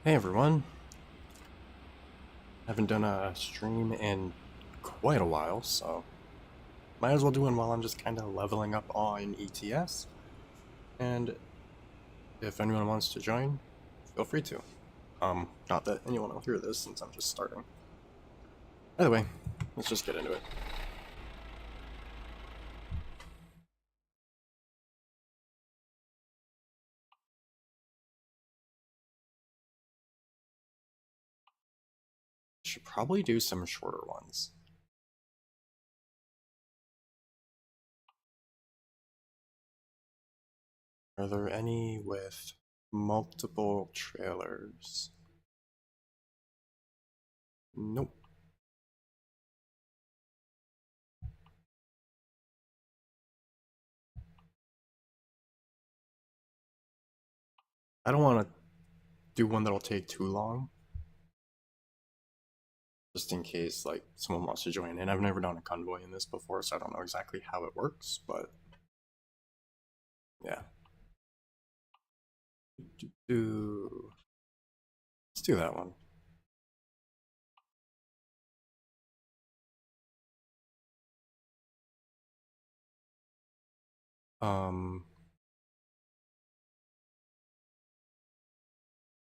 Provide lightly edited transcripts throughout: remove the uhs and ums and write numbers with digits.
Hey everyone, haven't done a stream in quite a while, so might as well do one while I'm just kind of leveling up on ETS, and if anyone wants to join, feel free to. Not that anyone will hear this since I'm just starting. Either way, let's just get into it. Should probably do some shorter ones. Are there any with multiple trailers? Nope. I don't want to do one that'll take too long, just in case like someone wants to join in. I've never done a convoy in this before, so I don't know exactly how it works, but yeah. Let's do that one.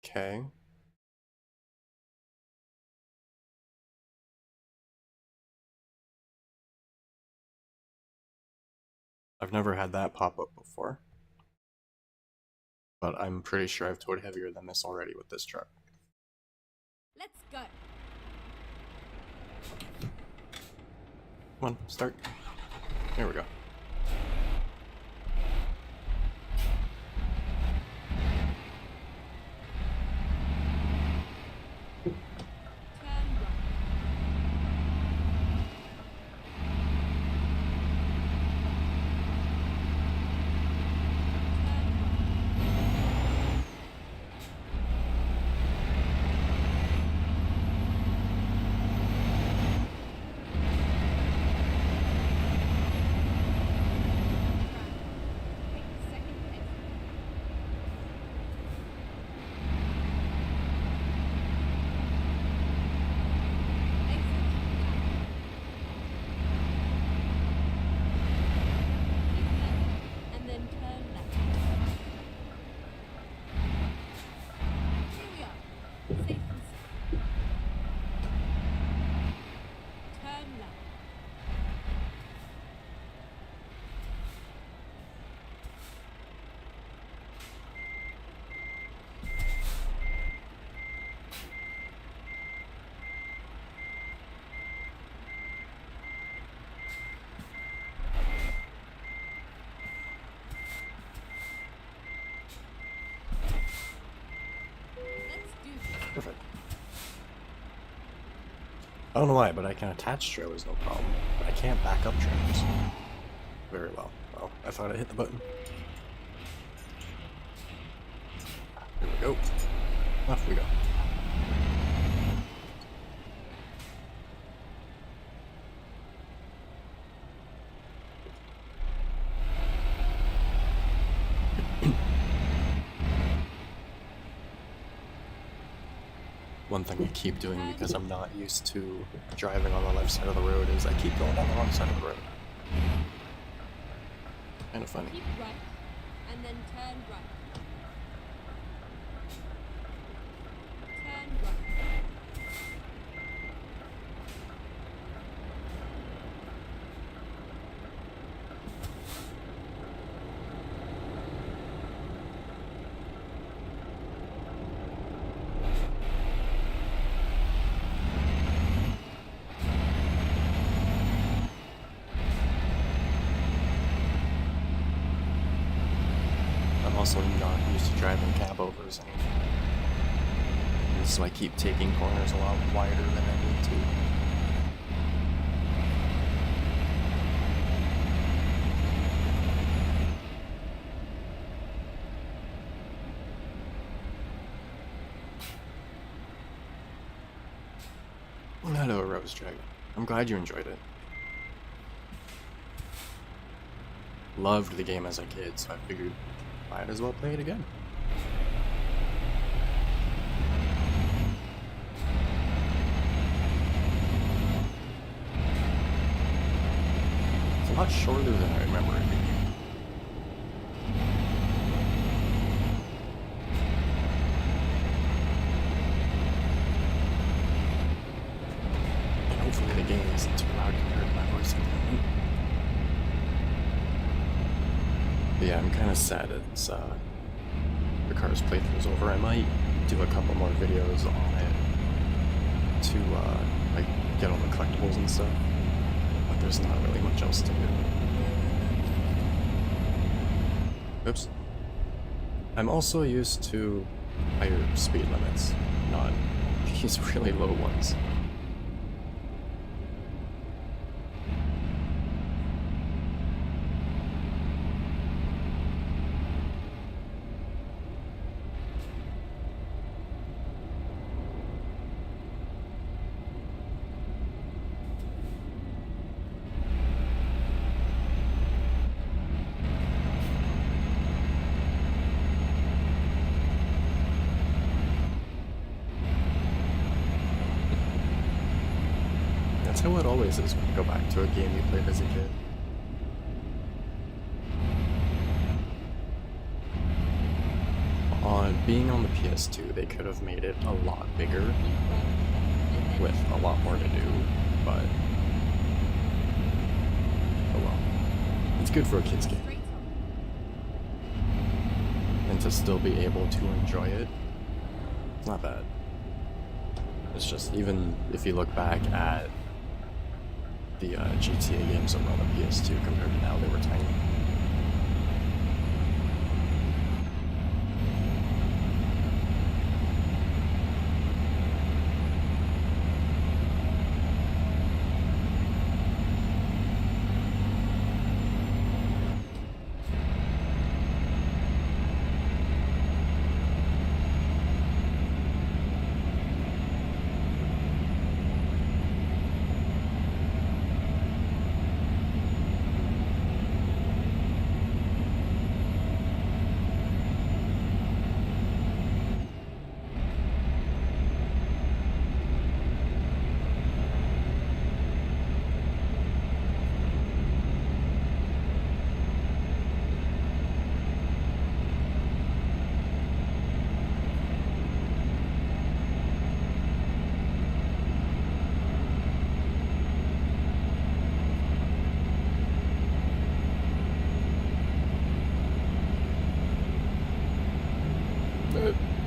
Okay. I've never had that pop up before, but I'm pretty sure I've towed heavier than this already with this truck. Let's go. Come on, start. Here we go. Perfect. I don't know why, but I can attach trailers no problem. But I can't back up trailers very well. Well, I thought I hit the button. Here we go. Off we go. One thing I keep doing because I'm not used to driving on the left side of the road is I keep going down the wrong side of the road. Kind of funny. Keep right, and then turn right. Turn right. I'm also not used to driving cab overs anymore. So I keep taking corners a lot wider than I need to. Hello, Rose Dragon. I'm glad you enjoyed it. Loved the game as a kid, so I figured might as well play it again. a lot shorter than I remember it being. And hopefully the game isn't too loud compared to my voice at the moment. But yeah, I'm kind of sad it's the car's playthrough's over. I might do a couple more videos on it to like get all the collectibles and stuff, but there's not really much else to do. Oops. I'm also used to higher speed limits, not these really low ones. That's how it always is when you go back to a game you played as a kid. Being on the PS2, they could have made it a lot bigger with a lot more to do, but oh well. It's good for a kid's game. And to still be able to enjoy it, it's not bad. It's just, even if you look back at the GTA games that were on the PS2 compared to now, they were tiny.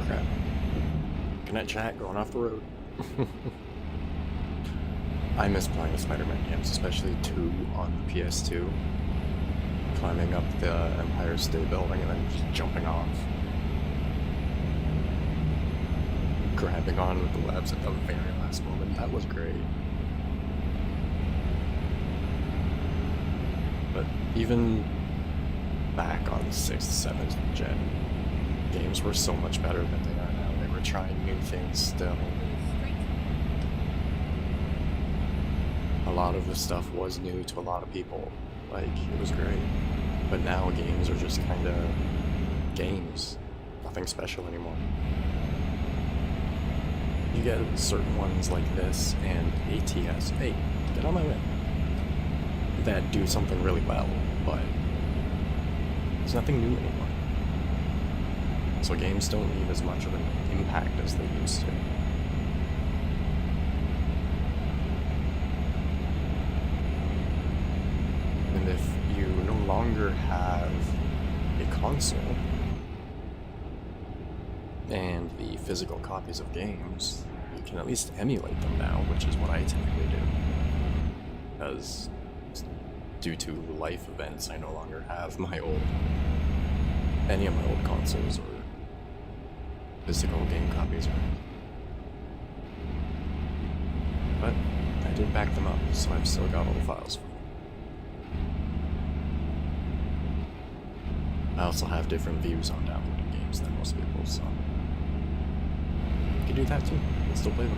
Crap. Connect chat going off the road. I miss playing the Spider-Man games, especially 2 on the PS2. Climbing up the Empire State Building and then just jumping off. Grabbing on with the webs at the very last moment. That was great. But even back on 6th, 7th gen, games were so much better than they are now. They were trying new things still. A lot of the stuff was new to a lot of people. Like, it was great. But now games are just kind of games. Nothing special anymore. You get certain ones like this and ATS. Hey, get on my way. That do something really well, but there's nothing new anymore. So games don't leave as much of an impact as they used to. And if you no longer have a console and the physical copies of games, you can at least emulate them now, which is what I typically do. Because due to life events, I no longer have any of my old consoles or physical game copies. But I did back them up, so I've still got all the files for them. I also have different views on downloading games than most people, so you can do that too, and still play them.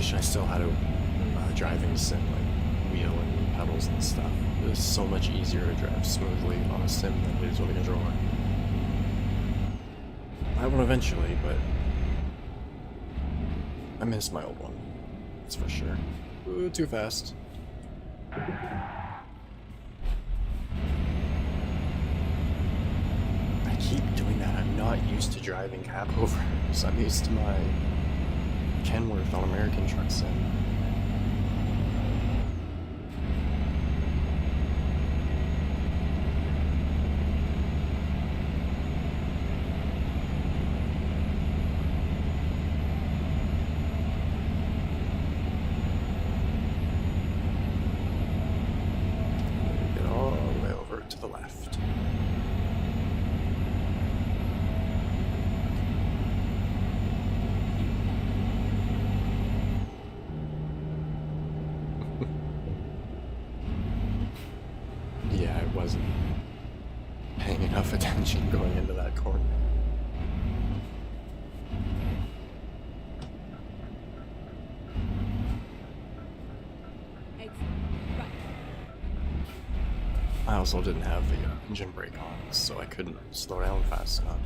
wish I still had a driving sim, like wheel and pedals and stuff. It is so much easier to drive smoothly on a sim than it is with a controller. I will eventually, but I miss my old one. That's for sure. Ooh, too fast. I keep doing that. I'm not used to driving capovers. I'm used to my Kenworth on American Truck Sim. Get all the way over to the left. Yeah, I wasn't paying enough attention going into that corner. Exit. Right. I also didn't have the engine brake on, so I couldn't slow down fast enough.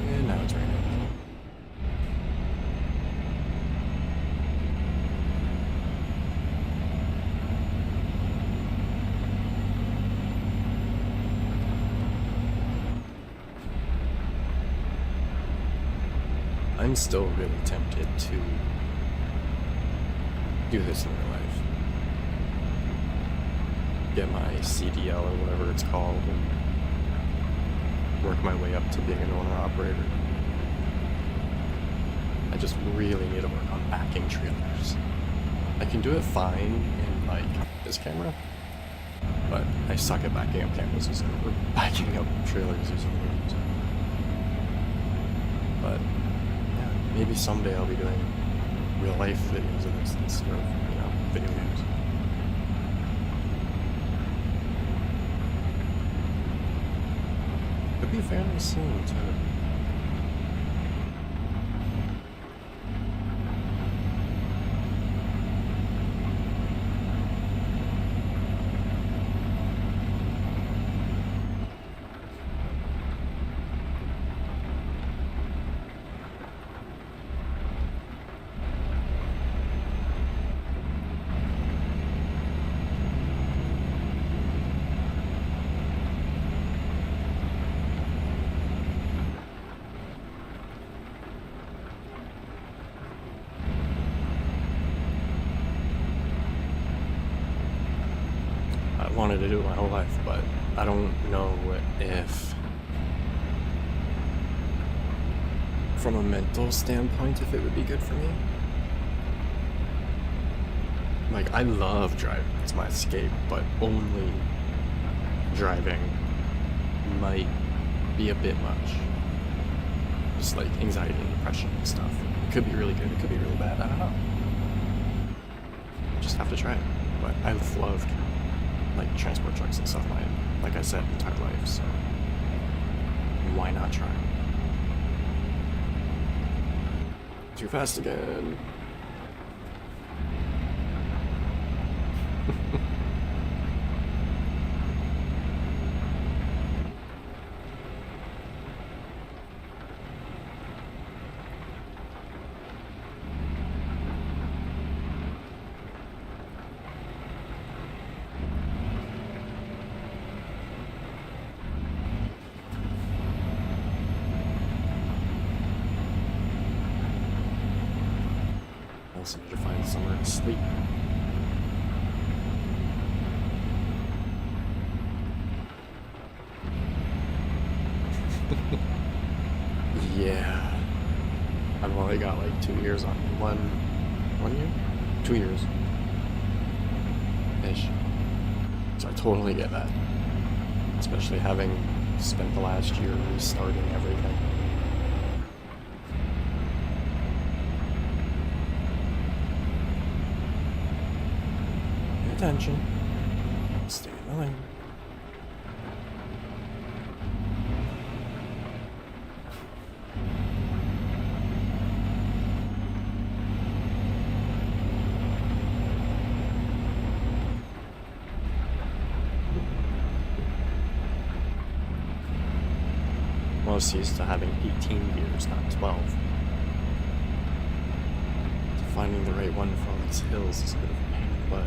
And now it's raining. I'm still really tempted to do this in real life. Get my CDL or whatever it's called and work my way up to being an owner-operator. I just really need to work on backing trailers. I can do it fine in like this camera, but I suck at backing up cameras or backing up trailers or something. But maybe someday I'll be doing real life videos of this instead of, video games. Could be fairly soon, too. Wanted to do it my whole life, but I don't know if, from a mental standpoint, if it would be good for me. Like, I love driving, it's my escape, but only driving might be a bit much. Just like anxiety and depression and stuff. It could be really good, it could be really bad, I don't know. Just have to try it. But I've loved like transport trucks and stuff like I said, entire life, so why not try? Too fast again. I also need to find somewhere to sleep. Yeah. I've only got like 2 years on me. One year? 2 years. Ish. So I totally get that. Especially having spent the last year restarting everything. Pay attention. Stay in the lane. most used to having 18 gears, not 12. Finding the right one for all these hills is a bit of a pain in the butt.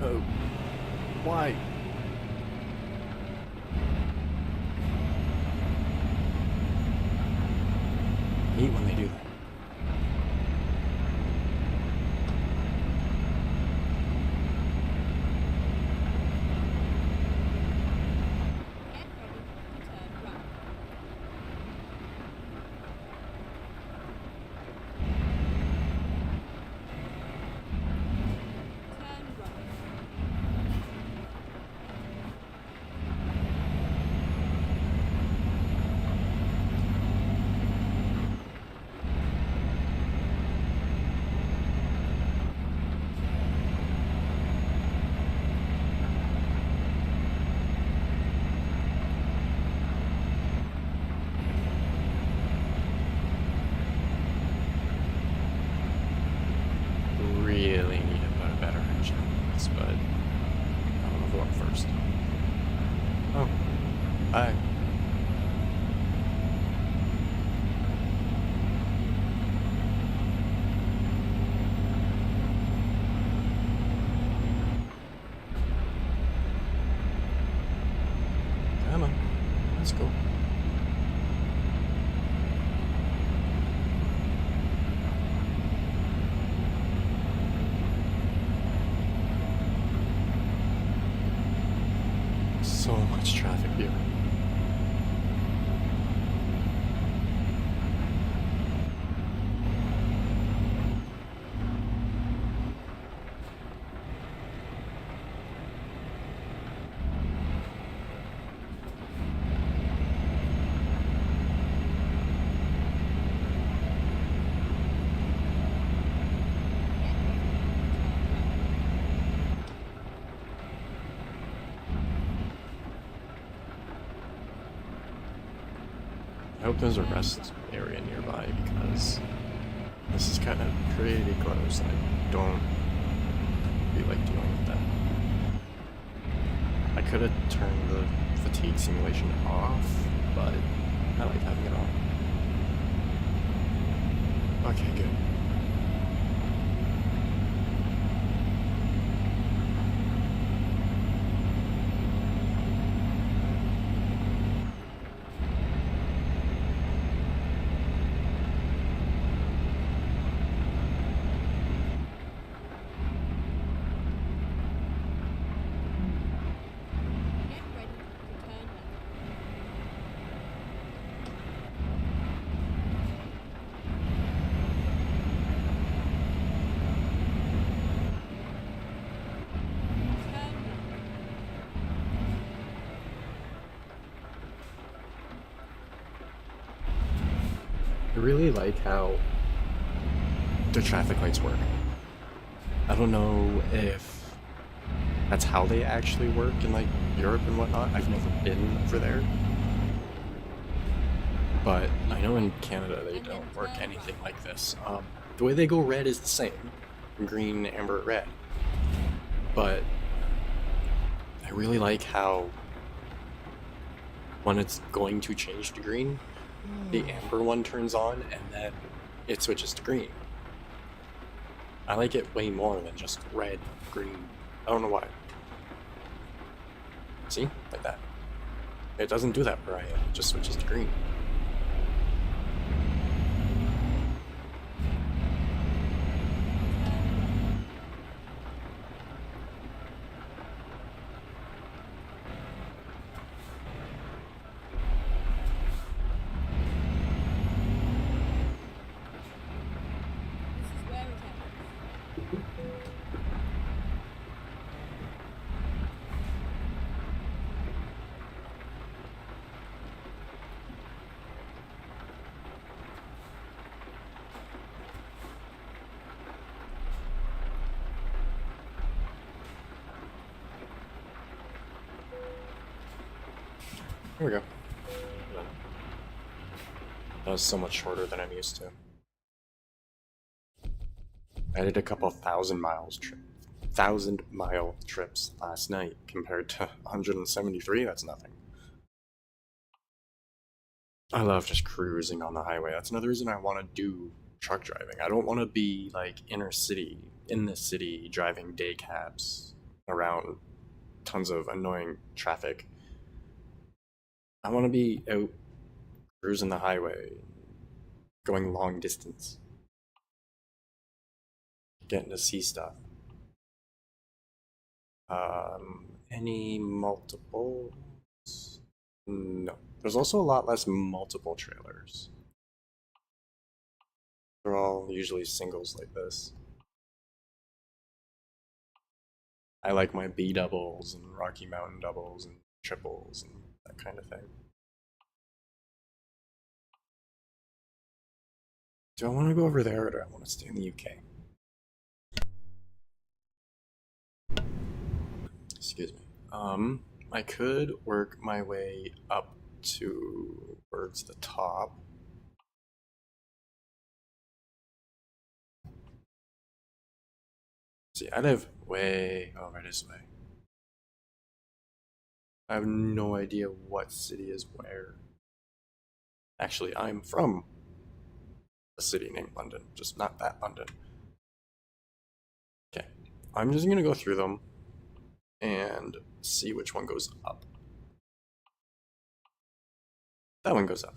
Oh, why? I hate when they do that. Get ready to turn right. Turn right. Really need to put a better engine in this, but I don't know who I'm first. Oh, hi. Come on, let's go. So much traffic here. I hope there's a rest area nearby because this is kind of pretty close and I don't really like dealing with that. I could have turned the fatigue simulation off, but I like having it on. Okay, good. Get ready to turn left. Turn left. I really like how the traffic lights work. I don't know if that's how they actually work in like Europe and whatnot. I've never been over there, but I know in Canada they don't work anything like this. The way they go red is the same, green, amber, red, but I really like how when it's going to change to green, the amber one turns on and then it switches to green. I like it way more than just red, green. I don't know why. See? Like that. It doesn't do that where I am. It just switches to green. This is where it happens. Here we go. That was so much shorter than I'm used to. I did a couple 1,000-mile trips last night compared to 173. That's nothing. I love just cruising on the highway. That's another reason I want to do truck driving. I don't want to be like inner city, in the city, driving day cabs around tons of annoying traffic. I want to be out cruising the highway, going long distance, getting to see stuff. Any multiples? No. There's also a lot less multiple trailers. They're all usually singles like this. I like my B doubles and Rocky Mountain doubles and triples and that kind of thing. Do I want to go over there or do I want to stay in the UK? Excuse me. I could work my way up towards the top. See, I live way over this way. I have no idea what city is where. Actually, I'm from a city named London, just not that London. Okay, I'm just gonna go through them and see which one goes up. That one goes up.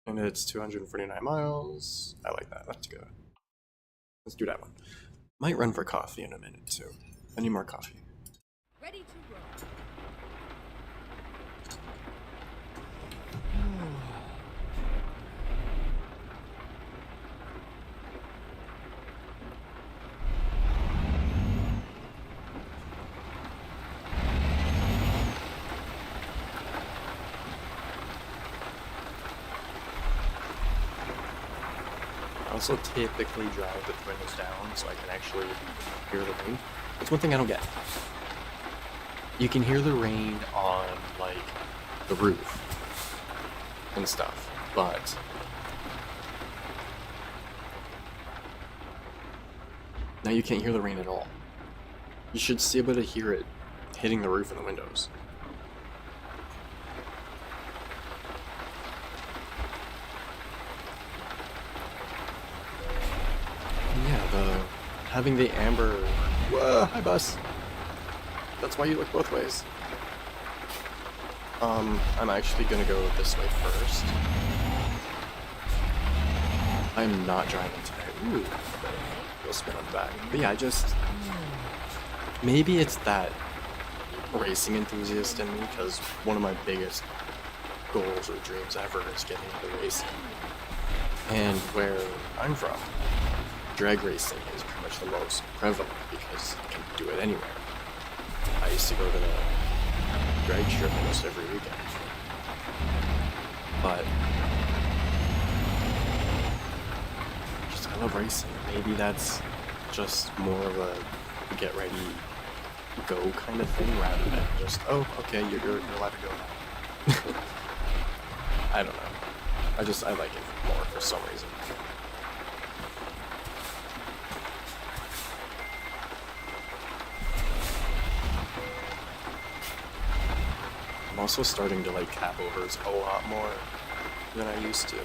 And it's 249 miles. I like that. Let's go. Let's do that one. Might run for coffee in a minute too. I need more coffee. Ready to roll. I also typically drive with windows down so I can actually hear the rain. That's one thing I don't get. You can hear the rain on, like, the roof and stuff, but now you can't hear the rain at all. You should be able to hear it hitting the roof and the windows. Yeah, having the amber. Whoa, hi bus. That's why you look both ways. I'm actually gonna go this way first. I'm not driving today. Ooh, you'll spin on the back. But yeah, maybe it's that racing enthusiast in me, because one of my biggest goals or dreams ever is getting into racing. And where I'm from, drag racing is pretty much the most prevalent because you can do it anywhere. I used to go to the drag strip almost every weekend. But I love racing. Maybe that's just more of a get ready go kind of thing rather than just, oh, okay, you're allowed to go now. I don't know. I like it more for some reason. I'm also starting to like cap overs a lot more than I used to.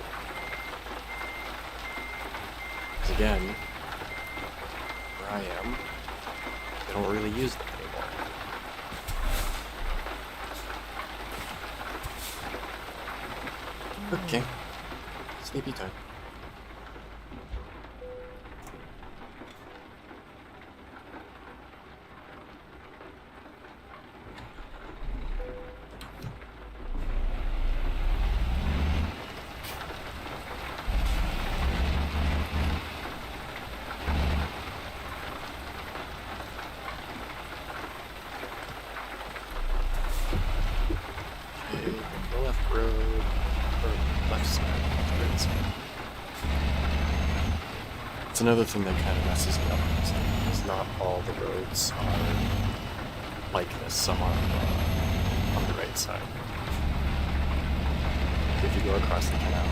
'Cause again, where I am, they don't really use them anymore. Okay, sleepy time. It's another thing that kind of messes me up is not all the roads are like this. Some are on the right side. If you go across the canal.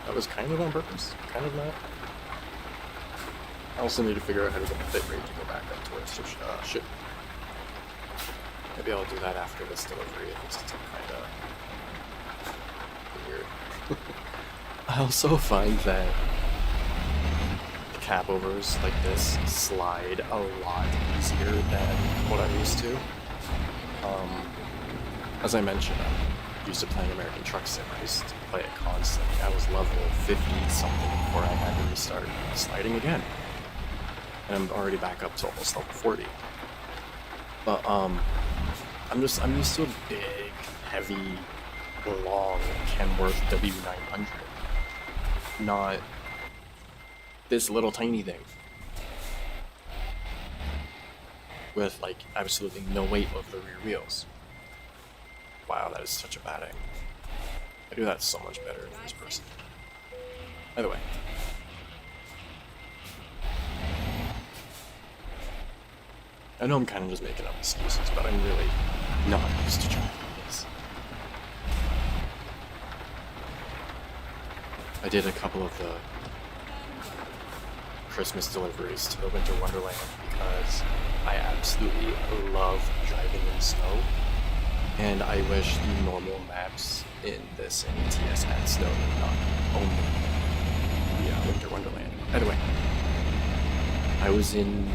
That was kind of on purpose, kind of not. I also need to figure out how to get the bit rate to go back up to where it should. Maybe I'll do that after this delivery. It's kind of weird. I also find that the cap overs like this slide a lot easier than what I'm used to. As I mentioned, I'm used to playing American Truck Sim. I used to play it constantly. I was level 50 something before I had to restart sliding again. And I'm already back up to almost level 40. But I'm used to a big, heavy, long Kenworth W900. Not this little tiny thing. With like absolutely no weight over the rear wheels. Wow, that is such a bad aim. I do that so much better in first person. By the way. I know I'm kind of just making up excuses, but I'm really not used to driving this. I did a couple of the Christmas deliveries to the Winter Wonderland because I absolutely love driving in snow, and I wish the normal maps in this and ETS had snow, not only the Winter Wonderland. By the way, I was in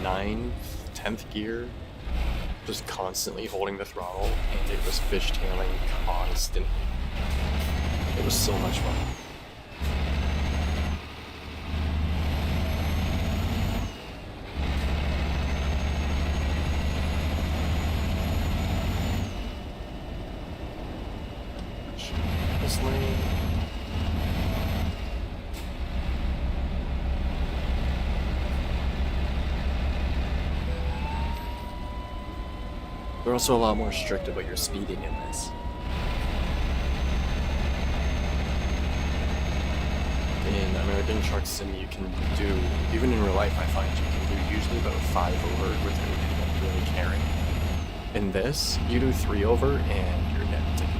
9th, 10th gear, just constantly holding the throttle, and it was fishtailing constantly. It was so much fun. This lane. They're also a lot more strict about your speeding in this. In American Truck Sim, you can do, even in real life, I find you can do usually about 5 over without anyone really caring. In this, you do 3 over and you're getting a ticket.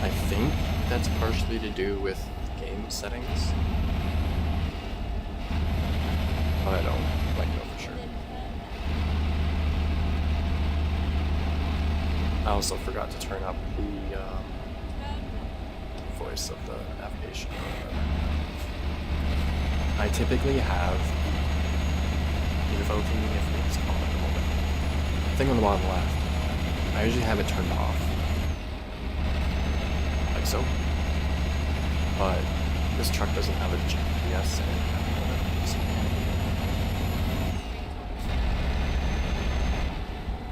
I think that's partially to do with game settings, but I don't know for sure. I also forgot to turn up the voice of the navigation. I typically have evoking, if it's called at the moment, thing on the bottom left. I usually have it turned off, like so. But this truck doesn't have a GPS in it at the moment, so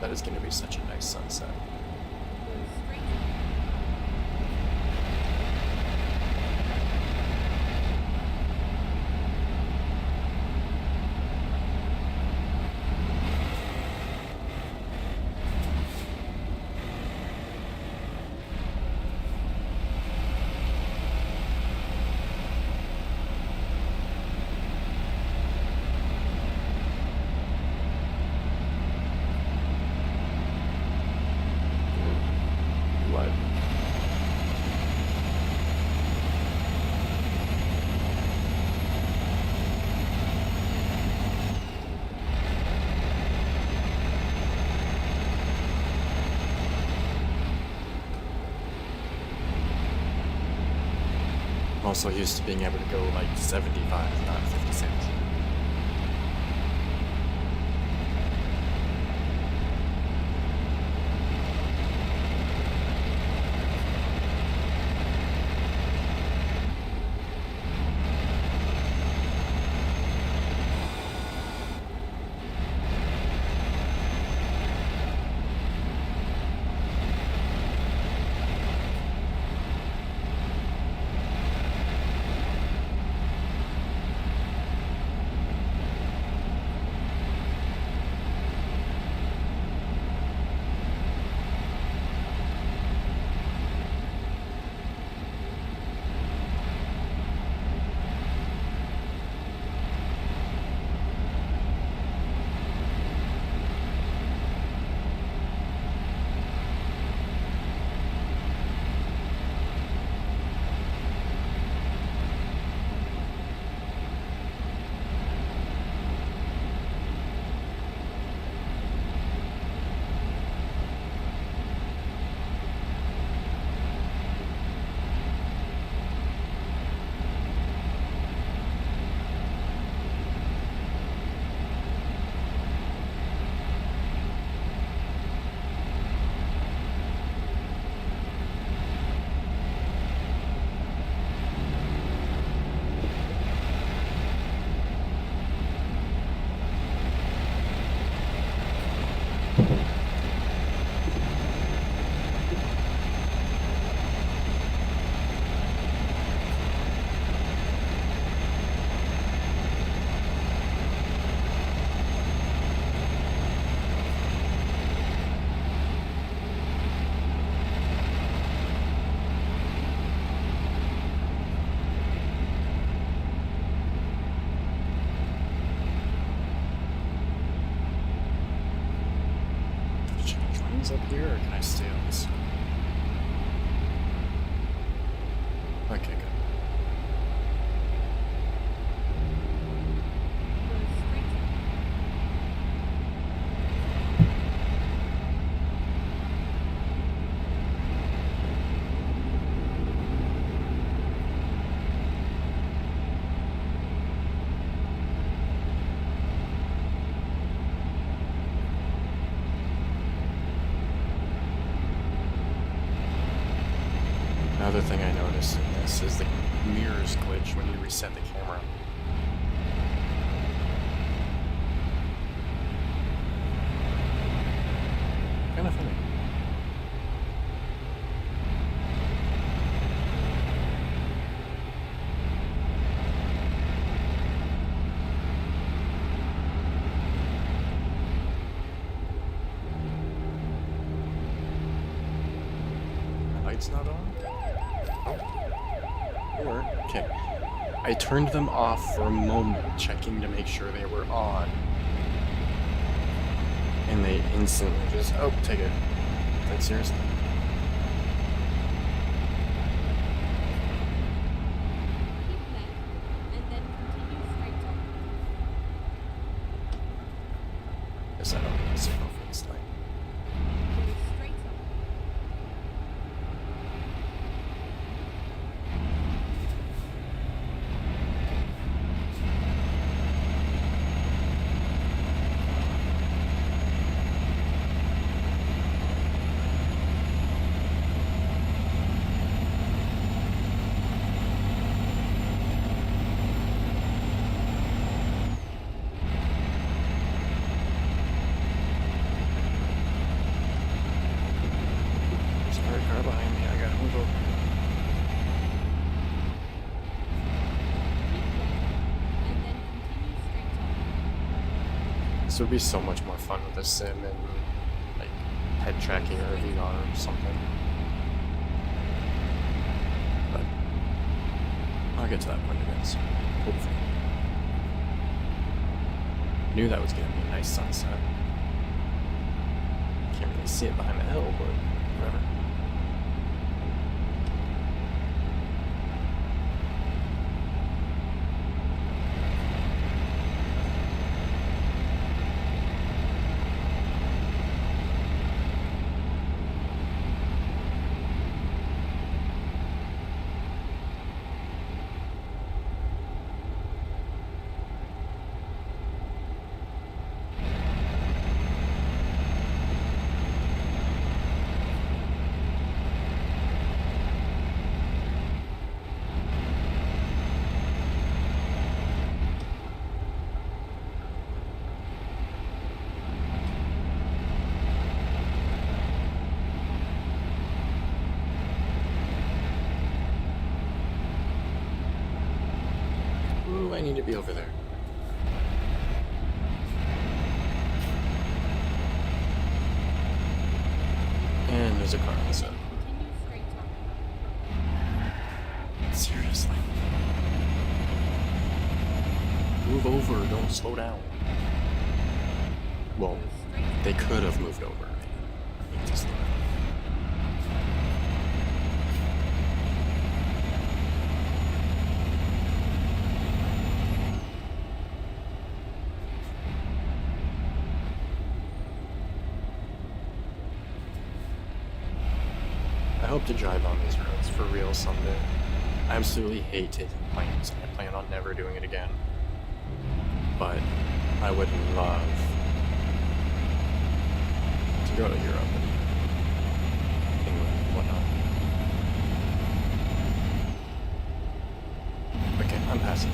that is going to be such a nice sunset. also used to being able to go like 75, not 56. Up here, or can I stay on this? Okay, good. Another thing I noticed in this is the mirrors glitch when you reset the camera. Kind of funny. The light's not on? Or, okay. I turned them off for a moment, checking to make sure they were on. And they instantly just, oh, take it. Like, seriously? Keep left, and then continue straight on. Guess I don't need a signal for this light. Go straight on. There's another car behind me, I gotta move over. Keep left, and then continue straight on. This would be so much more fun with a sim and like head tracking or VR or something. But I'll get to that point eventually. Hopefully. Knew that was gonna be a nice sunset. Can't really see it behind the hill, but whatever. might be over there. And there's a car on the side. Continue straight top. Seriously. Move over, don't slow down. Well, they could have moved over. I need to slow down. I hope to drive on these roads for real someday. I absolutely hate taking planes, and I plan on never doing it again. But I would love to go to Europe and England and whatnot. Okay, I'm passing.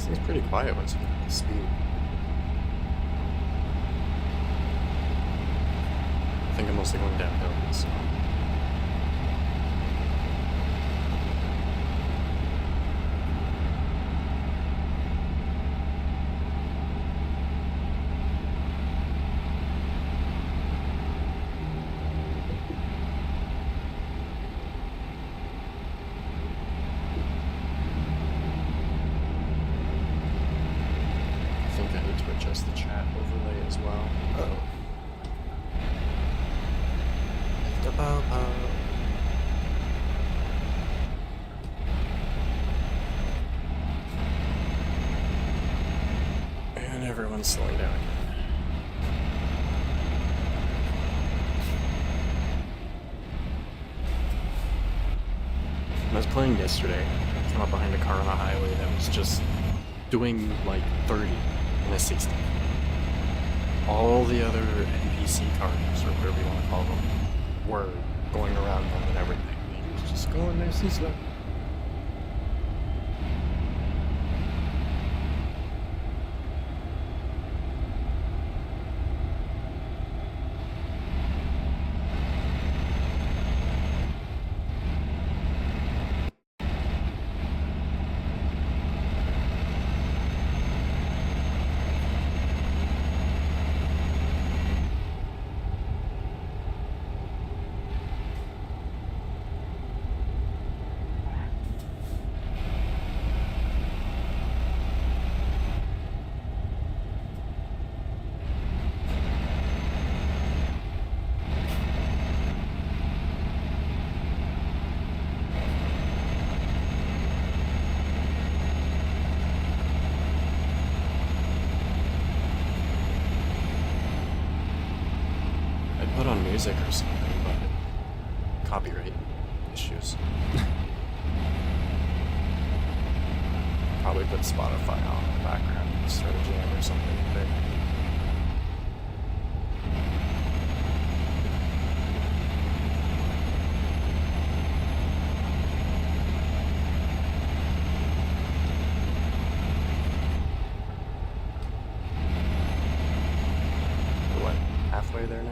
It's pretty quiet once you get up to speed. I think I'm mostly going downhill, so. Adjust the chat overlay as well. Uh-oh. And everyone's slowing down again. When I was playing yesterday, I came up behind a car on the highway that was just doing like 30 in a 60. All the other NPC cars, or whatever you want to call them, were going around them and everything. He was just going nice and slow. Put on music or something, but copyright issues. Probably put Spotify on in the background and start a jam or something big. We're what, halfway there now?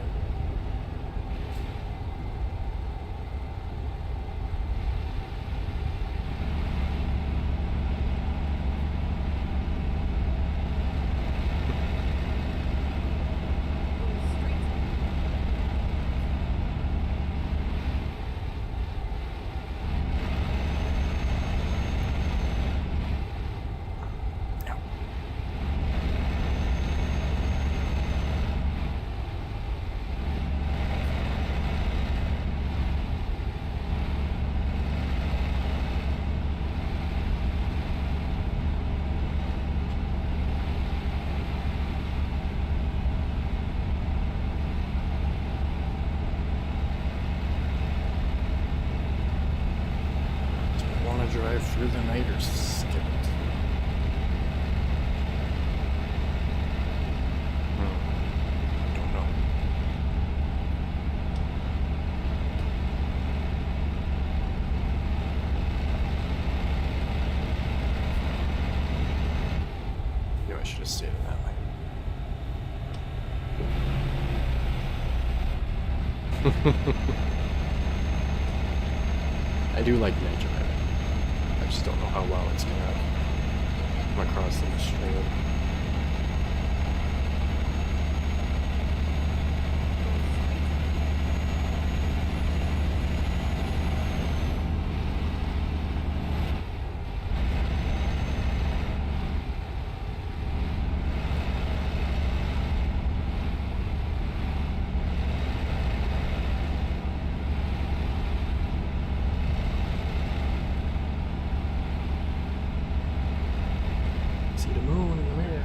just skip it? Don't know. Maybe I should have stayed in that lane. I do like nature driving. I just don't know how well it's gonna come across in the stream. See the moon in the mirror.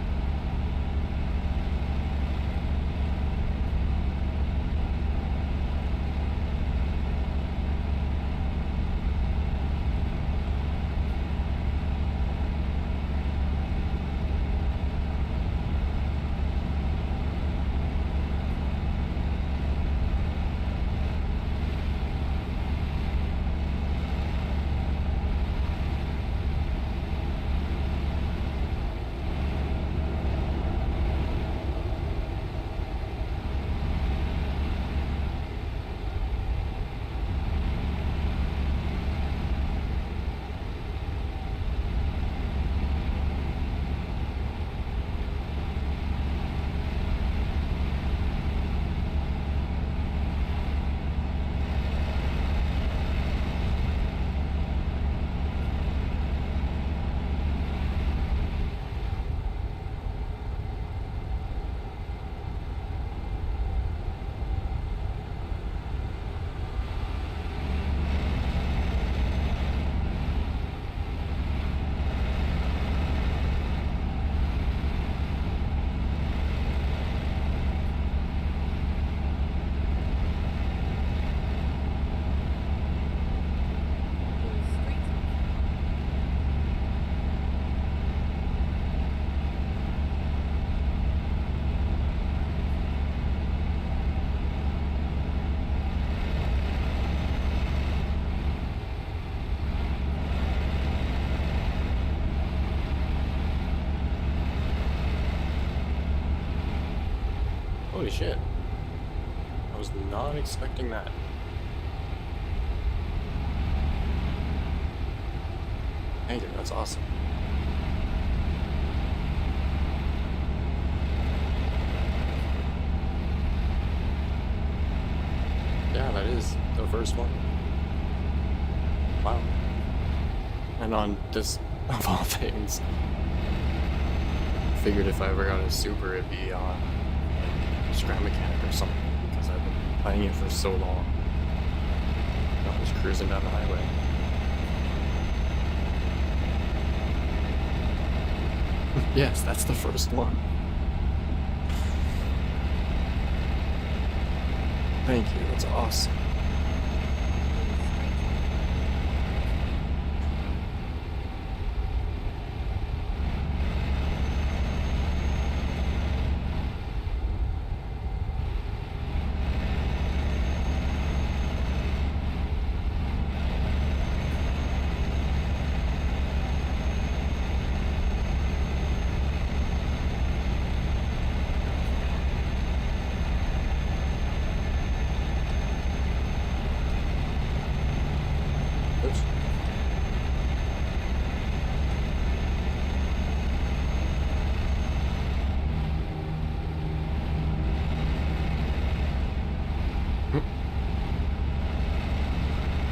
Holy shit. I was not expecting that. Thank you, that's awesome. Yeah, that is the first one. Wow. And on this, of all things, figured if I ever got a Super, it'd be on Scrap Mechanic or something, because I've been playing it for so long. I was cruising down the highway. Yes, that's the first one. Thank you, that's awesome. Oops.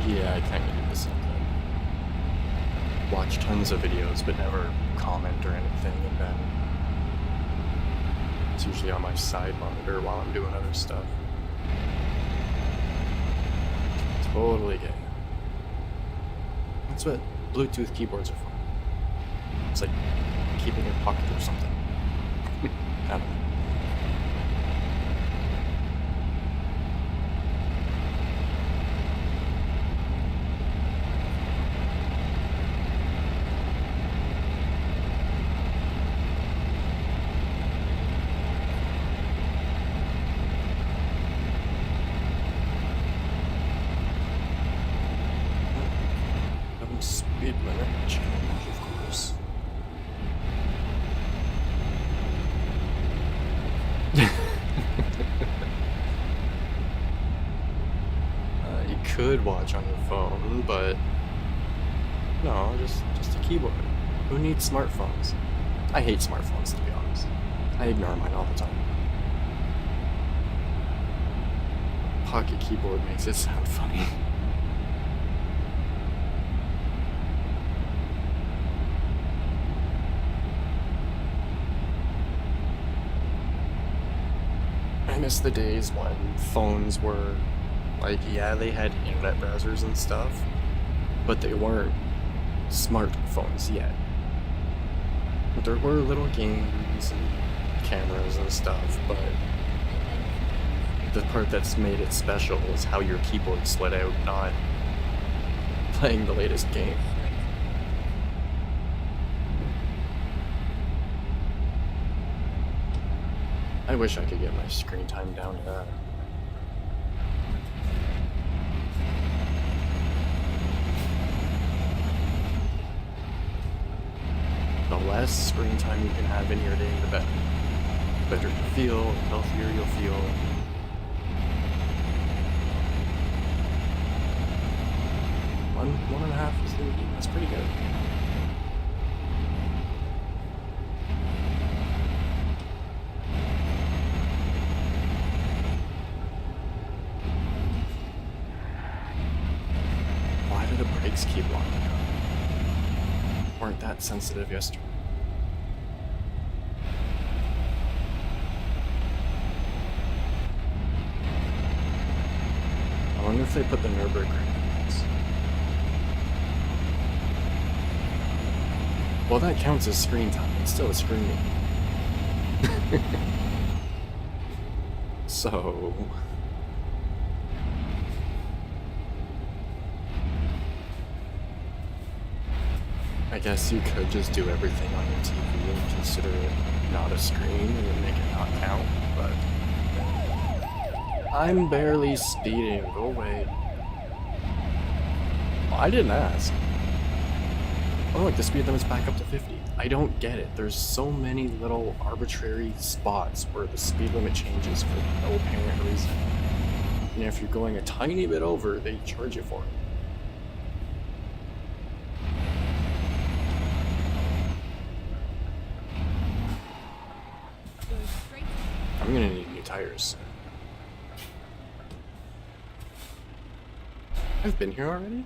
Yeah, I kind of do this something. Watch tons of videos, but never comment or anything, and then it's usually on my side monitor while I'm doing other stuff. Totally gay. That's what Bluetooth keyboards are for. It's like keep it in your pocket or something. I don't know. You could watch on your phone, but no, just a keyboard. Who needs smartphones? I hate smartphones, to be honest. I ignore mine all the time. Pocket keyboard makes it sound funny. I miss the days when phones were, like, yeah, they had internet browsers and stuff, but they weren't smartphones yet. But there were little games and cameras and stuff, but the part that's made it special is how your keyboard slid out, not playing the latest game. I wish I could get my screen time down to that. The less screen time you can have in your day, the better. The better you feel, the healthier you'll feel. One and a half is that's pretty good. Why do the brakes keep locking up? Weren't that sensitive yesterday? I wonder if they put the Nürburgring in this. Well, that counts as screen time. It's still a screen. So... I guess you could just do everything on your TV and consider it not a screen and make it not count, but... I'm barely speeding, go away. Well, I didn't ask. Oh look, the speed limit's back up to 50. I don't get it. There's so many little arbitrary spots where the speed limit changes for no apparent reason. And if you're going a tiny bit over, they charge you for it. I'm gonna need new tires. I've been here already?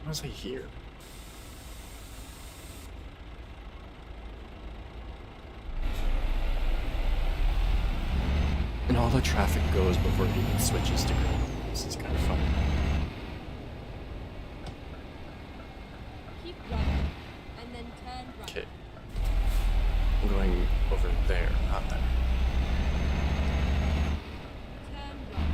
Why was I here? And all the traffic goes before it even switches to green. This is kind of fun. Keep running, and then turn right. Okay. I'm going over there, not there. Turn right.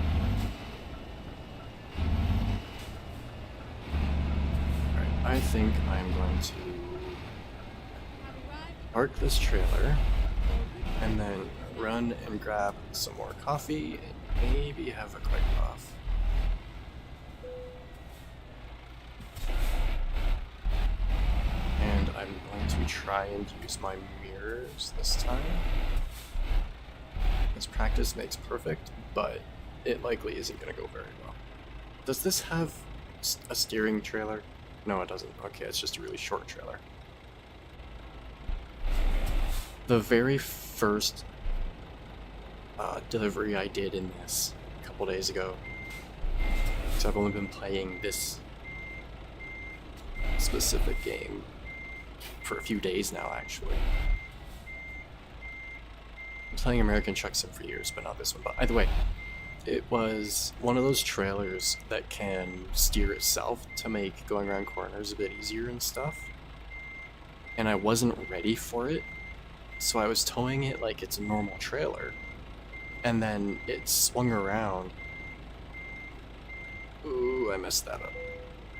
Alright, I think I'm going to Have arrived. park this trailer and then run and grab some more coffee and maybe have a quick off. And I'm going to try and use my mirrors this time. This practice makes perfect, but it likely isn't going to go very well. Does this have a steering trailer? No, it doesn't. Okay, it's just a really short trailer. The very first delivery I did in this a couple days ago, because I've only been playing this specific game for a few days now, actually. I'm playing American Truck Sim for years, but not this one. But either way, it was one of those trailers that can steer itself to make going around corners a bit easier and stuff. And I wasn't ready for it, so I was towing it like it's a normal trailer. And then it swung around. Ooh, I messed that up.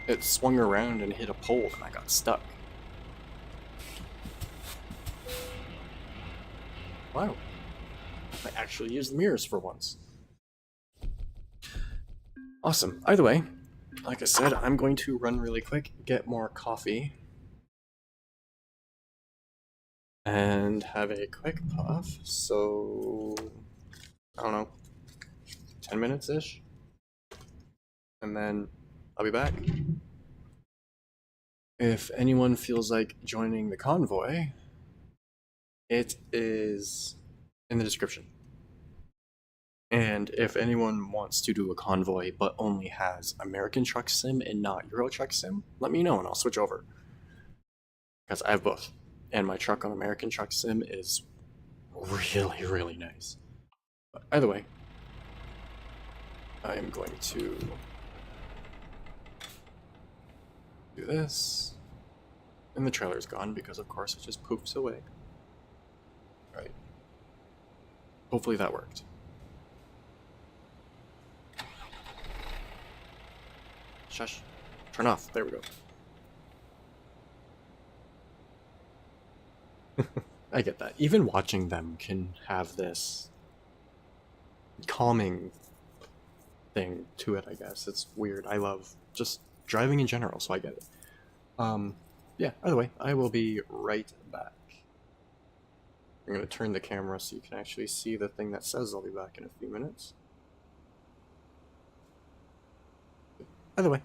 It swung around and hit a pole and I got stuck. Wow. I actually used the mirrors for once. Awesome. Either way, like I said, I'm going to run really quick, get more coffee, and have a quick puff. So, I don't know, 10 minutes ish. And then I'll be back. If anyone feels like joining the convoy, it is in the description. And if anyone wants to do a convoy but only has American Truck Sim and not Euro Truck Sim, let me know and I'll switch over. Because I have both. And my truck on American Truck Sim is really, really nice. But either way, I am going to do this. And the trailer's gone because, of course, it just poofs away. Right. Hopefully that worked. Shush. Turn off. There we go. I get that. Even watching them can have this calming thing to it, I guess. It's weird. I love just driving in general, so I get it. Yeah, either way, I will be right back. I'm going to turn the camera so you can actually see the thing that says I'll be back in a few minutes. Either way.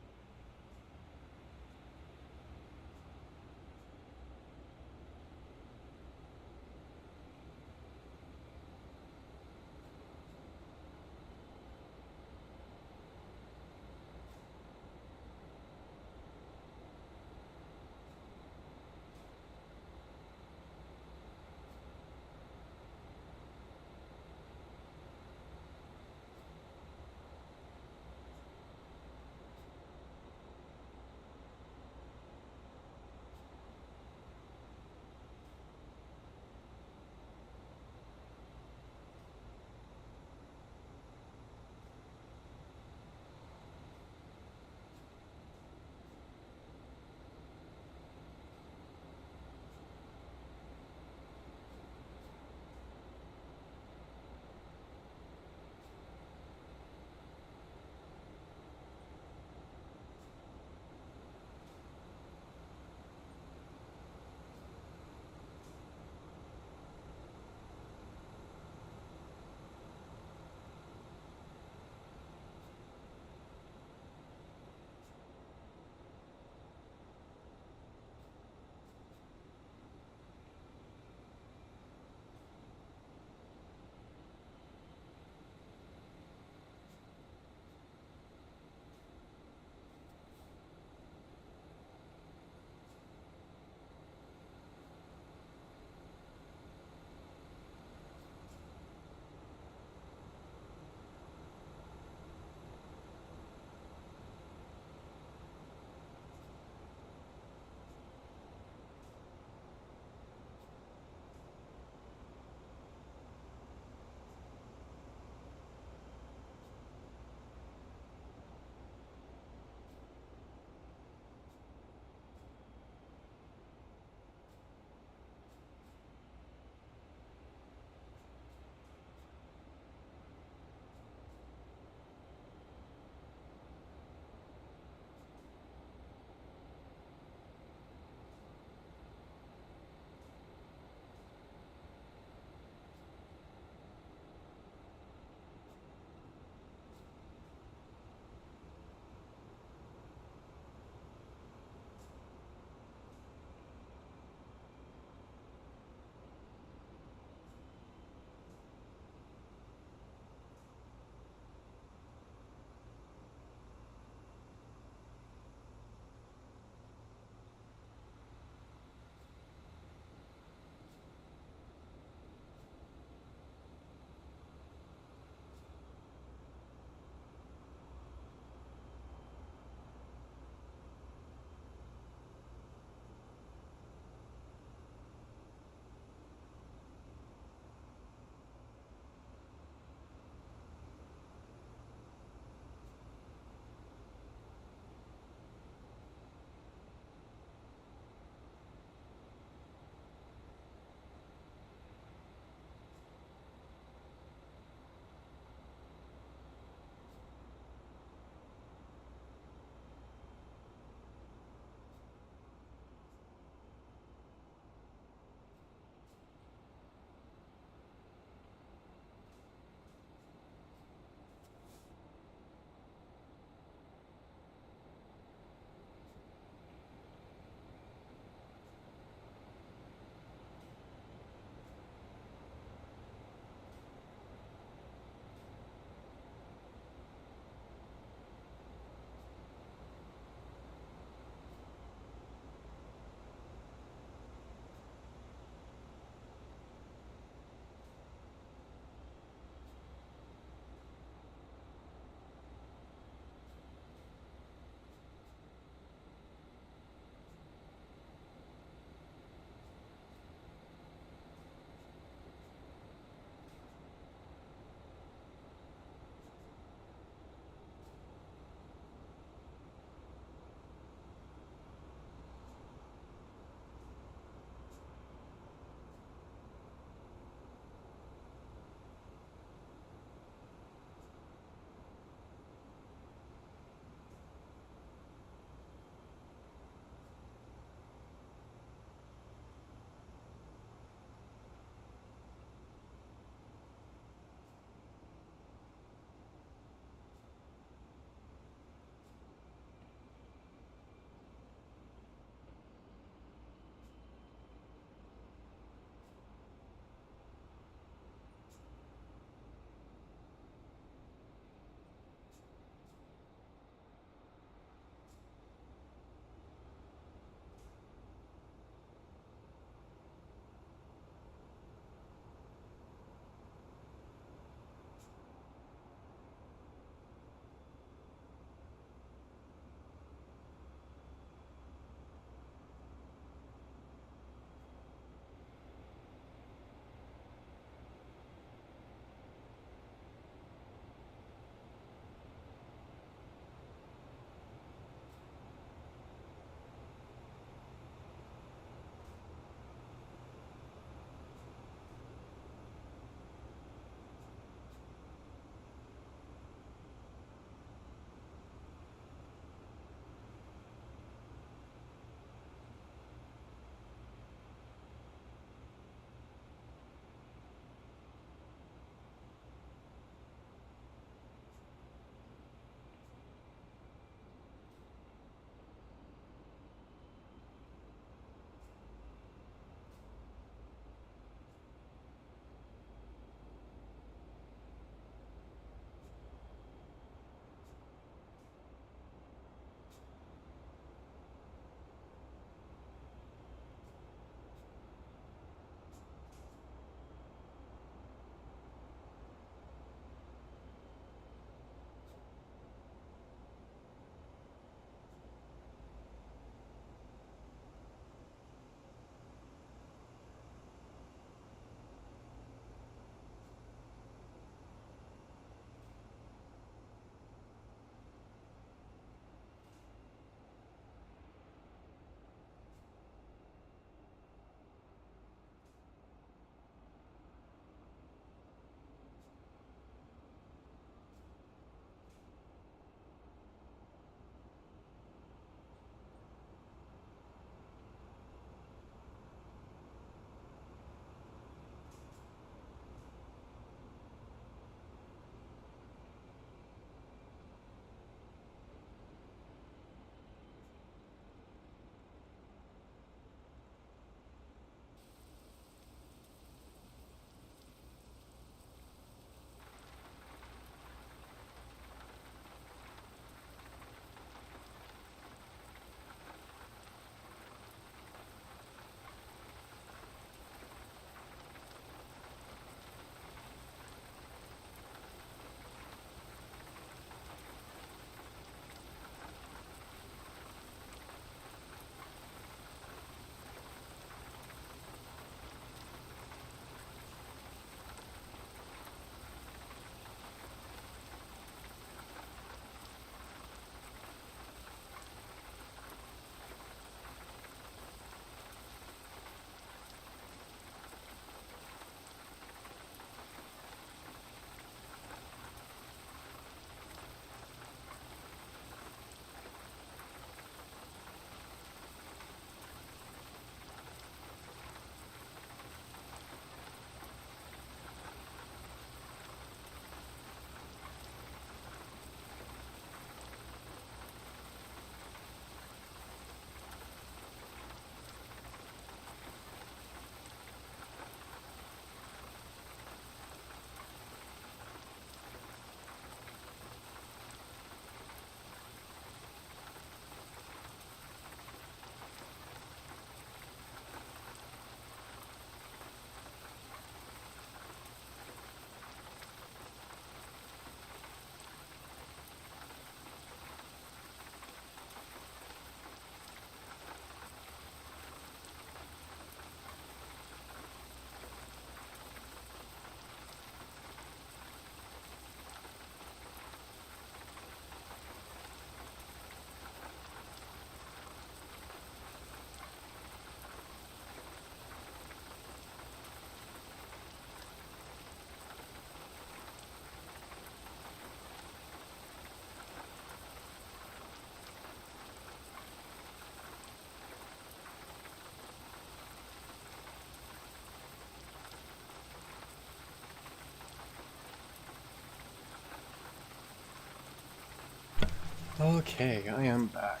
Okay, I am back.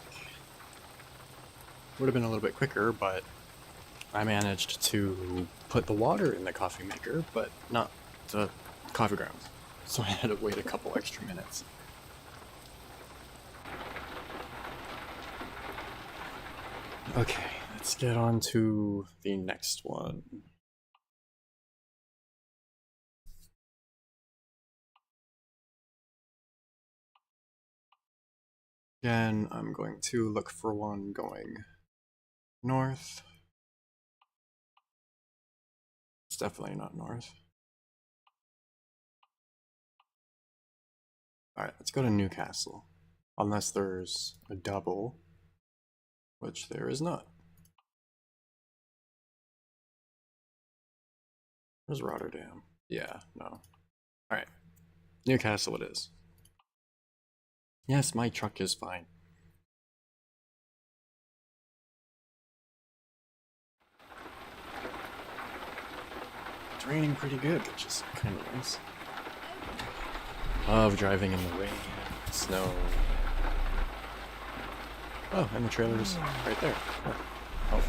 Would have been a little bit quicker, but I managed to put the water in the coffee maker, but not the coffee grounds. So I had to wait a couple extra minutes. Okay, let's get on to the next one. Again, I'm going to look for one going north. It's definitely not north. Alright, let's go to Newcastle. Unless there's a double, which there is not. Where's Rotterdam? Yeah, no. Alright, Newcastle it is. Yes, my truck is fine. It's raining pretty good, which is kind of nice. Love driving in the rain, snow. Oh, and the trailer's right there. Oh,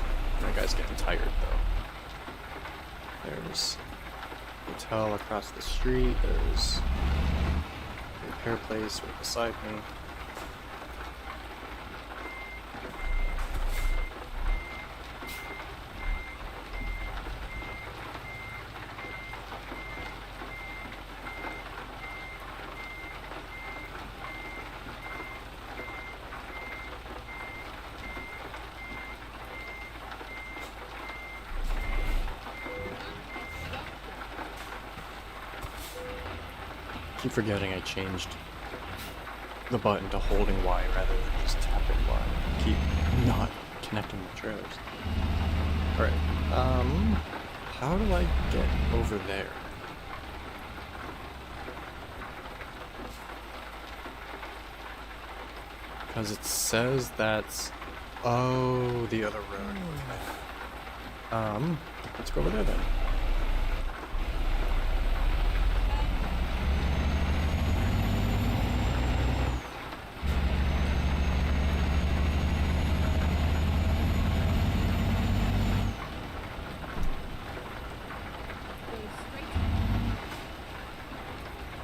that guy's getting tired though. There's a hotel across the street. There's a repair place right beside me. Keep forgetting I changed the button to holding Y rather than just tapping Y. Keep not connecting the trailers. Alright, how do I get over there? Because it says that's... Oh, the other road. Okay. Let's go over there then.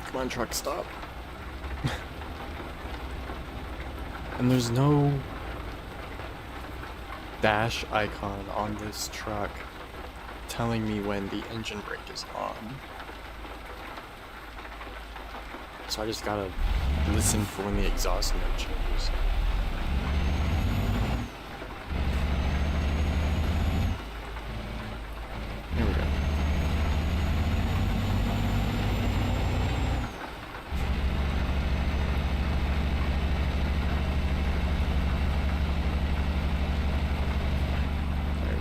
Come on, truck, stop. And there's no dash icon on this truck telling me when the engine brake is on. So I just gotta listen for when the exhaust note changes. Here we go.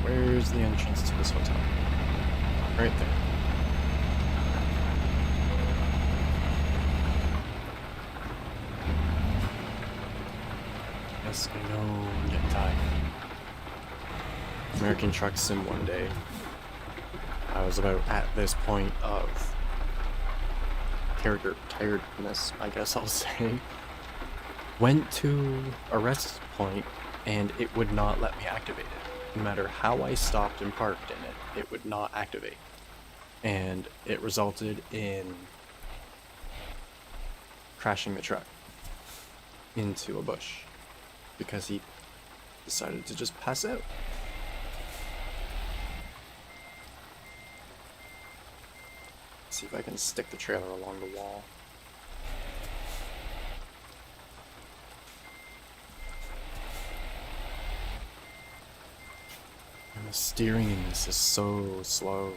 Where's the entrance to this hotel? Right there. Yes, I know I'm getting tired. American Truck Sim one day, I was about at this point of character tiredness, I guess I'll say. Went to a rest point and it would not let me activate it. No matter how I stopped and parked in it, it would not activate. And it resulted in crashing the truck into a bush because he decided to just pass out. Let's see if I can stick the trailer along the wall. And the steering in this is so slow.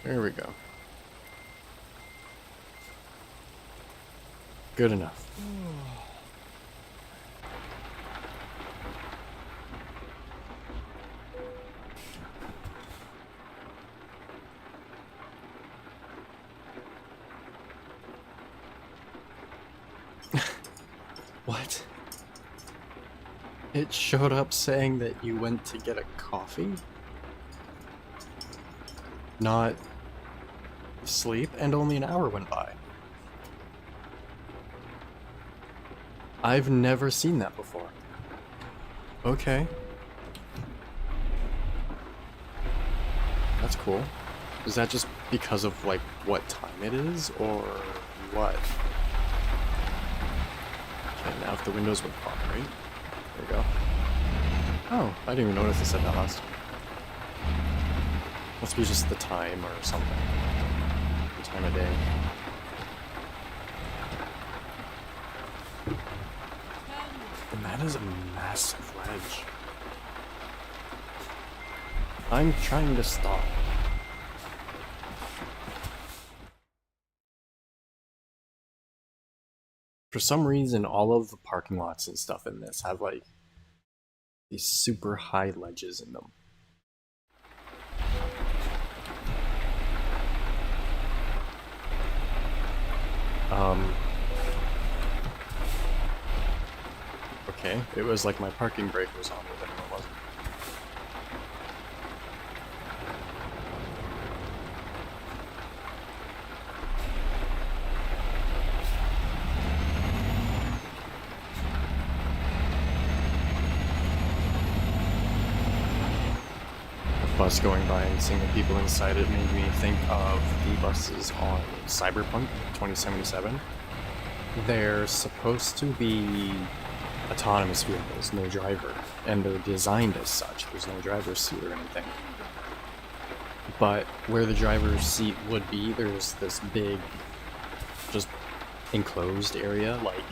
There we go. Good enough. What? It showed up saying that you went to get a coffee? Not sleep, and only an hour went by. I've never seen that before. Okay. That's cool. Is that just because of, like, what time it is, or what? Okay, now if the windows would pop, right? There we go. Oh, I didn't even notice it said that last time. Must be just the time or something. The time of day. And that is a massive ledge. I'm trying to stop. For some reason, all of the parking lots and stuff in this have, like, these super high ledges in them. Okay, it was like my parking brake was on, but then it wasn't. Bus going by and seeing the people inside it made me think of the buses on Cyberpunk 2077. They're supposed to be autonomous vehicles, no driver, and they're designed as such. There's no driver's seat or anything. But where the driver's seat would be, there's this big, just enclosed area, like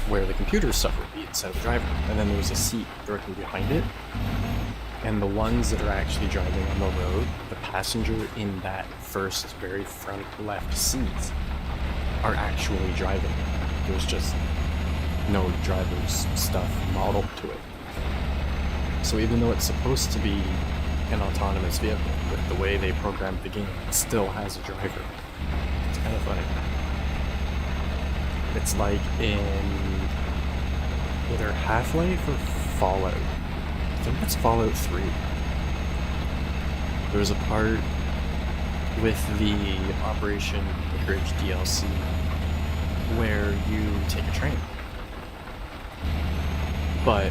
where the computer stuff would be instead of the driver. And then there's a seat directly behind it. And the ones that are actually driving on the road, the passenger in that first, very front left seat are actually driving. There's just no driver's stuff modeled to it. So even though it's supposed to be an autonomous vehicle, with the way they programmed the game, it still has a driver. It's kind of funny. It's like in either Half-Life or Fallout. I think that's Fallout 3. There's a part with the Operation Bridge DLC where you take a train. But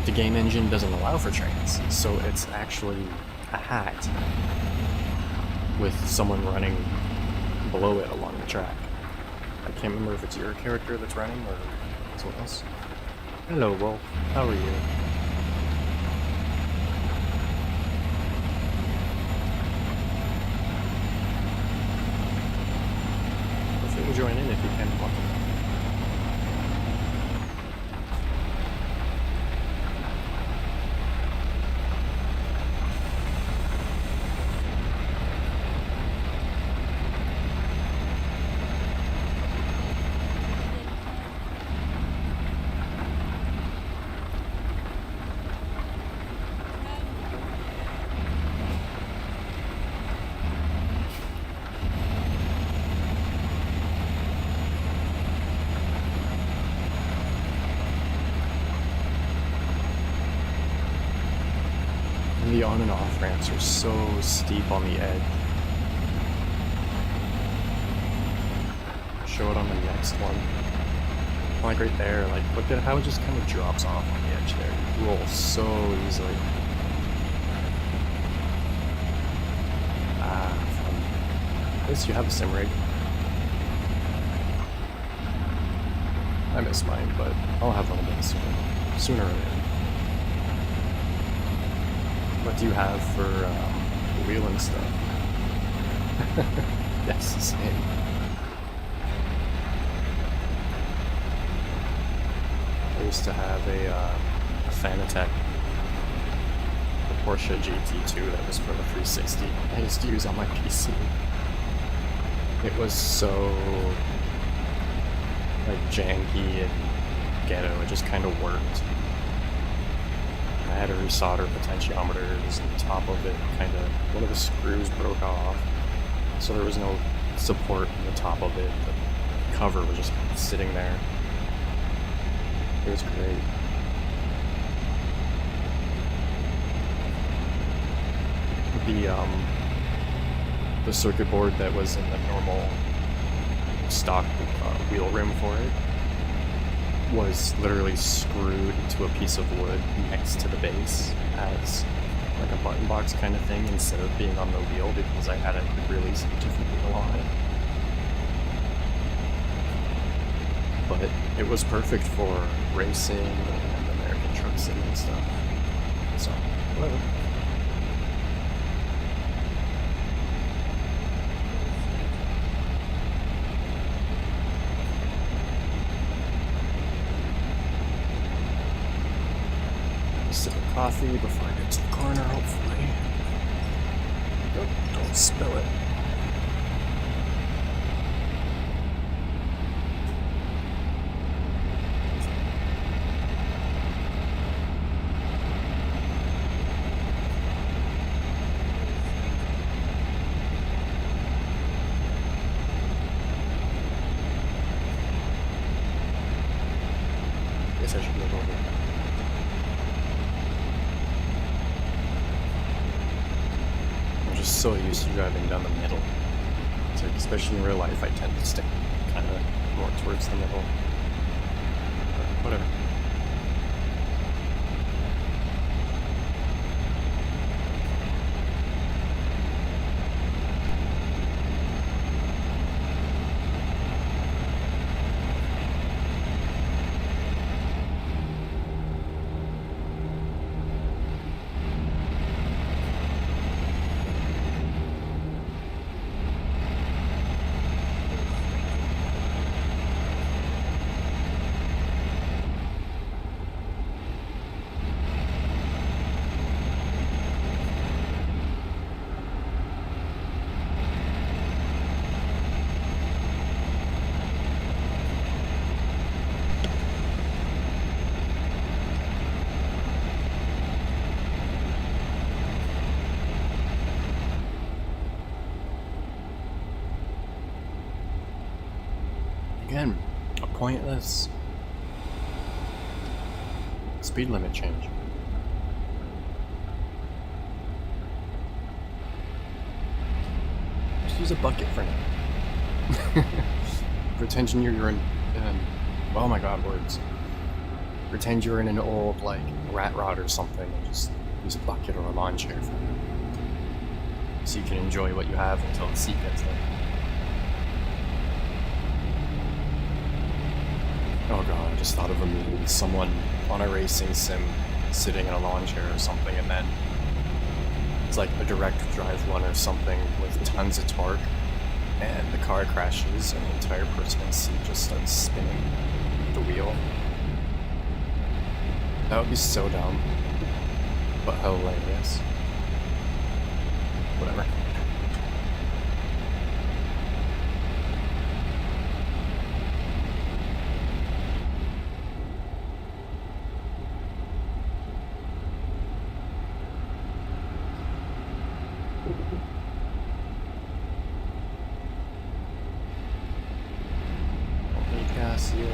the game engine doesn't allow for trains, so it's actually a hat with someone running below it along the track. I can't remember if it's your character that's running or someone else. Hello, Wolf. How are you? Join in if you can. Welcome. The on and off ramps are so steep on the edge. Show it on the next one. Like right there, like look at how it just kind of drops off on the edge there. You roll so easily. Fun. At least you have a sim rig. I miss mine, but I'll have one of them sooner or later. What do you have for wheeling stuff? Yes, same. I used to have a Fanatec, a Porsche GT2 that was for the 360. I used to use on my PC. It was so like janky and ghetto. It just kind of worked. I had to resolder potentiometers, and the top of it kind of, one of the screws broke off, so there was no support in the top of it. The cover was just kind of sitting there. It was great. the circuit board that was in the normal stock wheel rim for it was literally screwed to a piece of wood next to the base as like a button box kind of thing instead of being on the wheel because I had a quick release different wheel on it. But it was perfect for racing and American truck sim and stuff. So, whatever. Sip of coffee before I get to the corner, hopefully. Don't spill it. Guess I should move over. I'm just so used to driving down the middle. It's like, especially in real life, I tend to stick kind of more towards the middle. But whatever. Again, a pointless speed limit change. Just use a bucket for now. Pretend you're in, oh my god, words. Pretend you're in an old, like, rat rod or something and just use a bucket or a lawn chair for now. So you can enjoy what you have until the seat gets there. Oh god, I just thought of a movie. Someone on a racing sim sitting in a lawn chair or something, and then it's like a direct drive one or something with tons of torque, and the car crashes and the entire person's seat just starts spinning the wheel. That would be so dumb, but hilarious. Whatever. Gas here.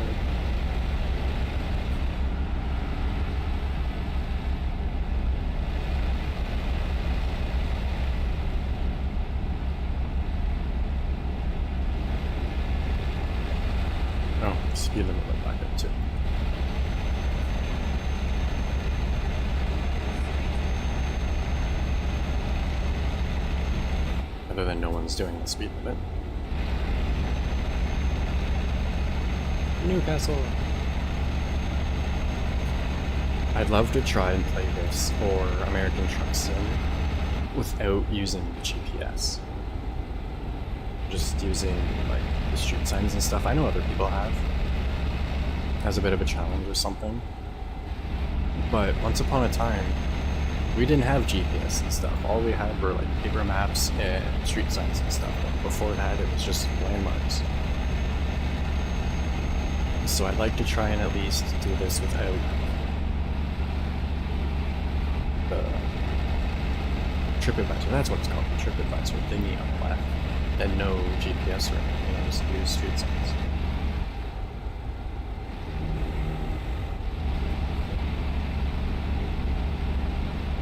Oh, the speed limit went back up too. Other than no one's doing the speed limit. Newcastle. I'd love to try and play this or American Truck Sim without using the GPS. Just using like the street signs and stuff. I know other people have. As a bit of a challenge or something. But once upon a time, we didn't have GPS and stuff. All we had were like paper maps and street signs and stuff. And before that, it was just landmarks. So I'd like to try and at least do this without the TripAdvisor. That's what it's called, the TripAdvisor thingy on the left. And no GPS or anything, I just use street signs.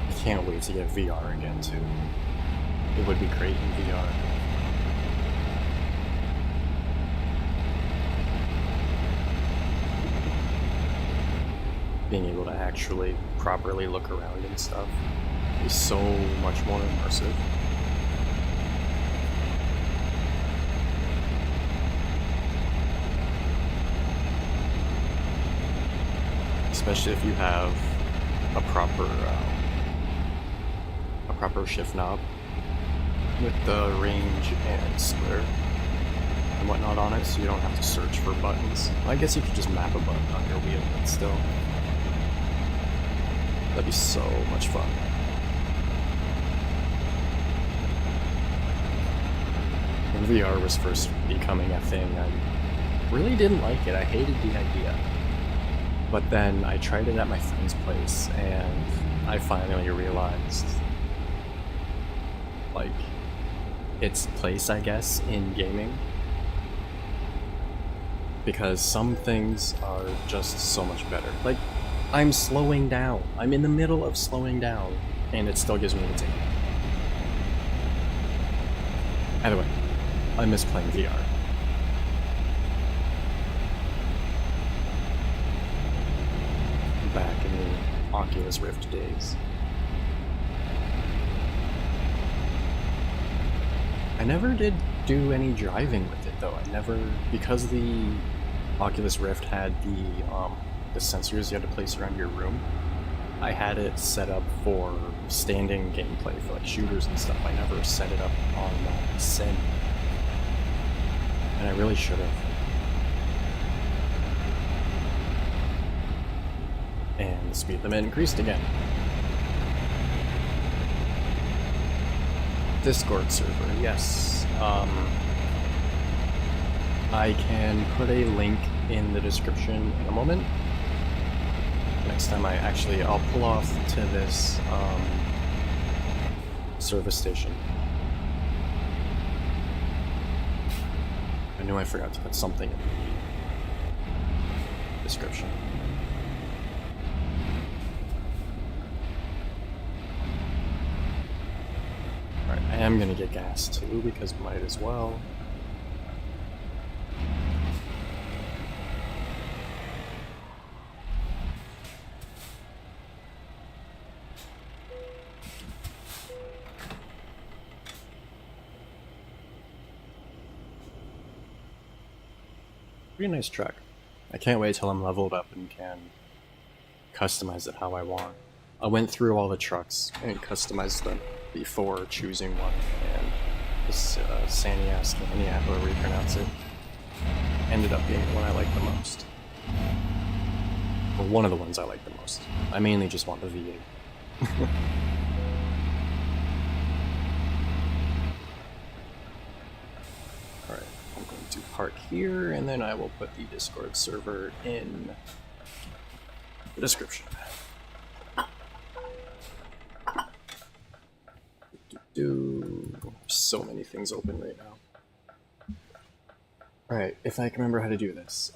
I can't wait to get VR again too. It would be great in VR. being able to actually properly look around and stuff is so much more immersive. Especially if you have a proper shift knob with the range and square and whatnot on it, so you don't have to search for buttons. I guess you could just map a button on your wheel, but still, that'd be so much fun. When VR was first becoming a thing, I really didn't like it. I hated the idea. But then I tried it at my friend's place, and I finally realized, like, its place, I guess, in gaming. Because some things are just so much better. Like, I'm slowing down. I'm in the middle of slowing down, and it still gives me a tick. Either way, I miss playing VR. Back in the Oculus Rift days. I never did do any driving with it though. I never, because the Oculus Rift had the sensors you had to place around your room. I had it set up for standing gameplay for like shooters and stuff. I never set it up on Sim, and I really should have. And the speed limit increased again. Discord server, yes. I can put a link in the description in a moment. Next time I'll pull off to this service station. I knew I forgot to put something in the description. Alright, I am gonna get gas too, because might as well. Pretty nice truck. I can't wait till I'm leveled up and can customize it how I want. I went through all the trucks and customized them before choosing one, and this Sanias, however you pronounce it, ended up being the one I like the most. Or one of the ones I like the most. I mainly just want the V8. Alright, I'm going to park here, and then I will put the Discord server in the description. So many things open right now. Alright, if I can remember how to do this.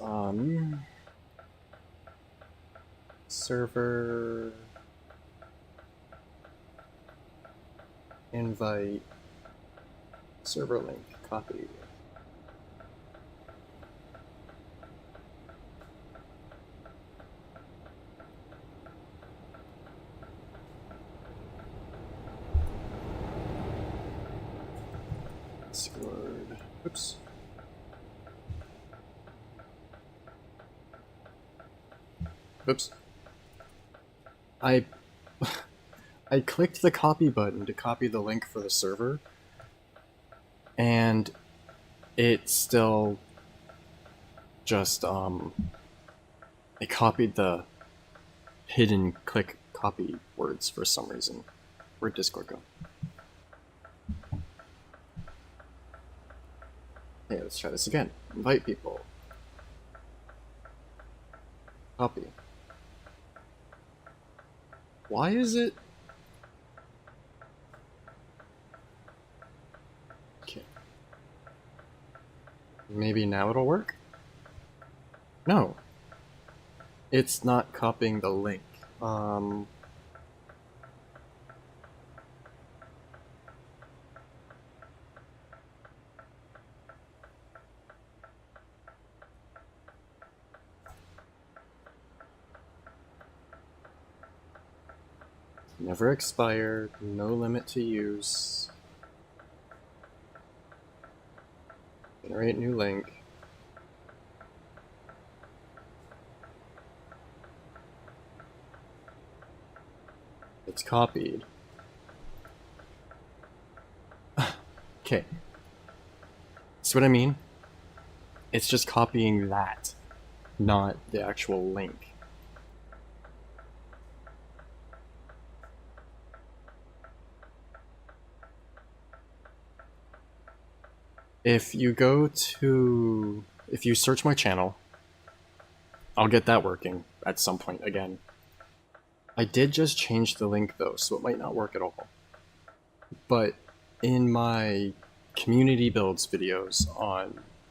Server... invite... server link, copy. Discord. Oops. Oops. I clicked the copy button to copy the link for the server, and it still just it copied the hidden click copy words for some reason. Where'd Discord go? Okay, let's try this again. Invite people. Copy. Why is it? Okay. Maybe now it'll work? No. It's not copying the link. Never expired, no limit to use. Generate new link. It's copied. Okay. See what I mean? It's just copying that, not the actual link. If you search my channel, I'll get that working at some point again. I did just change the link though, so it might not work at all. But in my community builds videos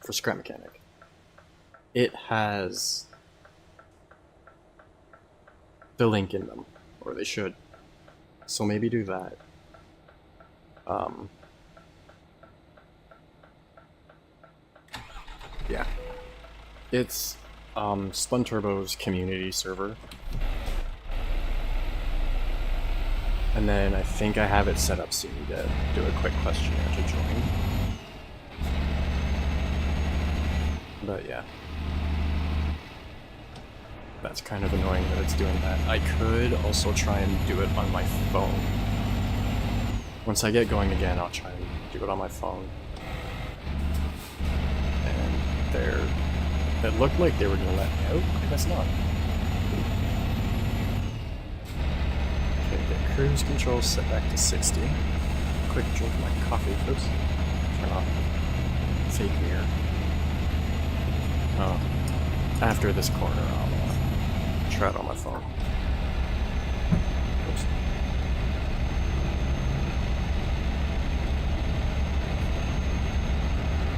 for Scrap Mechanic, it has the link in them, or they should. So maybe do that. Yeah. It's Spun Turbo's community server. And then I think I have it set up so you need to do a quick questionnaire to join. But yeah. That's kind of annoying that it's doing that. I could also try and do it on my phone. Once I get going again, I'll try and do it on my phone. And it looked like they were gonna let me out, I guess not. Okay, get cruise control set back to 60. Quick drink of my coffee first. Turn off the fake mirror. Oh, after this corner, I'll try it on my phone. Oops.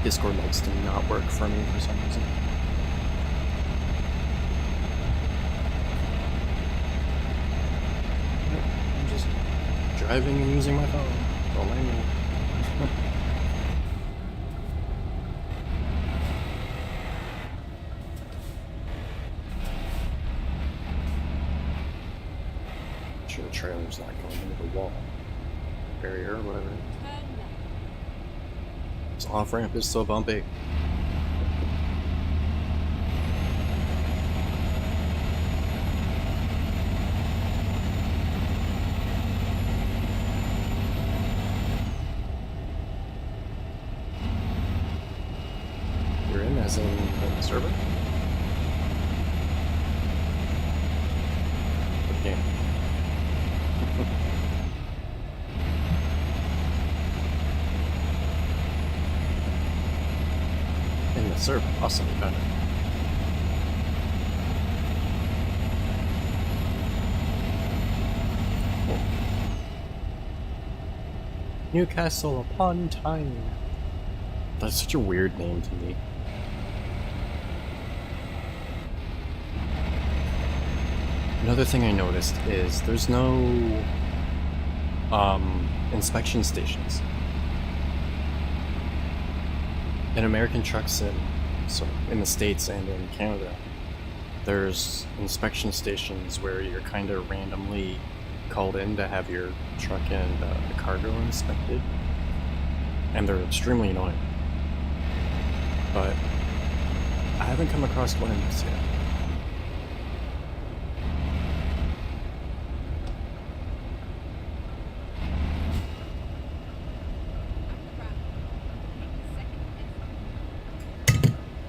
Discord likes to not work for me for some reason. I'm just driving and using my phone. Don't mind me. Sure, the trailer's not going into the wall. Barrier or whatever. This off ramp is so bumpy. You're in as in the server? What game? In the server, awesome, you found it. Cool. Newcastle upon Tyne. That's such a weird name to me. Another thing I noticed is there's no inspection stations. In American trucks in the States and in Canada, there's inspection stations where you're kind of randomly called in to have your truck and the cargo inspected, and they're extremely annoying. But I haven't come across one in this yet.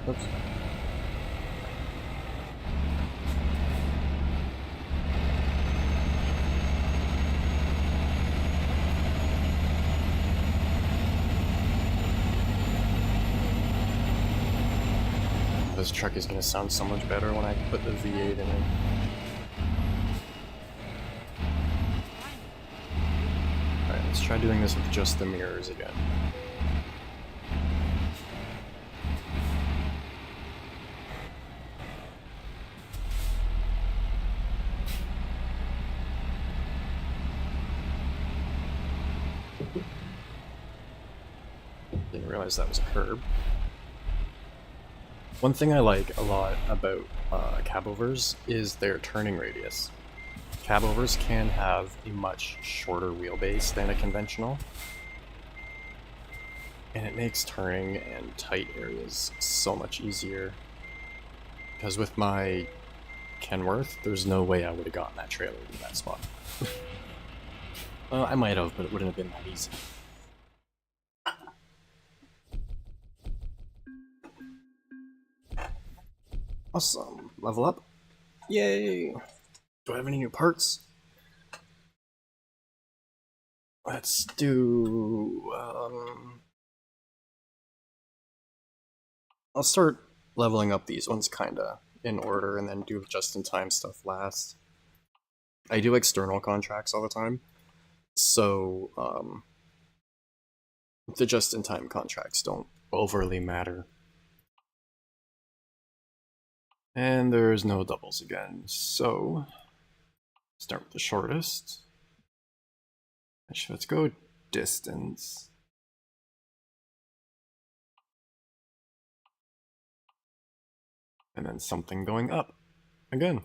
Oops. This truck is going to sound so much better when I put the V8 in it. Alright, let's try doing this with just the mirrors again. Didn't realize that was a curb. One thing I like a lot about cabovers is their turning radius. Cabovers can have a much shorter wheelbase than a conventional, and it makes turning and tight areas so much easier. Because with my Kenworth, there's no way I would have gotten that trailer in that spot. Well, I might have, but it wouldn't have been that easy. Awesome. Level up. Yay! Do I have any new parts? Let's do... I'll start leveling up these ones kinda in order and then do just-in-time stuff last. I do external contracts all the time, so the just-in-time contracts don't overly matter. And there's no doubles again, so start with the shortest. Actually, let's go distance. And then something going up again.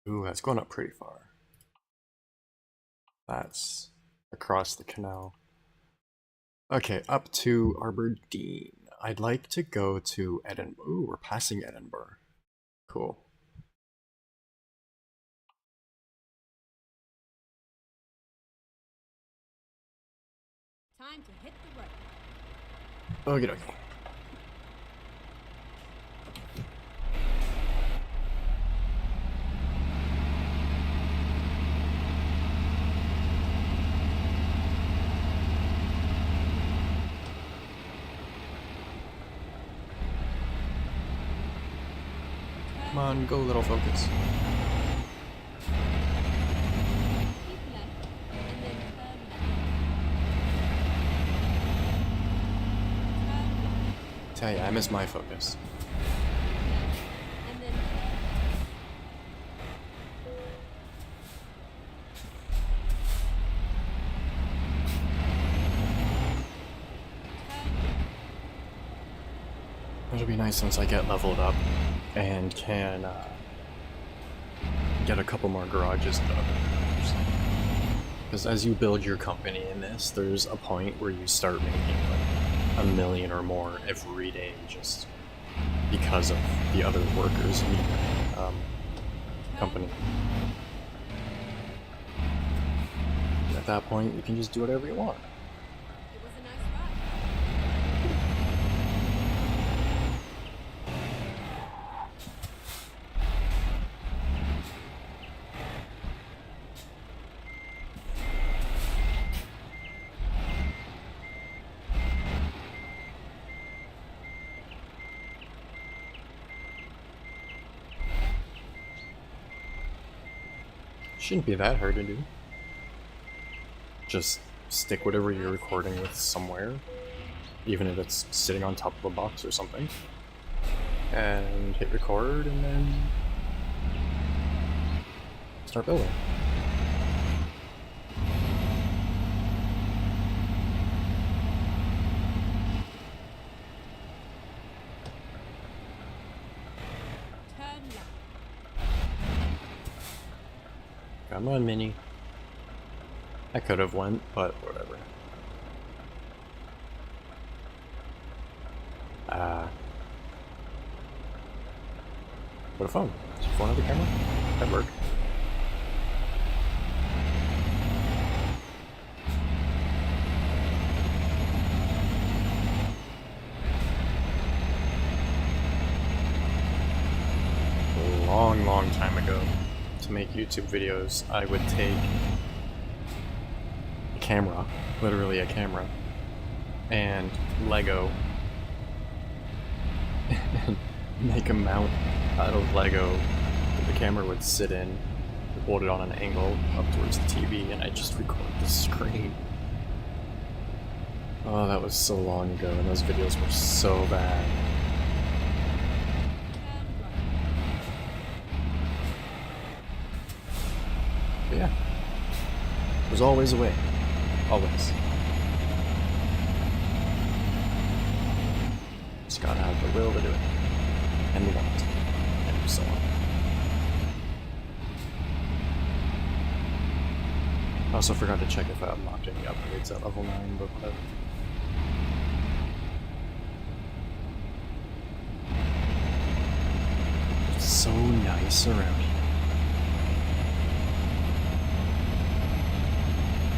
Ooh, that's going up pretty far. That's across the canal. Okay, up to Aberdeen. I'd like to go to Edinburgh. Ooh, we're passing Edinburgh. Cool. Time to hit the road. Okie dokie. Come on, go little focus. Keep left, and then turn left. Turn left, Tell ya, I miss my focus. and then turn left. It'll be nice once I get leveled up and can get a couple more garages done. Because as you build your company in this, there's a point where you start making like 1 million or more every day just because of the other workers in your company. And at that point, you can just do whatever you want. It was a nice ride. Shouldn't be that hard to do. Just stick whatever you're recording with somewhere, even if it's sitting on top of a box or something, and hit record and then start building. Turn left. Come on, Mini. I could have went, but whatever. What a phone. Is your phone on the camera? That'd work. A long time ago, to make YouTube videos, I would take a camera, literally a camera, and Lego, and make a mount out of Lego that the camera would sit in, hold it on an angle up towards the TV, and I just record the screen. Oh, that was so long ago, and those videos were so bad. But yeah, there's always a way. Always. Just gotta have the will to do it. And the want. And so on. I also forgot to check if I unlocked any upgrades at level 9, but whatever. It's so nice around here.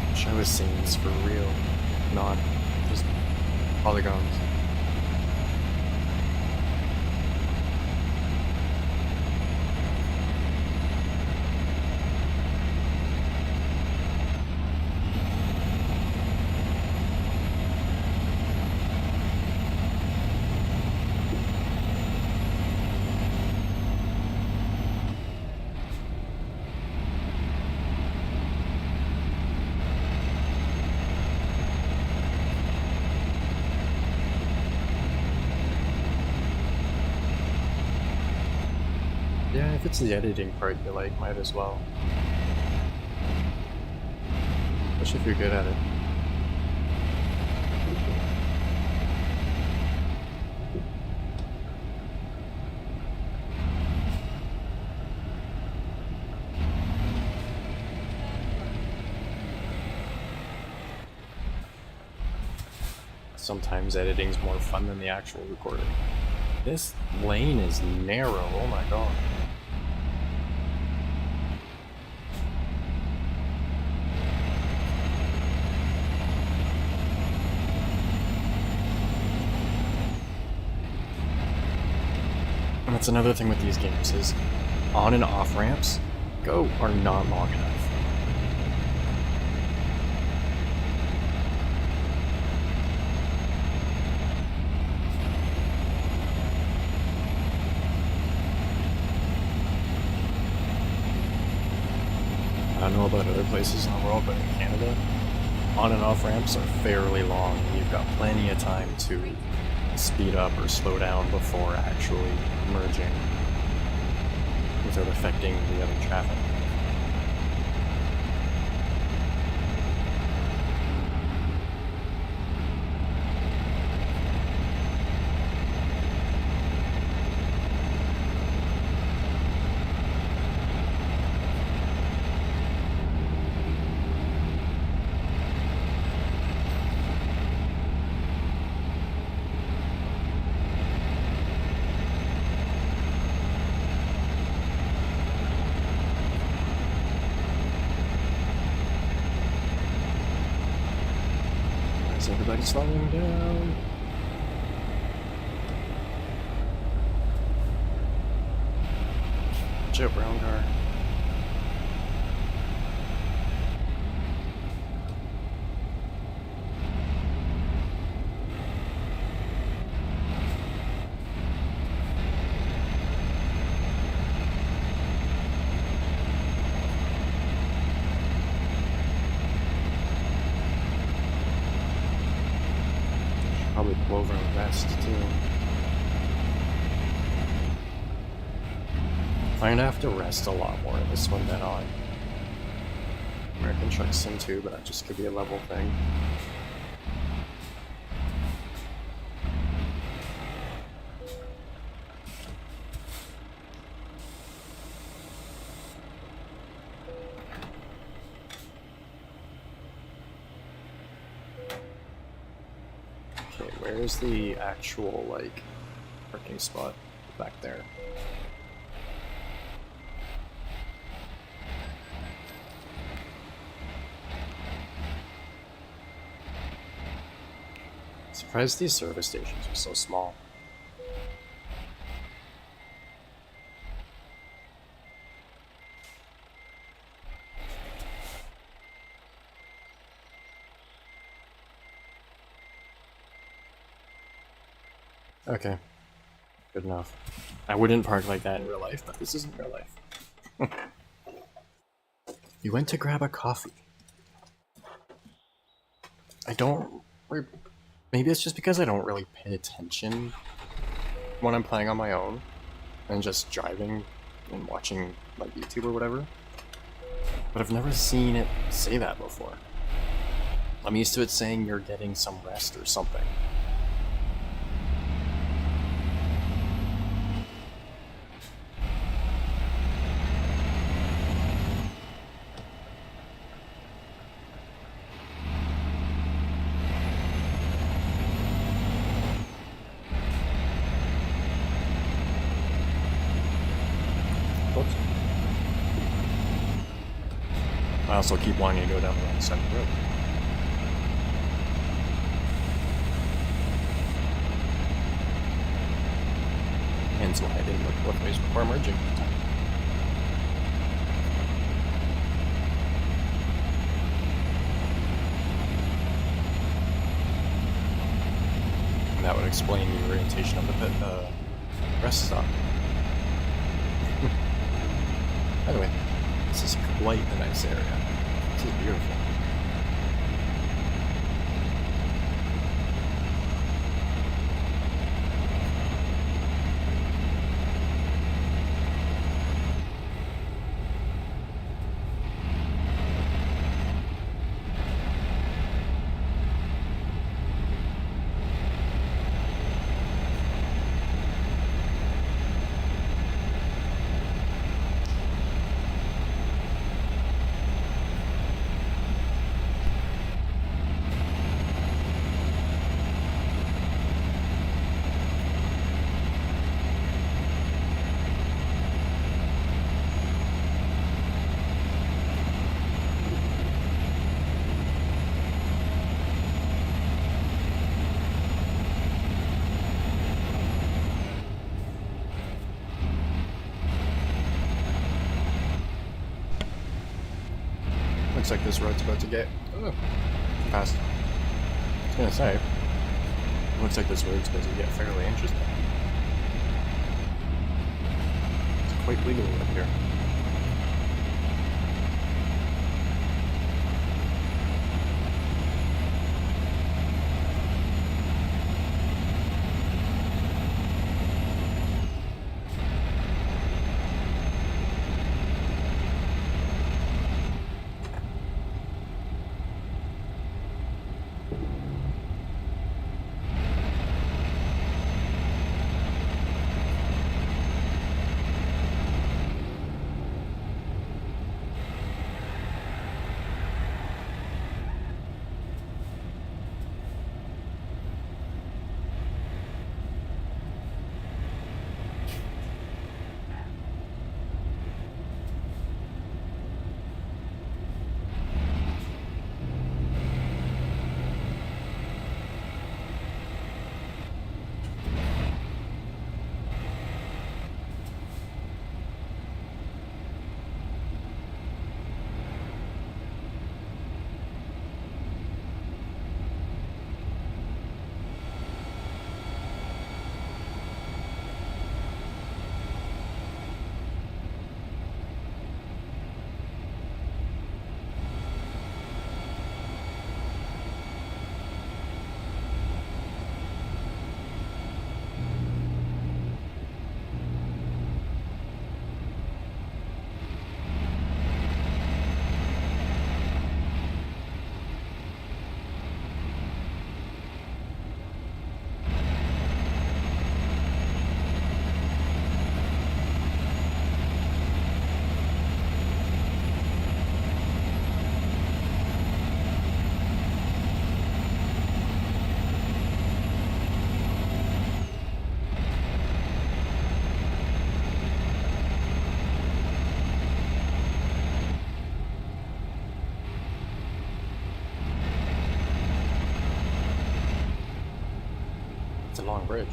Wish I was seeing this for real, not just polygons. Yeah, if it's the editing part you like, might as well. Especially if you're good at it. Sometimes editing's more fun than the actual recording. This lane is narrow, oh my god. And that's another thing with these games is on and off ramps are not long enough. I don't know about other places in the world, but in Canada, on and off ramps are fairly long, and you've got plenty of time to speed up or slow down before actually merging without affecting the other traffic. Everybody's slowing down. Watch out, brown car. Probably pull over and rest too. I find I have to rest a lot more in this one than on American Truck Sim 2, but that just could be a level thing. Where's the actual, like, parking spot back there? Surprised these service stations are so small. Okay, good enough. I wouldn't park like that in real life, but this isn't real life. You went to grab a coffee. Maybe it's just because I don't really pay attention when I'm playing on my own and just driving and watching like YouTube or whatever. But I've never seen it say that before. I'm used to it saying you're getting some rest or something. I also keep wanting to go down the wrong side of the road. Hence why I didn't look both ways before merging. And that would explain the orientation of the rest stop. By the way, this is quite a nice area. This is beautiful. Looks like this road's about to get fast. I was gonna say, looks like this road's about to get fairly interesting. It's quite legal up here. It's a long bridge.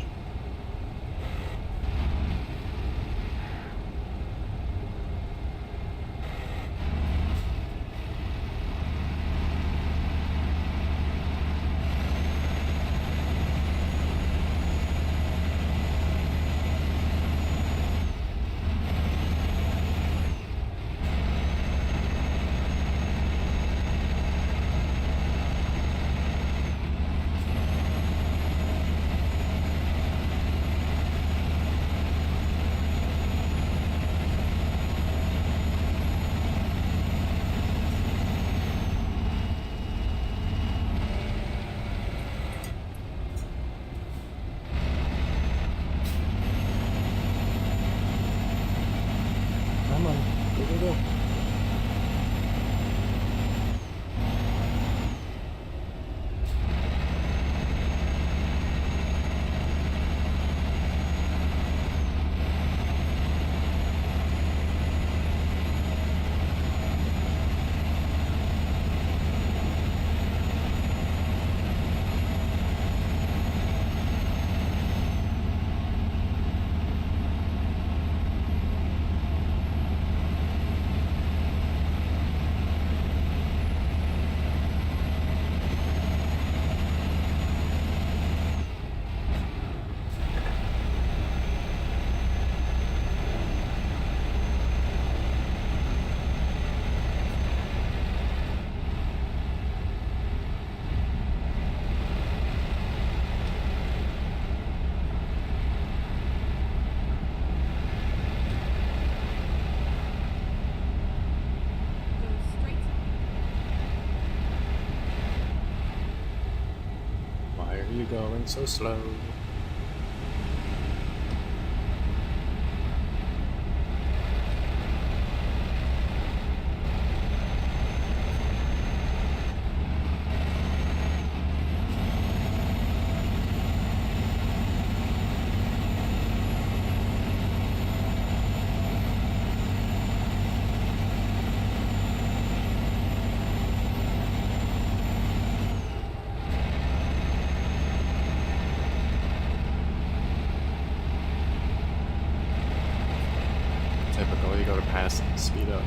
are you going so slow? Typical, you go to pass and speed up.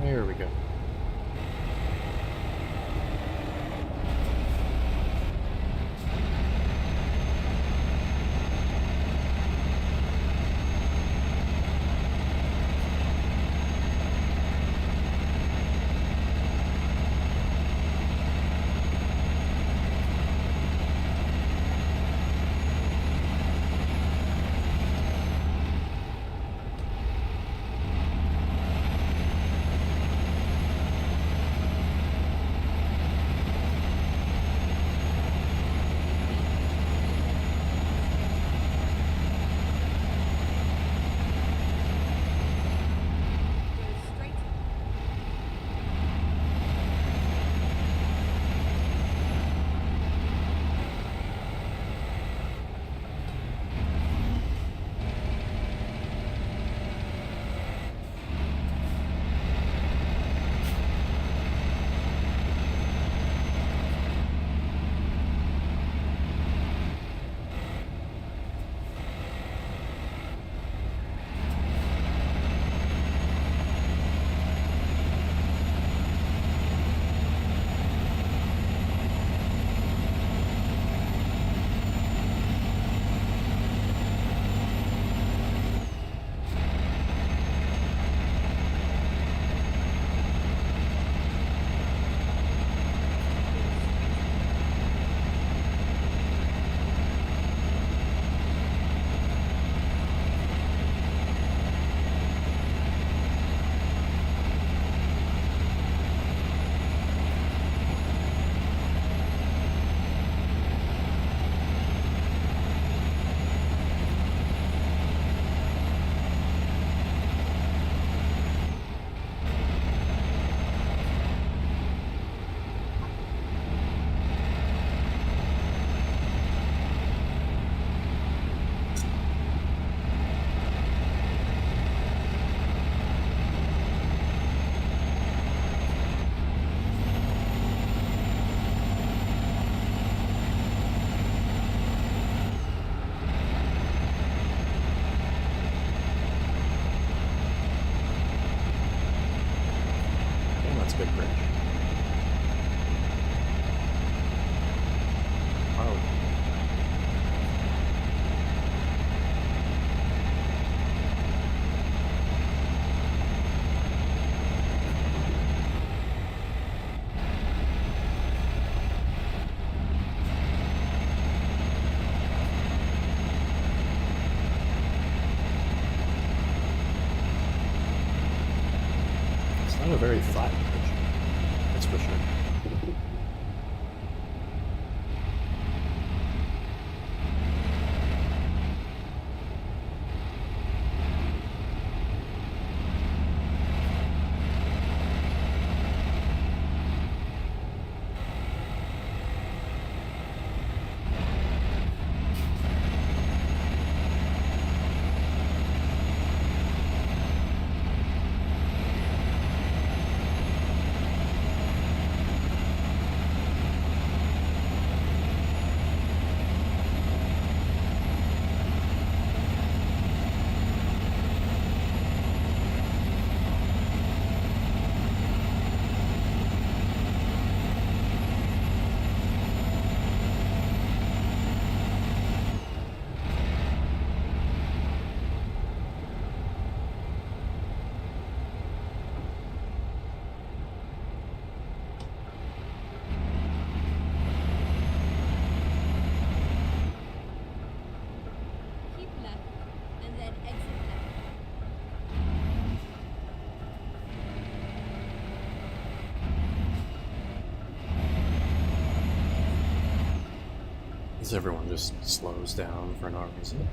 There we go. Big bridge. Oh. It's not a very flat bridge. That's for sure. As everyone just slows down for no reason.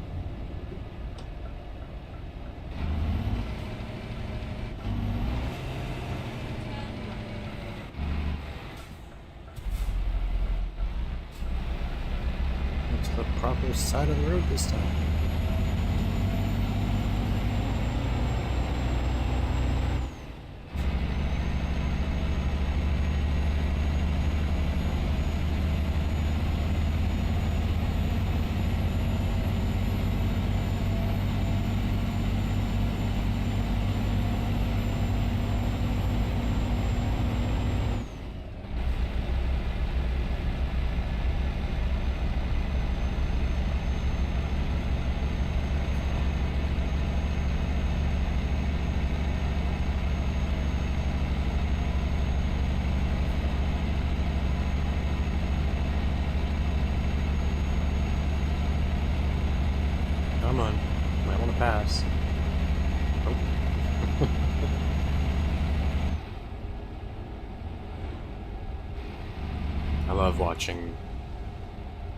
To the proper side of the road this time. Come on, might want to pass. Oh. I love watching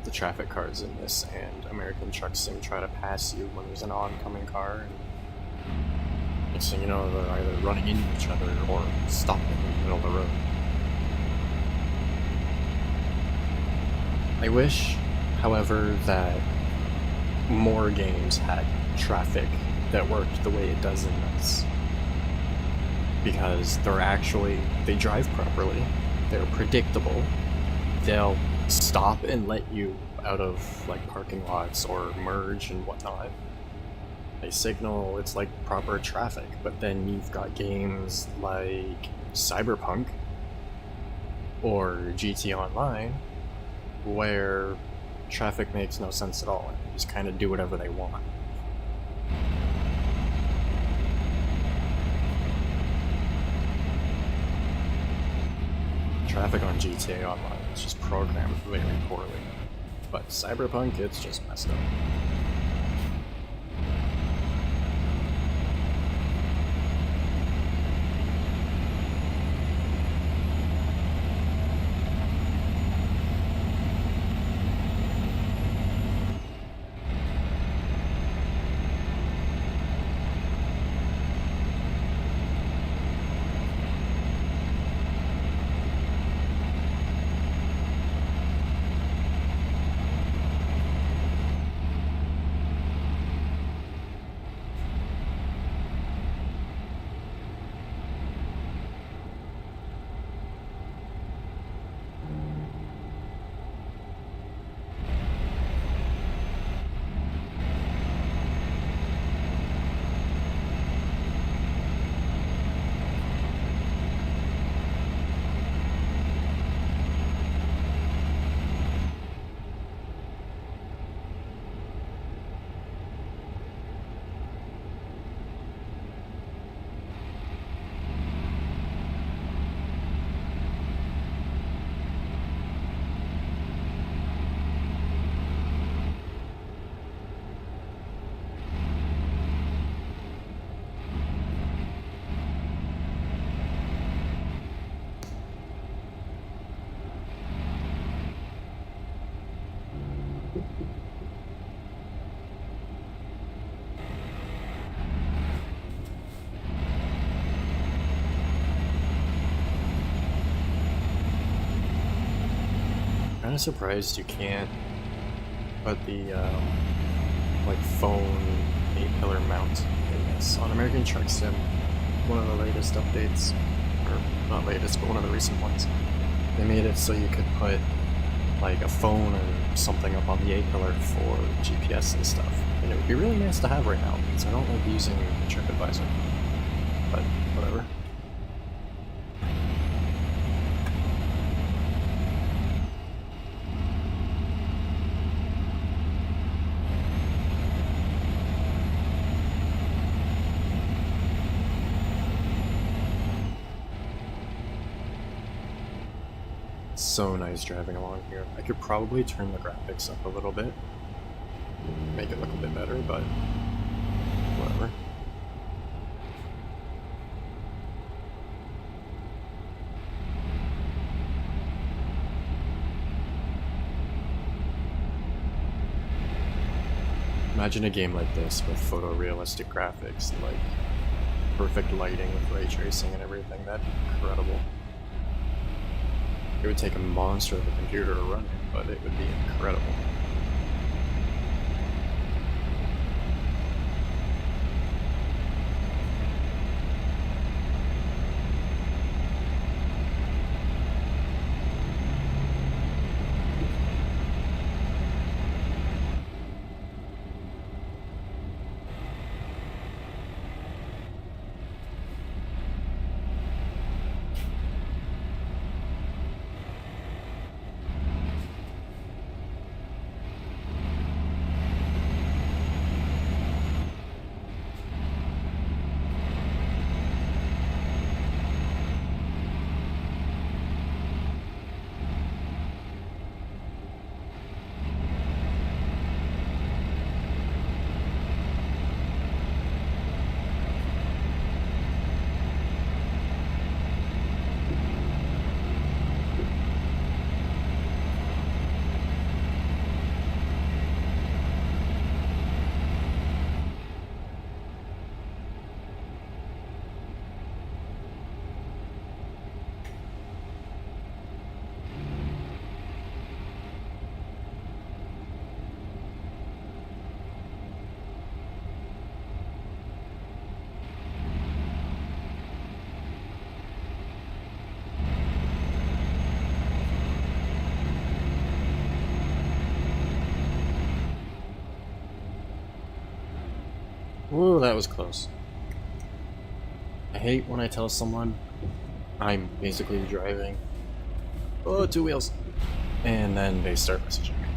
the traffic cars in this and American Truck Sim try to pass you when there's an oncoming car, and next thing you know, they're either running into each other or stopping in the middle of the road. I wish, however, that more games had traffic that worked the way it does in this, because they drive properly, they're predictable, they'll stop and let you out of like parking lots or merge and whatnot. They signal, it's like proper traffic. But then you've got games like Cyberpunk or GT Online where traffic makes no sense at all, and they just kind of do whatever they want. Traffic on GTA Online is just programmed very poorly, but Cyberpunk, it's just messed up. Kinda surprised you can't put the like phone 8-pillar mount in this. On American Truck Sim, one of the latest updates, or not latest, but one of the recent ones, they made it so you could put like a phone or something up on the 8-pillar for GPS and stuff. And it would be really nice to have right now, because I don't like using TripAdvisor. But whatever. So nice driving along here. I could probably turn the graphics up a little bit, make it look a bit better, but whatever. Imagine a game like this with photorealistic graphics and like perfect lighting with ray tracing and everything. That'd be incredible. It would take a monster of a computer to run it, but it would be incredible. Whoa, that was close. I hate when I tell someone I'm basically driving. Oh, two wheels. And then they start messaging me.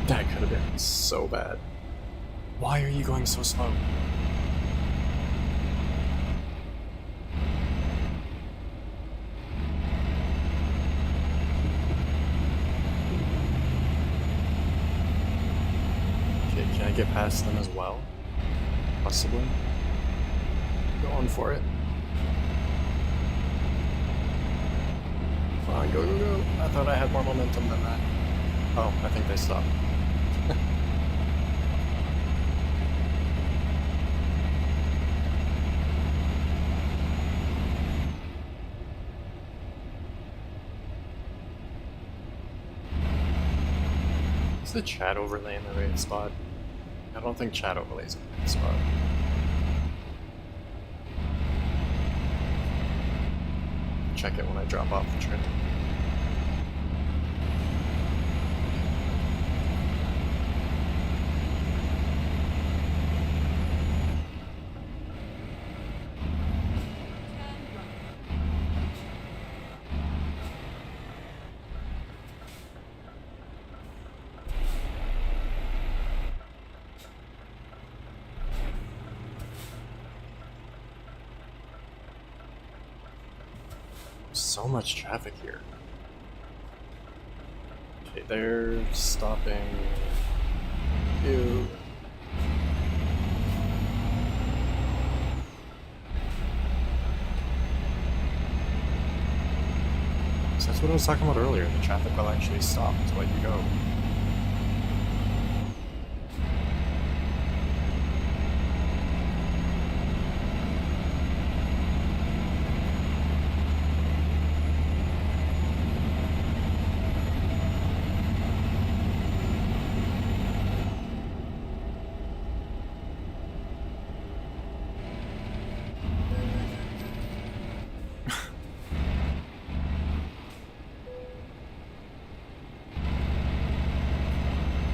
That could have been so bad. Why are you going so slow? Can I get past them as well? Possibly? Going for it. Come on, go, go, go. I thought I had more momentum than that. Oh, I think they stopped. Is the chat overlay in the right spot? I don't think chat overlays in the right spot. Check it when I drop off the train. So much traffic here. Okay, they're stopping you. So that's what I was talking about earlier. The traffic will actually stop to let you go.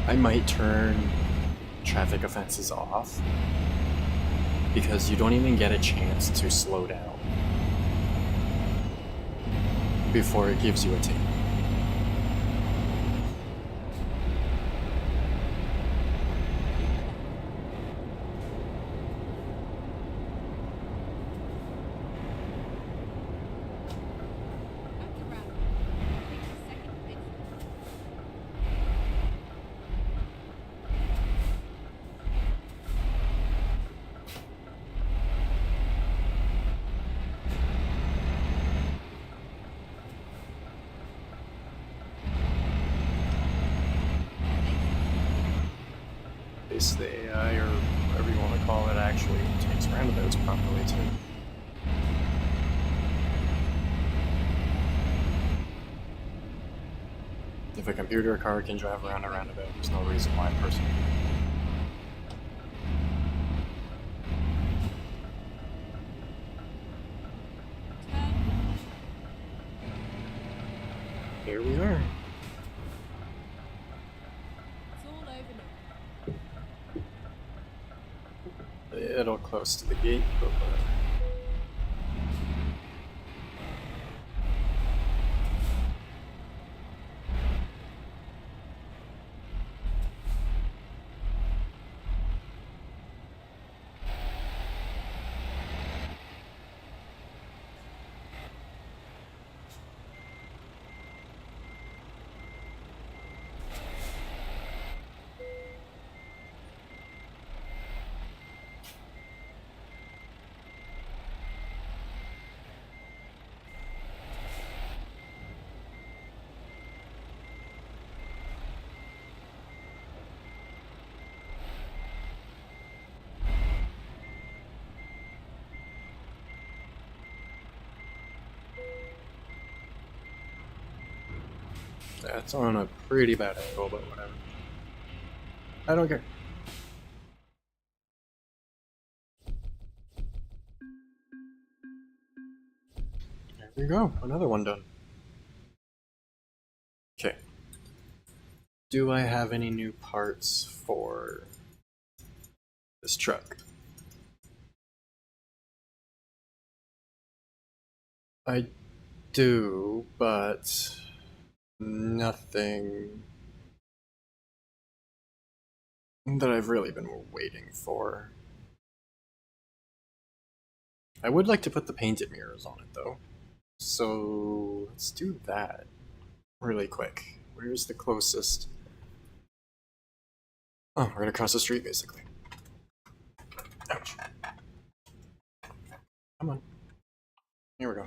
I might turn traffic offenses off because you don't even get a chance to slow down before it gives you a ticket. least the AI, or whatever you want to call it, actually takes roundabouts properly too. If a computer or car can drive around a roundabout, there's no reason why a person can't. Here we are. It's all over now. A little close to the gate, but whatever. That's on a pretty bad angle, but whatever. I don't care. There we go, another one done. Okay. Do I have any new parts for this truck? I do, but nothing that I've really been waiting for. I would like to put the painted mirrors on it though. So let's do that really quick. Where's the closest? Oh, right across the street basically. Ouch. Come on. Here we go.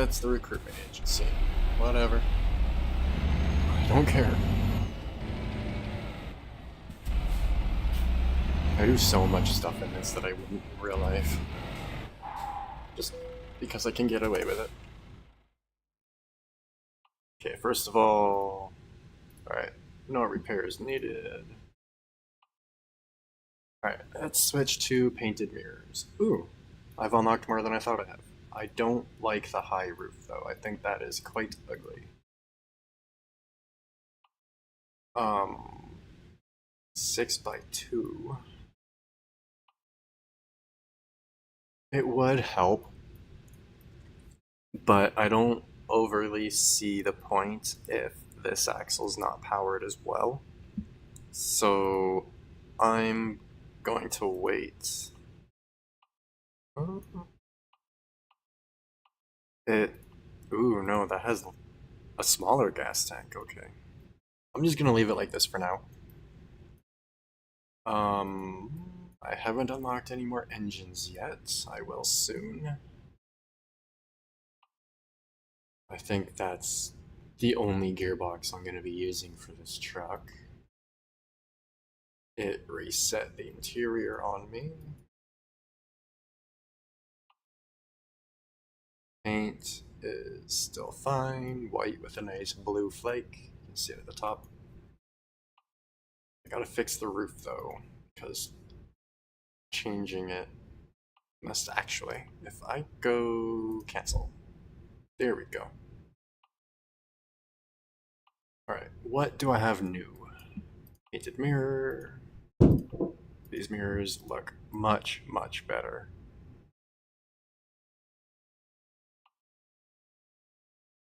It's the recruitment agency. Whatever. I don't care. I do so much stuff in this that I wouldn't in real life. Just because I can get away with it. Okay, first of all... Alright, no repairs needed. Alright, let's switch to painted mirrors. Ooh, I've unlocked more than I thought I have. I don't like the high roof though, I think that is quite ugly. 6x2. It would help, but I don't overly see the point if this axle's not powered as well. So I'm going to wait. Ooh, no, that has a smaller gas tank, okay. I'm just gonna leave it like this for now. I haven't unlocked any more engines yet. I will soon. I think that's the only gearbox I'm gonna be using for this truck. It reset the interior on me. Paint is still fine, white with a nice blue flake. You can see it at the top. I gotta fix the roof though, because changing it must actually. If I go cancel, there we go. Alright, what do I have new? Painted mirror. These mirrors look much, much better.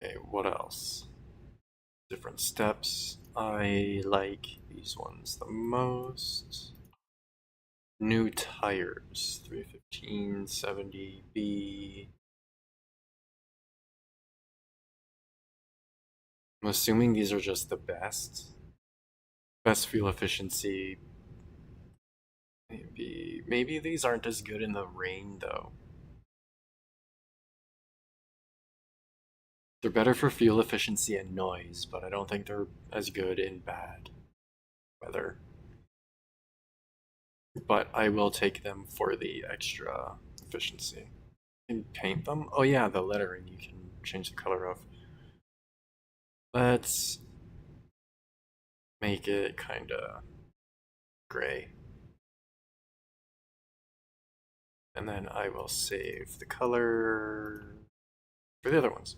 Okay, what else? Different steps. I like these ones the most. New tires, 315/70B. I'm assuming these are just the best. Best fuel efficiency. Maybe these aren't as good in the rain though. They're better for fuel efficiency and noise, but I don't think they're as good in bad weather. But I will take them for the extra efficiency. You can paint them? Oh yeah, the lettering you can change the color of. Let's make it kinda gray. And then I will save the color for the other ones.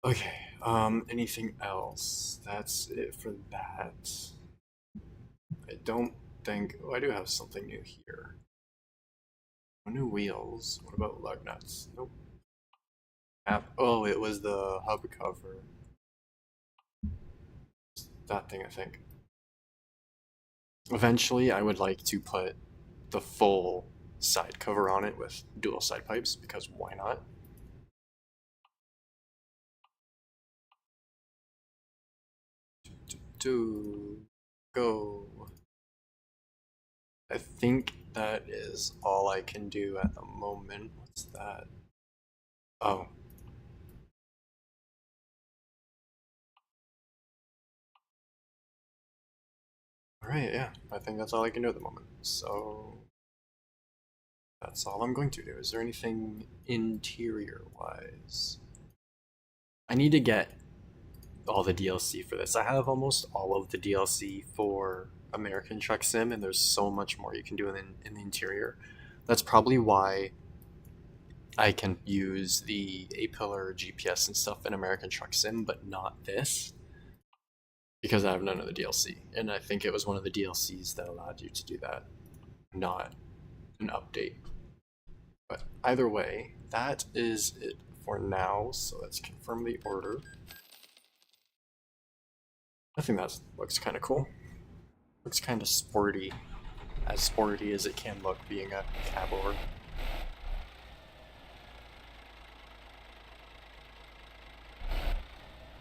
Okay, anything else? That's it for that. I don't think, oh, I do have something new here. No new wheels. What about lug nuts? Nope. Oh, it was the hub cover. That thing, I think. Eventually, I would like to put the full side cover on it with dual side pipes, because why not? To go. I think that is all I can do at the moment. What's that? Oh. Alright, yeah. I think that's all I can do at the moment. So that's all I'm going to do. Is there anything interior-wise? I need to get all the DLC for this. I have almost all of the DLC for American Truck Sim, and there's so much more you can do in the interior. That's probably why I can use the A-pillar GPS and stuff in American Truck Sim, but not this, because I have none of the DLC. And I think it was one of the DLCs that allowed you to do that, not an update. But either way, that is it for now, so let's confirm the order. I think that looks kind of cool. Looks kind of sporty. As sporty as it can look being a cabover.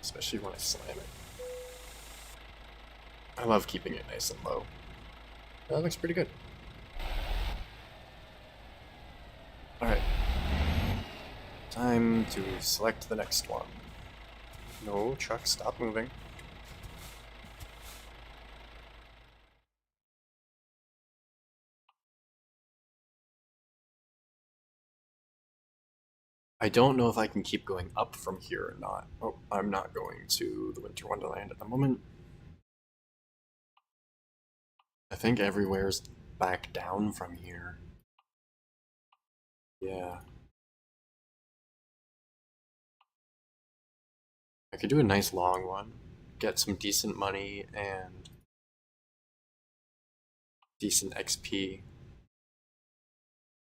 Especially when I slam it. I love keeping it nice and low. That looks pretty good. Alright. Time to select the next one. No, truck, stop moving. I don't know if I can keep going up from here or not. Oh, I'm not going to the Winter Wonderland at the moment. I think everywhere's back down from here. Yeah. I could do a nice long one, get some decent money and decent XP.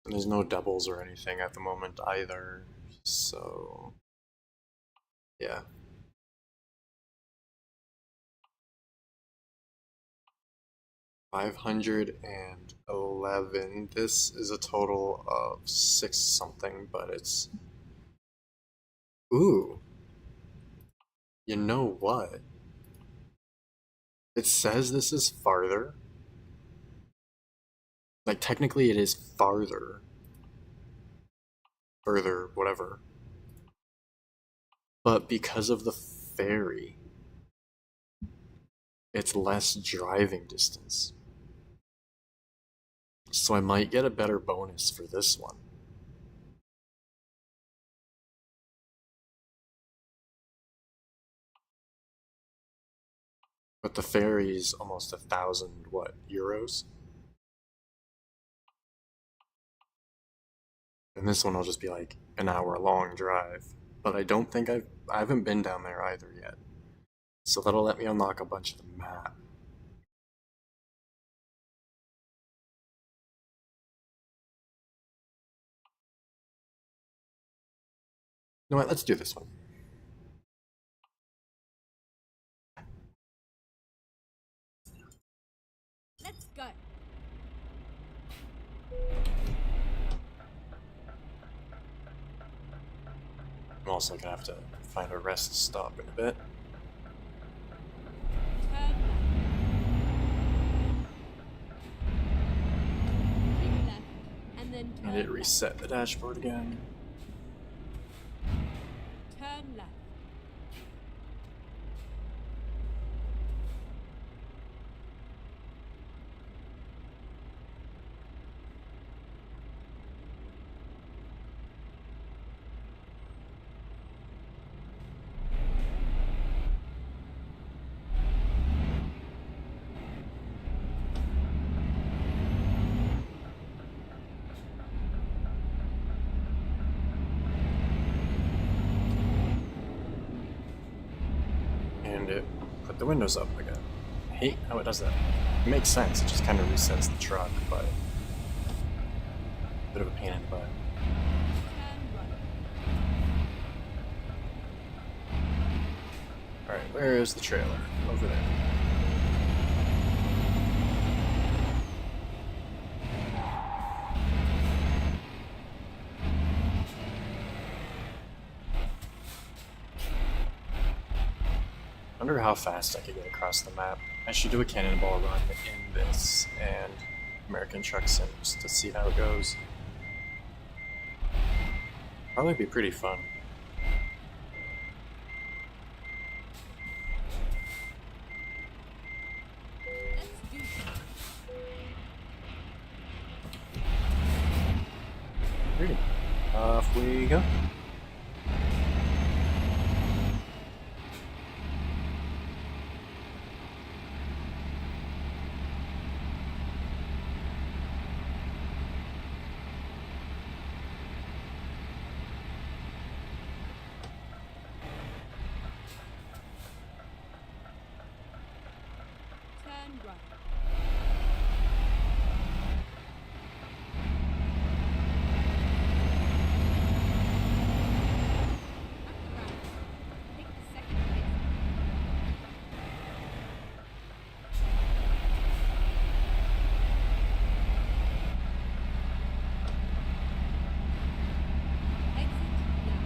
And there's no doubles or anything at the moment either, so yeah. $511. This is a total of 6 something, but it's... Ooh. You know what? It says this is farther. Like, technically it is farther. Further, whatever. But because of the ferry, it's less driving distance. So I might get a better bonus for this one. But the ferry's almost 1,000, what, euros? And this one will just be like an hour-long drive. But I don't think I haven't been down there either yet. So that'll let me unlock a bunch of the map. You know what, let's do this one. Let's go. I'm also gonna have to find a rest stop in a bit. Turn left. Keep left, and then I turn need to left. reset the dashboard again. Turn left. And it put the windows up again. I hate how it does that. It makes sense, it just kind of resets the truck, but bit of a pain in the butt. Turn right. Alright, where is the trailer? Over there. Wonder how fast I could get across the map. I should do a cannonball run in this and American Truck Sim just to see how it goes. Probably be pretty fun. Let's do this. Pretty. Off we go. Turn right. Up the ramp. Take the second exit. Exit now.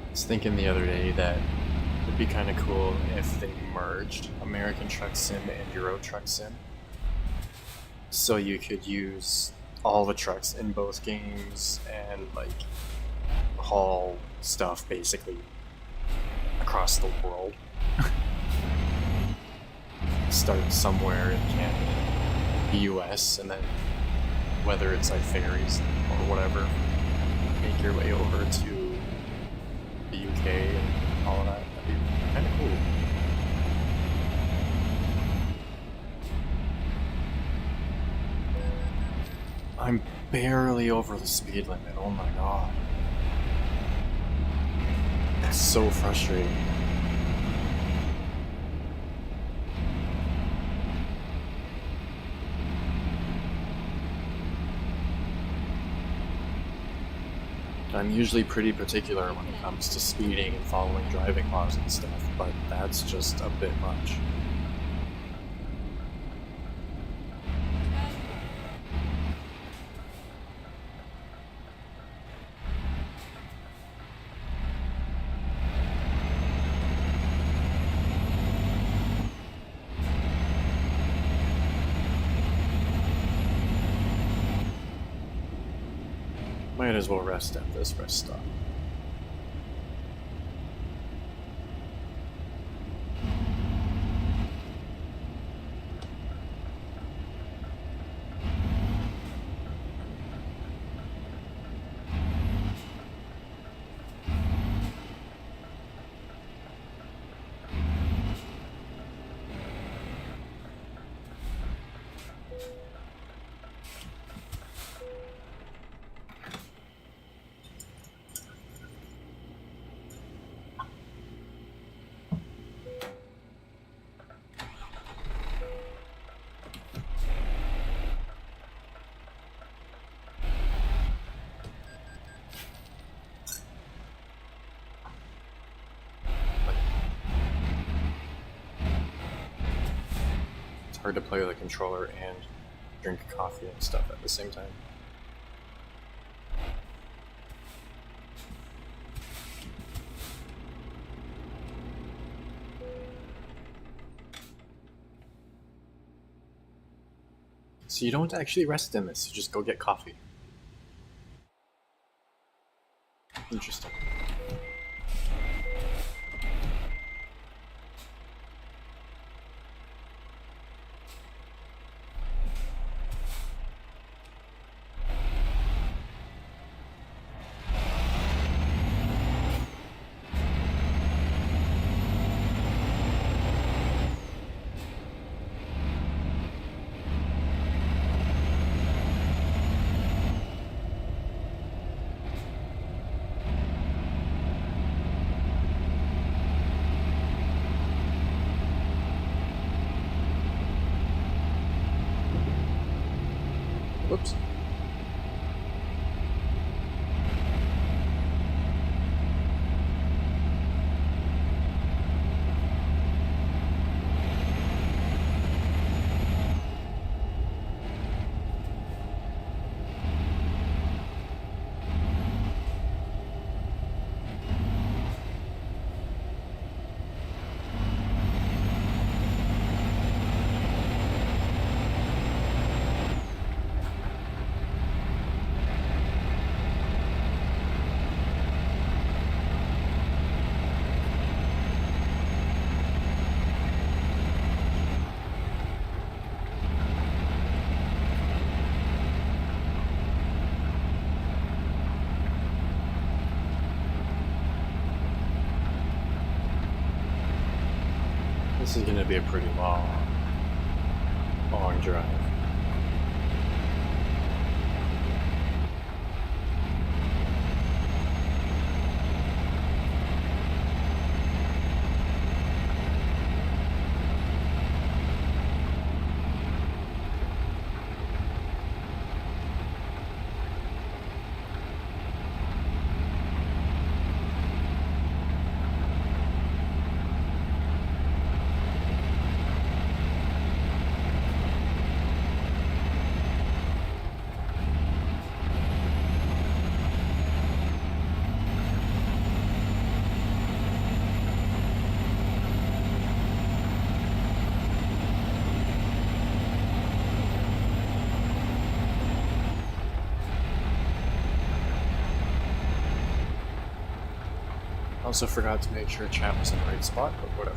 I was thinking the other day that it would be kind of cool if they merged American Truck Sim and Euro Truck Sim. So you could use all the trucks in both games and like haul stuff basically across the world. Start somewhere in Canada, the US, and then whether it's like ferries or whatever, make your way over to the UK and all of that. That'd be kind of cool. I'm barely over the speed limit. Oh my god. That's so frustrating. I'm usually pretty particular when it comes to speeding and following driving laws and stuff, but that's just a bit much. Turn right. Might as well rest at this rest stop. hard to play with a controller and drink coffee and stuff at the same time. So you don't actually rest in this, you just go get coffee. Interesting. Whoops. This is going to be a pretty long drive. Also forgot to make sure chat was in the right spot, but whatever.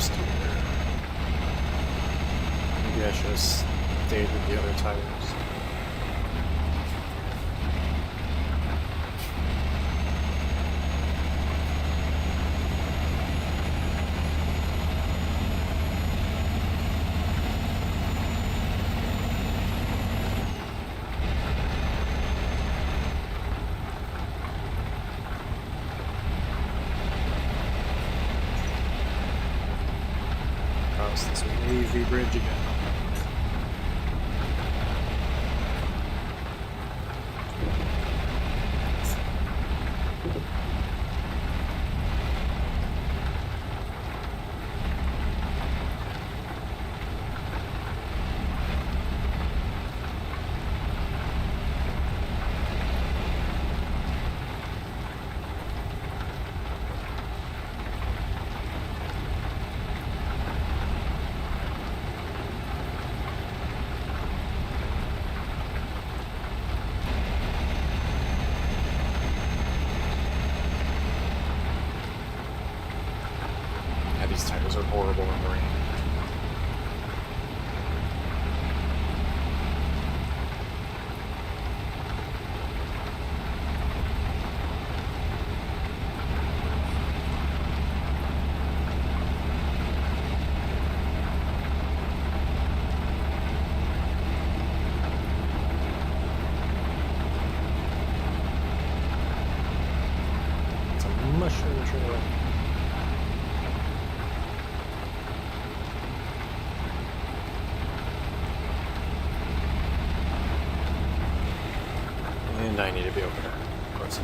just maybe I should have stayed with the other tires. Cross this wavy bridge again. These tires are horrible in the rain. It's a mushroom trail. And I need to be over there. Of course.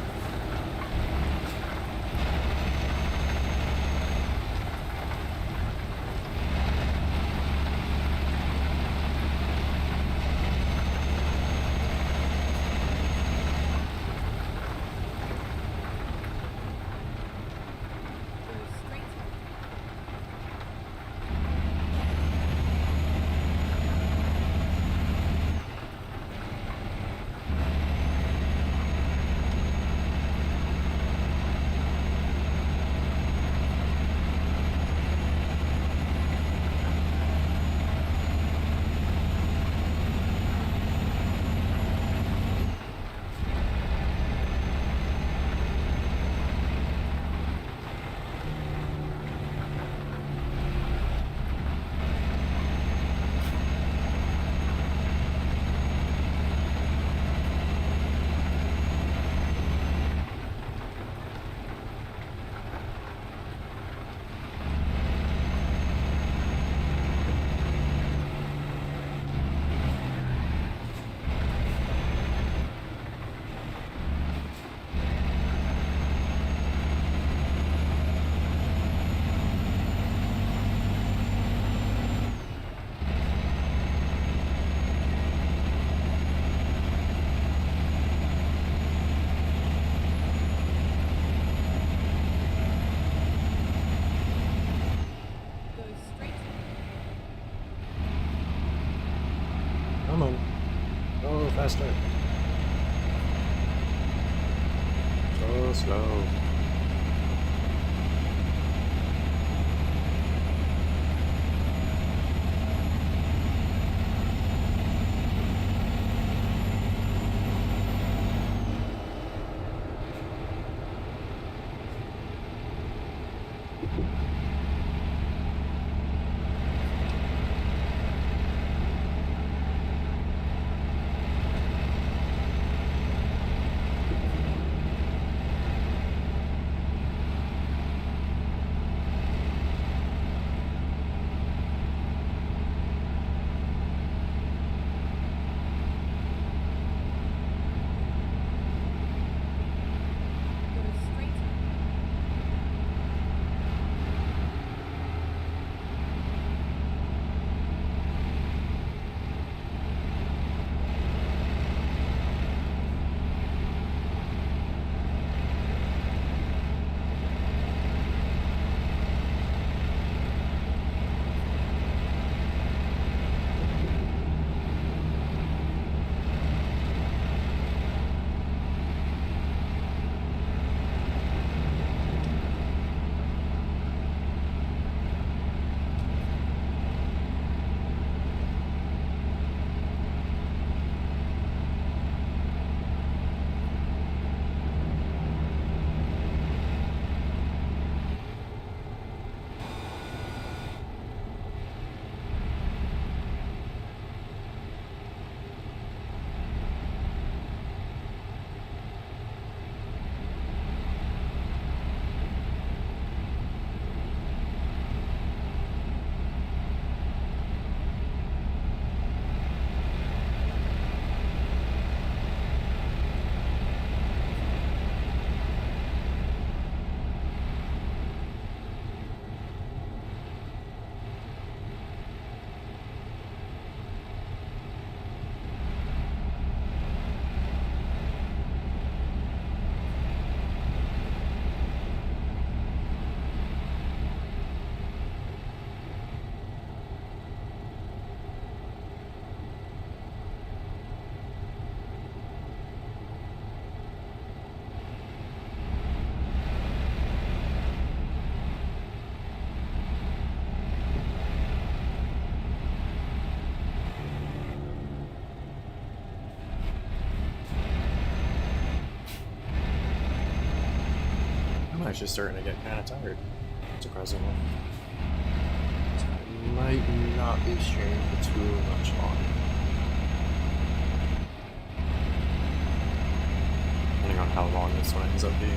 Go straight to Come on. Go faster. So slow. go straight to I'm actually starting to get kind of tired, surprisingly. So I might not be streaming for too much longer. Depending on how long this one ends up being.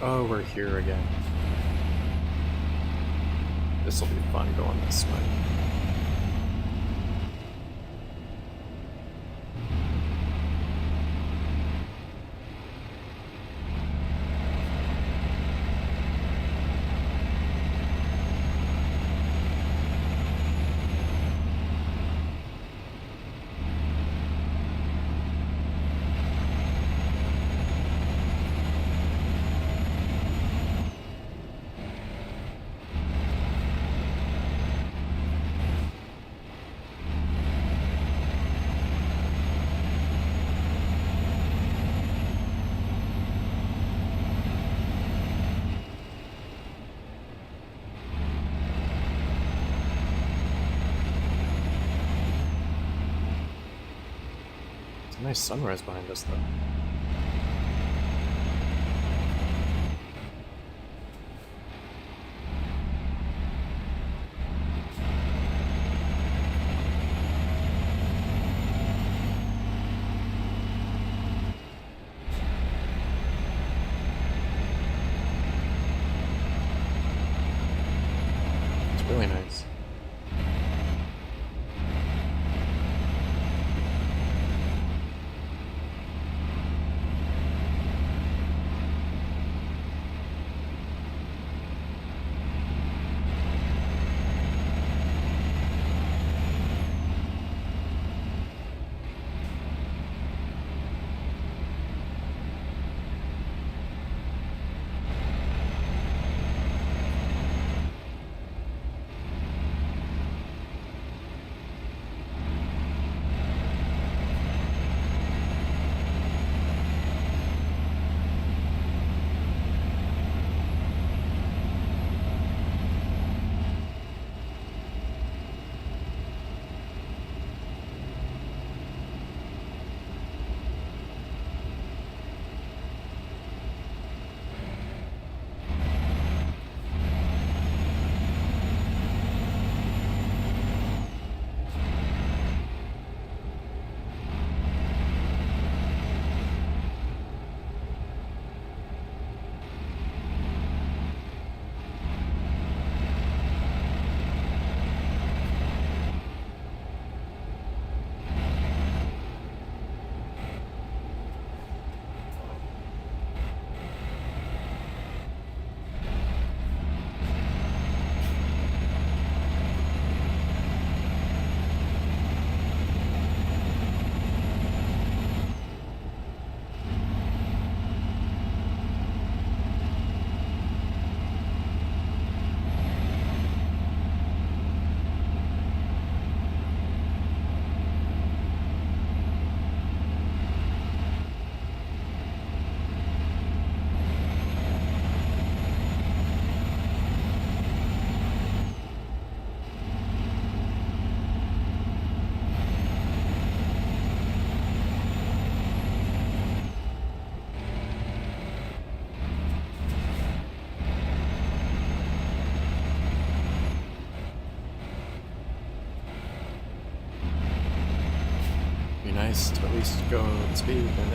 Oh, we're here again. This will be fun going this way. Nice sunrise behind us, though. It's really nice. Nice to at least go at speed, and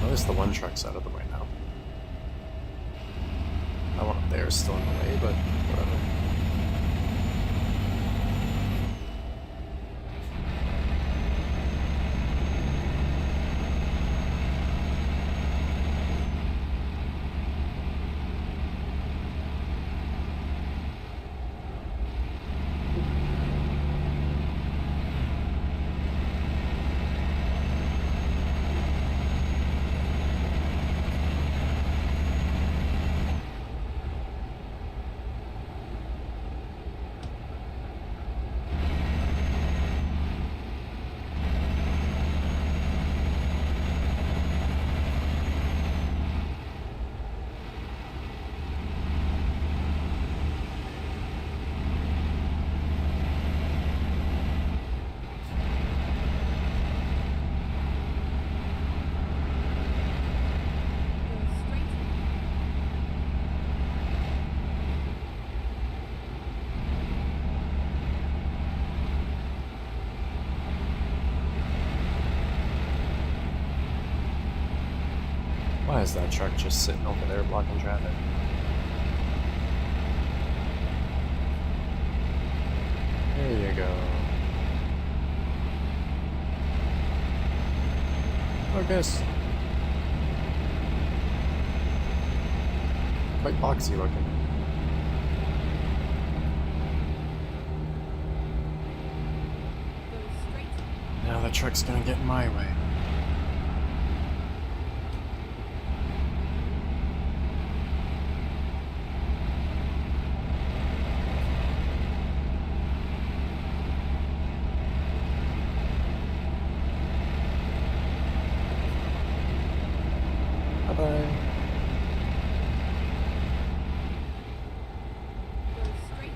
at least the one truck's out of the way now. That one up there is still in the way, but whatever. Why is that truck just sitting over there blocking traffic? There you go. Focus. Quite boxy looking. Go straight. Now the truck's gonna get in my way. Bye-bye. Go straight.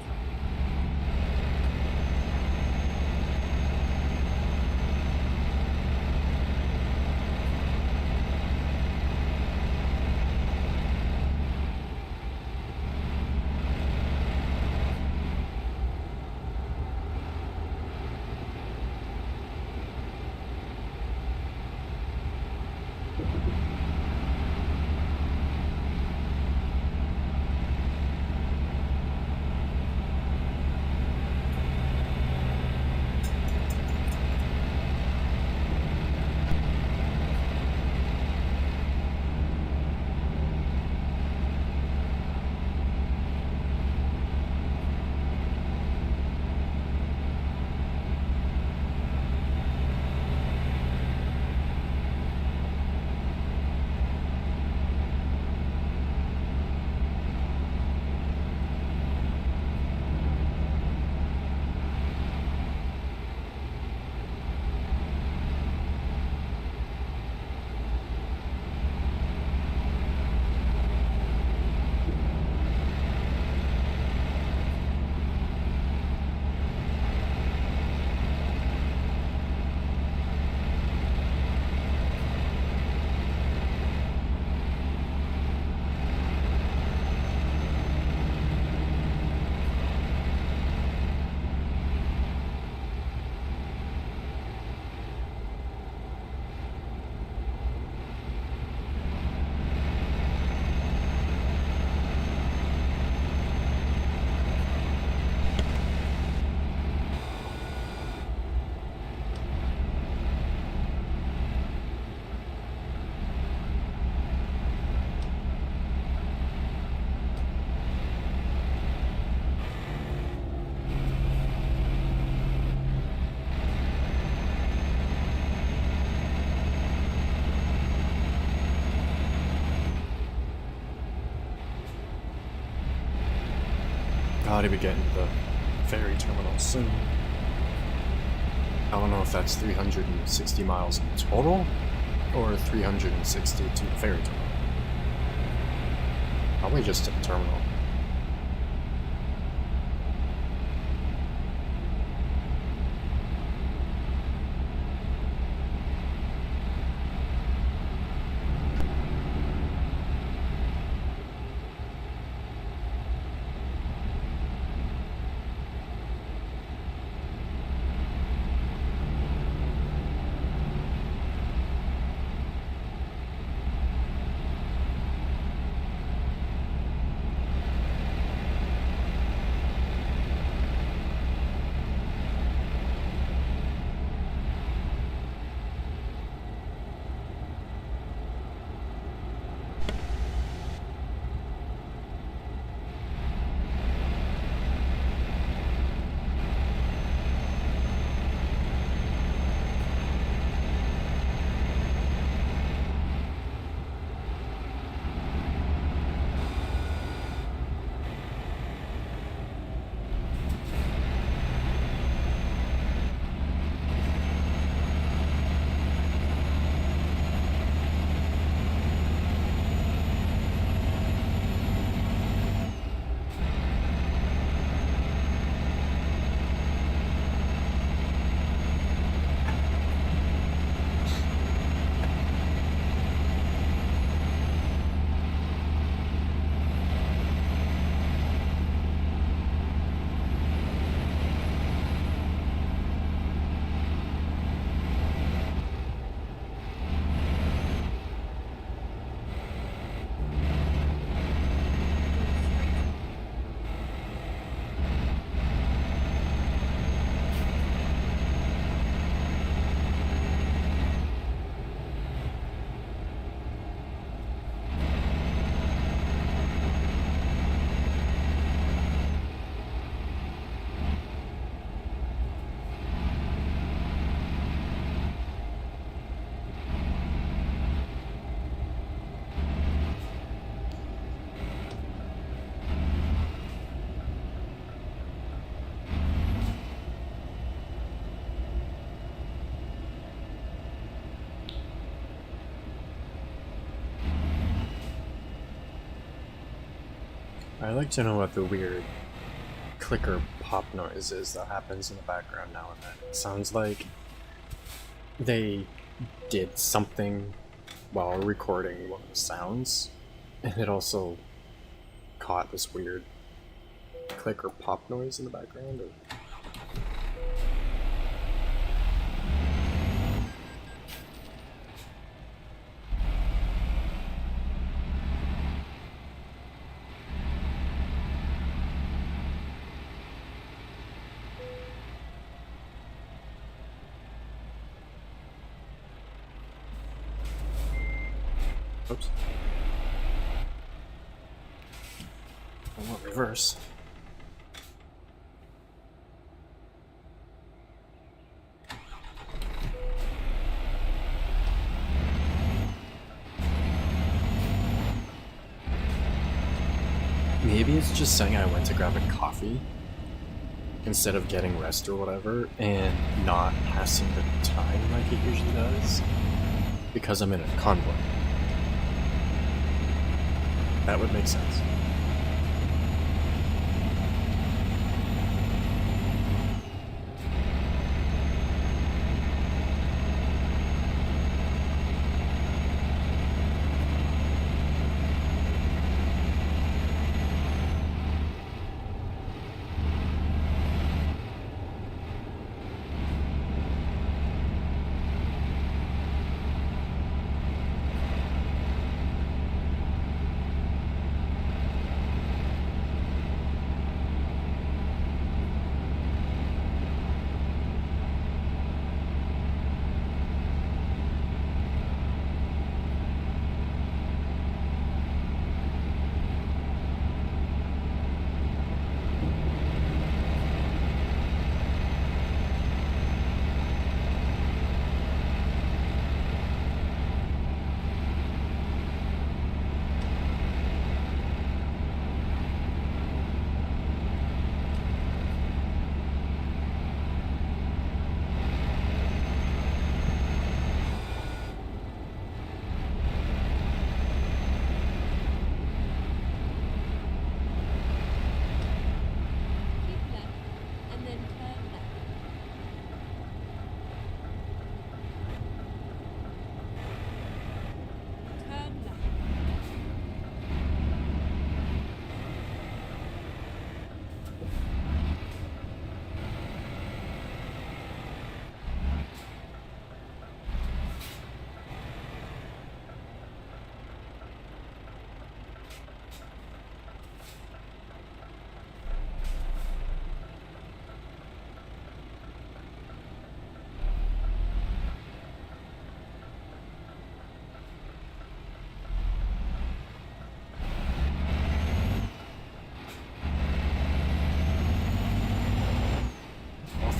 Gotta be getting to the ferry terminal soon. I don't know if that's 360 miles total or 360 to the ferry terminal. Probably just to the terminal. I'd like to know what the weird clicker pop noise is that happens in the background now and then. It sounds like they did something while recording one of the sounds, and it also caught this weird clicker pop noise in the background. Oops. I want reverse. Maybe it's just saying I went to grab a coffee instead of getting rest or whatever, and not passing the time like it usually does, because I'm in a convoy. That would make sense.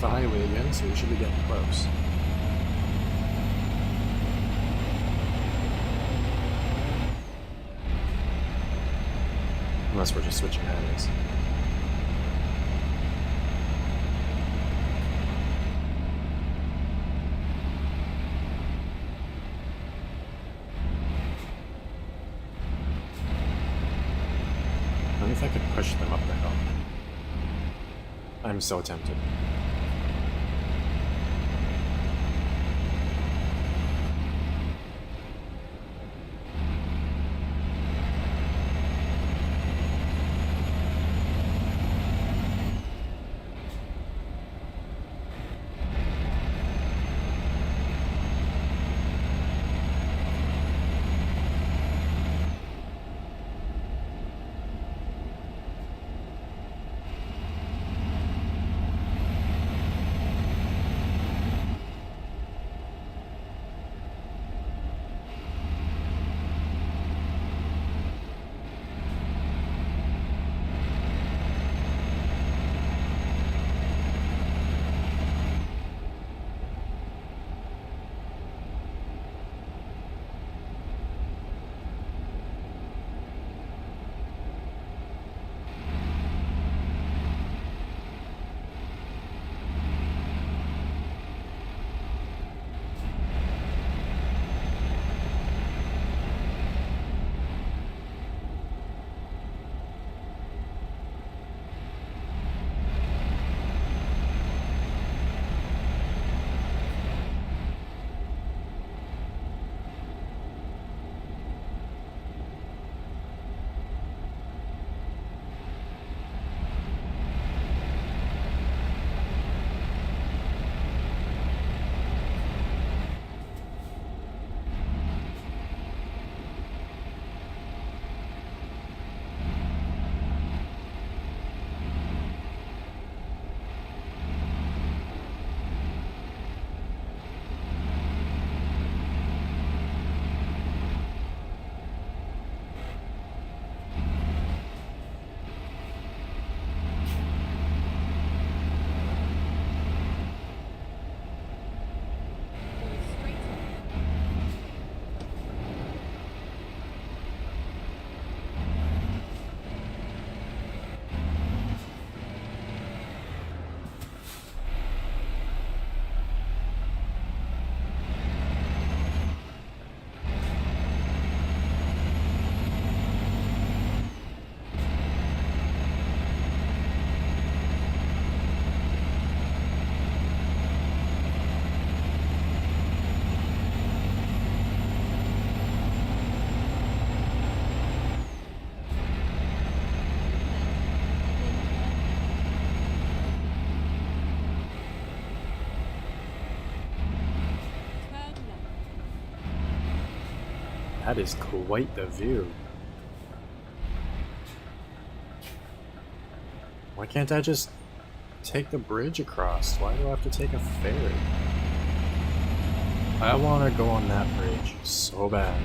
The highway again, so we should be getting close. Unless we're just switching highways. I wonder if I could push them up the hill. I'm so tempted. That is quite the view. Why can't I just take the bridge across? Why do I have to take a ferry? I want to go on that bridge so bad.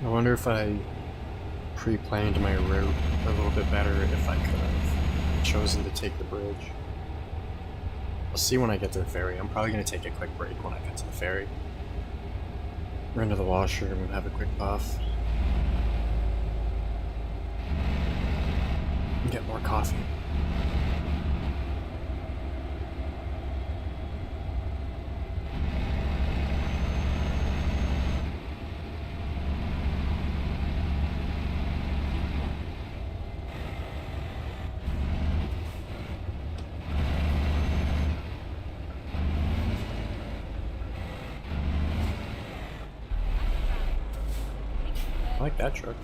I wonder if I pre-planned my route a little bit better if I could have chosen to take the bridge. I'll see when I get to the ferry. I'm probably going to take a quick break when I get to the ferry. Run to the washroom and have a quick puff. And get more coffee. I like that truck.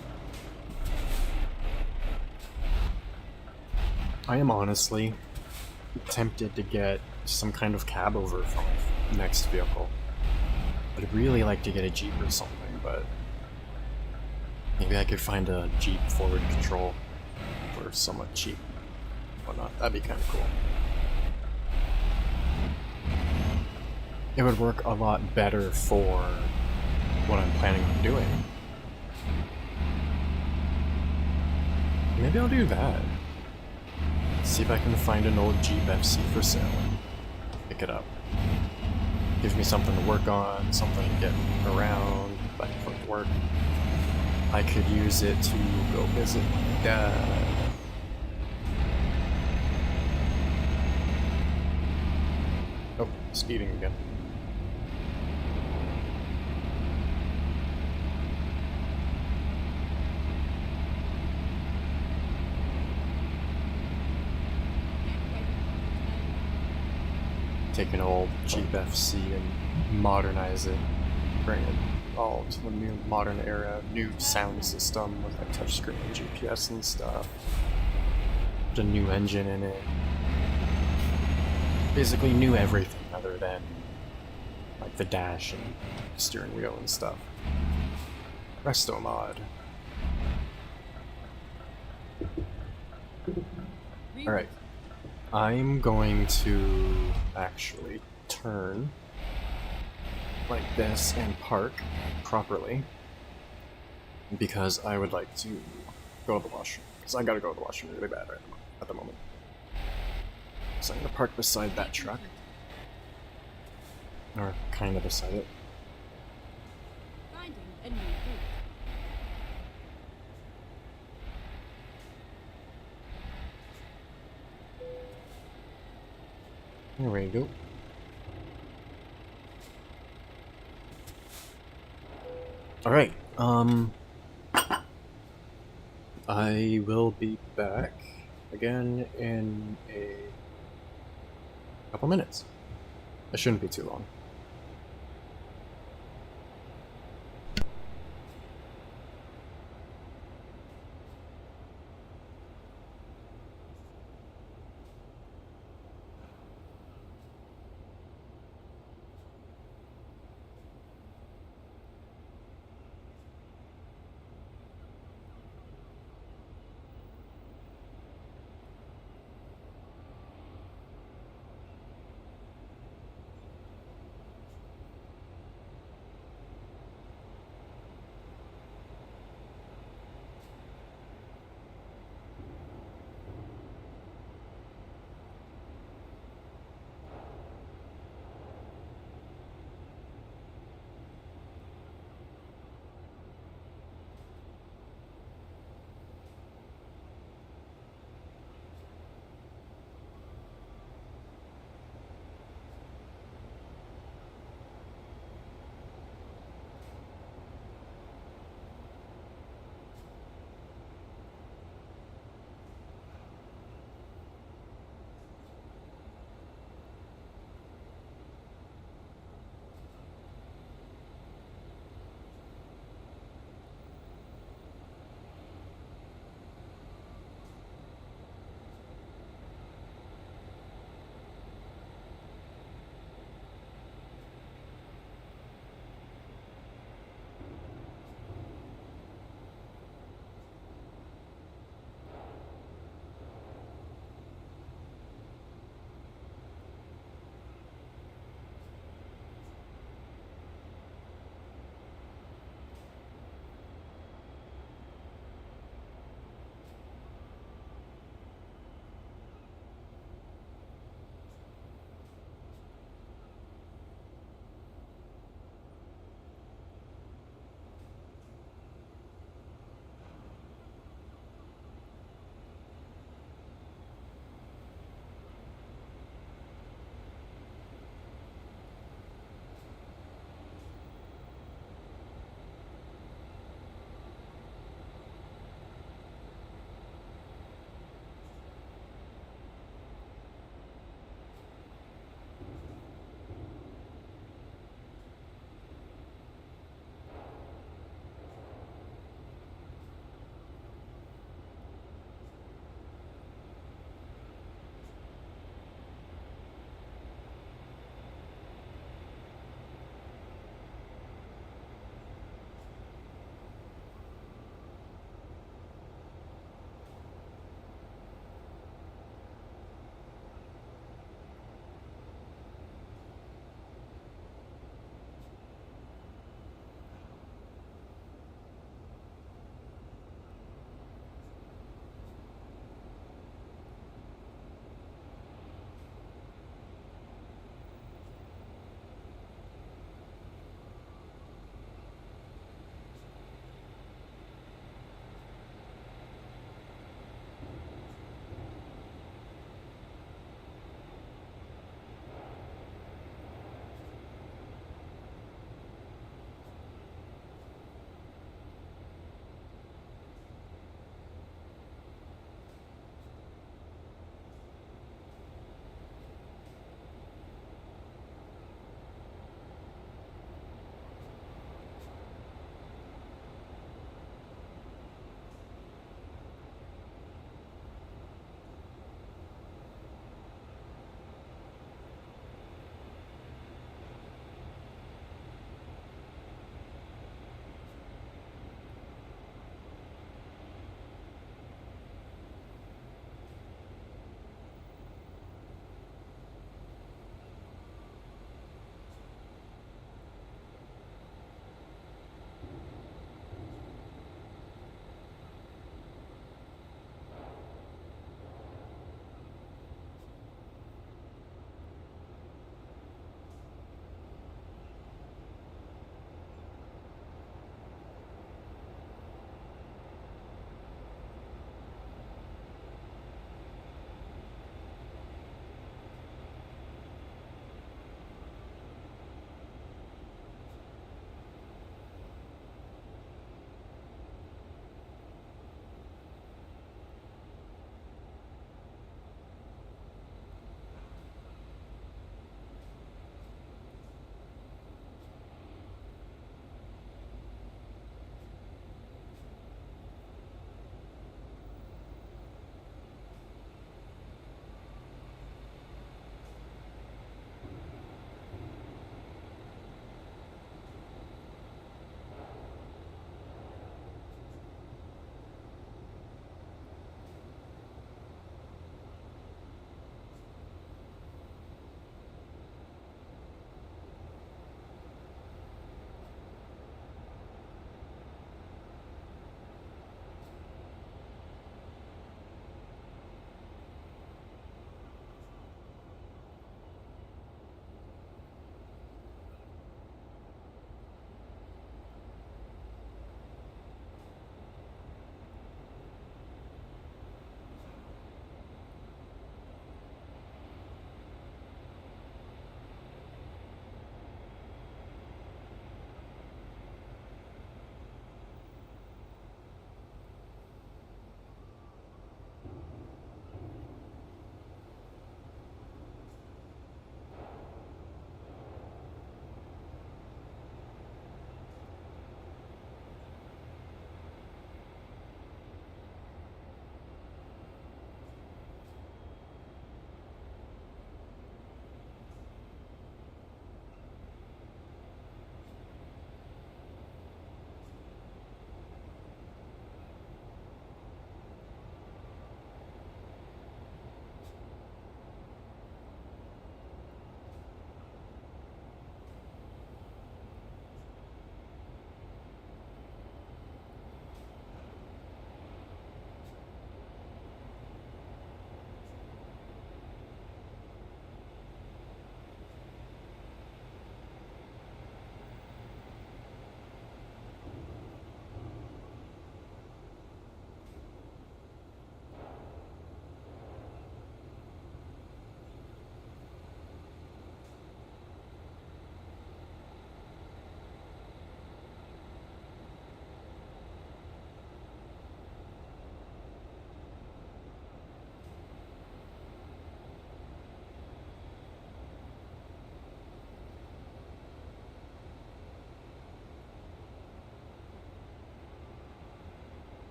I am honestly tempted to get some kind of cab over from my next vehicle. I'd really like to get a Jeep or something, but maybe I could find a Jeep forward control for somewhat cheap. Whatnot. That'd be kind of cool. It would work a lot better for what I'm planning on doing. Maybe I'll do that. See if I can find an old Jeep FC for sale and pick it up. Gives me something to work on, something to get around, back and forth to work. I could use it to go visit my dad. Oh, speeding again. Take an old Jeep FC and modernize it, bring it all to the new modern era, new sound system with like touchscreen and GPS and stuff, put a new engine in it, basically new everything other than like the dash and steering wheel and stuff. Resto mod. Alright. I'm going to actually turn like this and park properly because I would like to go to the washroom. Because I gotta go to the washroom really bad right at the moment. So I'm gonna park beside that truck. Or kind of beside it. Finding a new route. There we go. Alright, I will be back again in a couple minutes. It shouldn't be too long.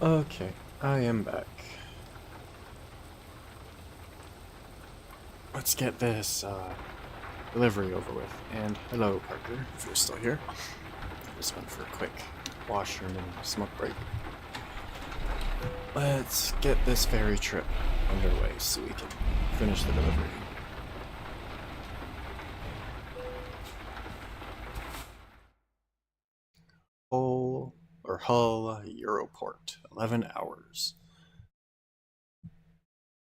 Okay, I am back. Let's get this delivery over with. And hello, Parker, if you're still here. Just went for a quick washroom and smoke break. Let's get this ferry trip underway so we can finish the delivery. Hull Europort, 11 hours.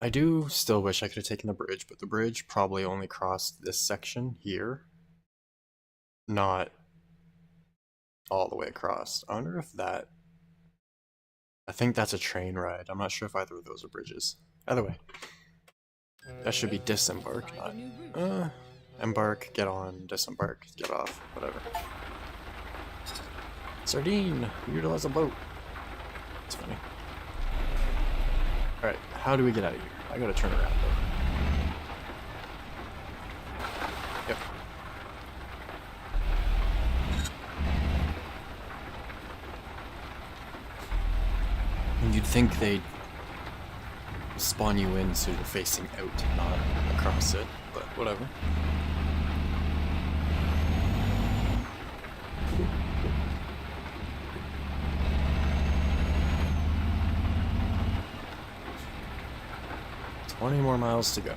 I do still wish I could have taken the bridge, but the bridge probably only crossed this section here, not all the way across. I wonder if that... I think that's a train ride. I'm not sure if either of those are bridges. Either way. That should be disembark, not... embark, get on, disembark, get off, whatever. Sardine! Utilize a boat. It's funny. Alright, how do we get out of here? I gotta turn around though. Yep. And you'd think they'd spawn you in so you're facing out, not across it, but whatever. Twenty more miles to go.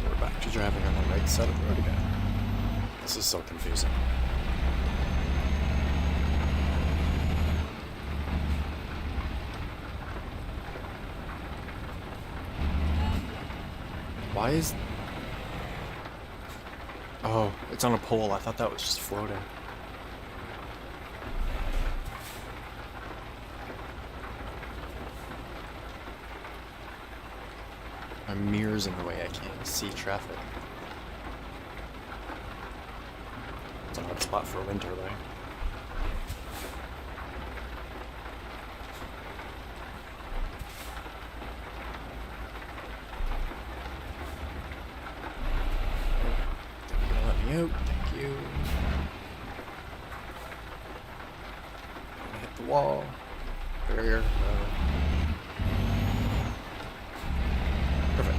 We're back to driving on the right side of the road again. This is so confusing. Why is... Oh, it's on a pole. I thought that was just floating. My mirror's in the way. I can't see traffic. It's a hot spot for winter, though. Out. Thank you. Gonna hit the wall. Barrier. Perfect.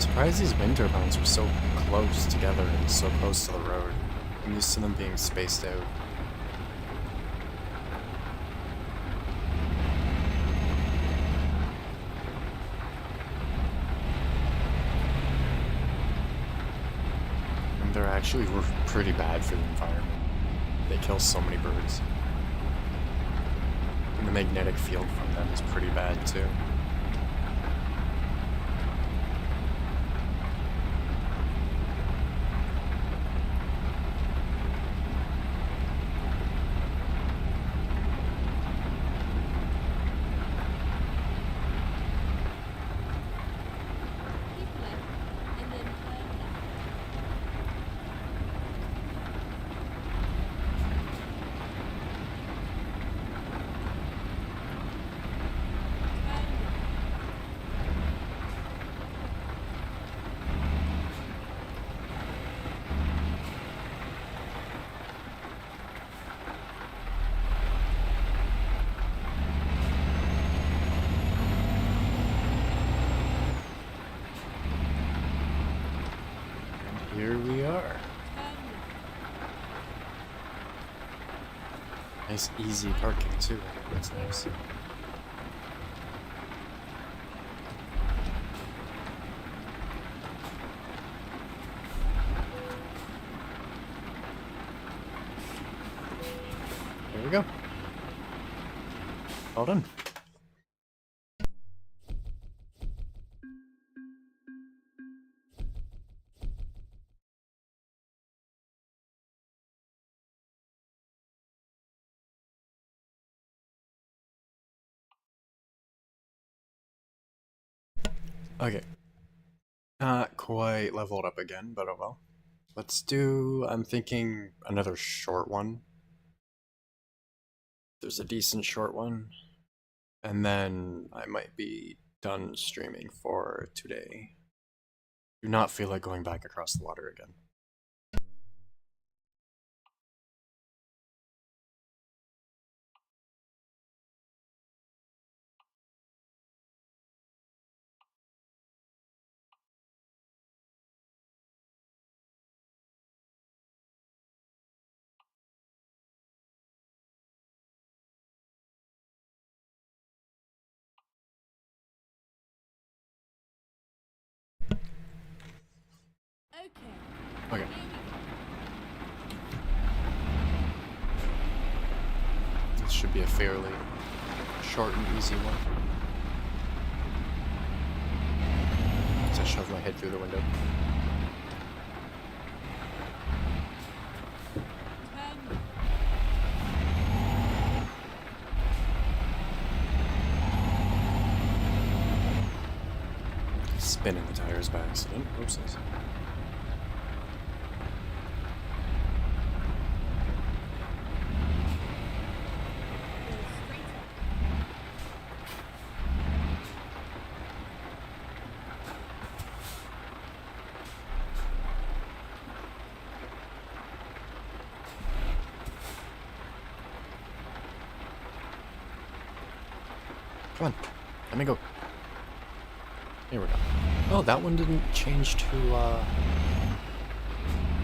Surprised these wind turbines were so close together and so close to the road. I'm used to them being spaced out. And they're actually pretty bad for the environment. They kill so many birds. And the magnetic field from them is pretty bad too. Here we are. Nice easy parking too. That's nice. There we go. All done. Okay. Not quite leveled up again, but oh well. Let's do, I'm thinking, another short one. There's a decent short one. And then I might be done streaming for today. Do not feel like going back across the water again. Okay. This should be a fairly short and easy one. As I shove my head through the window. Spinning the tires by accident. Oopsies. Come on, let me go. Here we go. Oh, that one didn't change to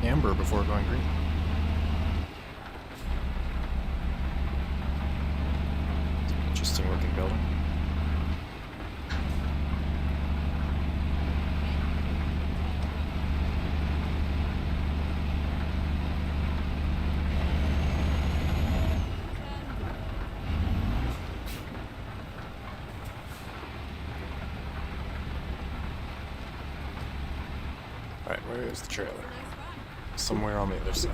amber before going green. Interesting looking building. Alright, where is the trailer? Somewhere on the other side.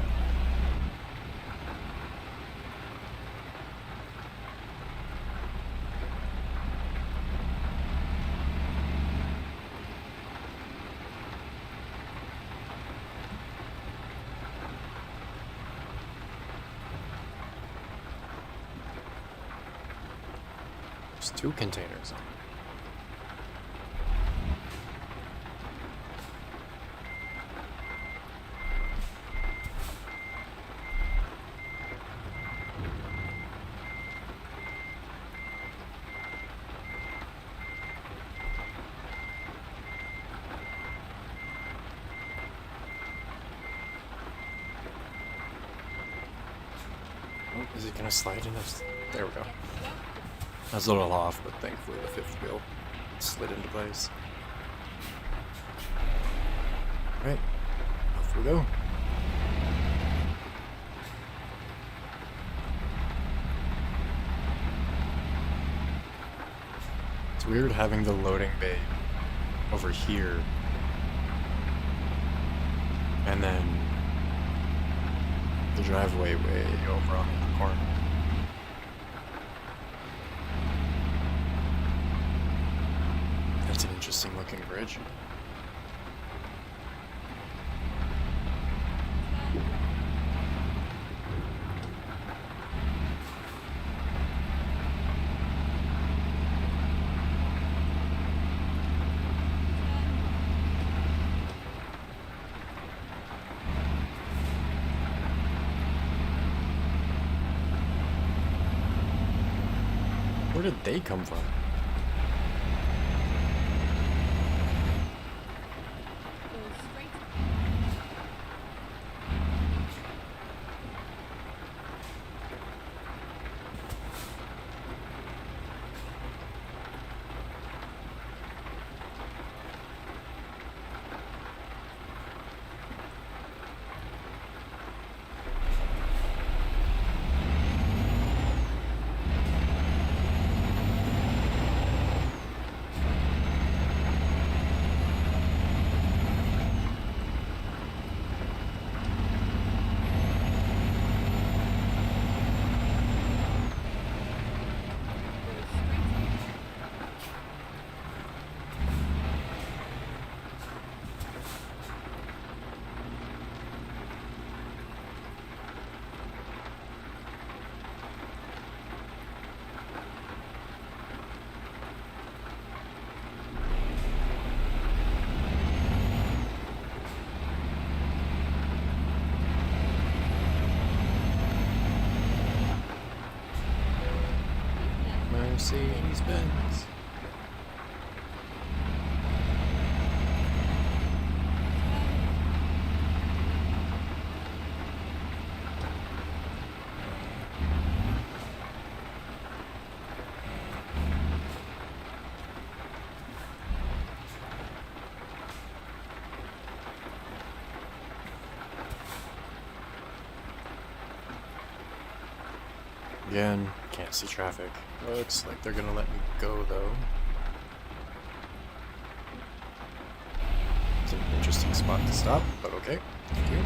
There's 2 containers on it. Oh, is it gonna slide in this? There we go. I was a little off, but thankfully the 5th wheel slid into place. Alright, off we go. It's weird having the loading bay over here, and then the driveway way over on the corner. That's an interesting looking bridge. Where did they come from? Mercedes-Benz. Again, can't see traffic. Looks like they're gonna let me go though. It's an interesting spot to stop, but okay. Thank you.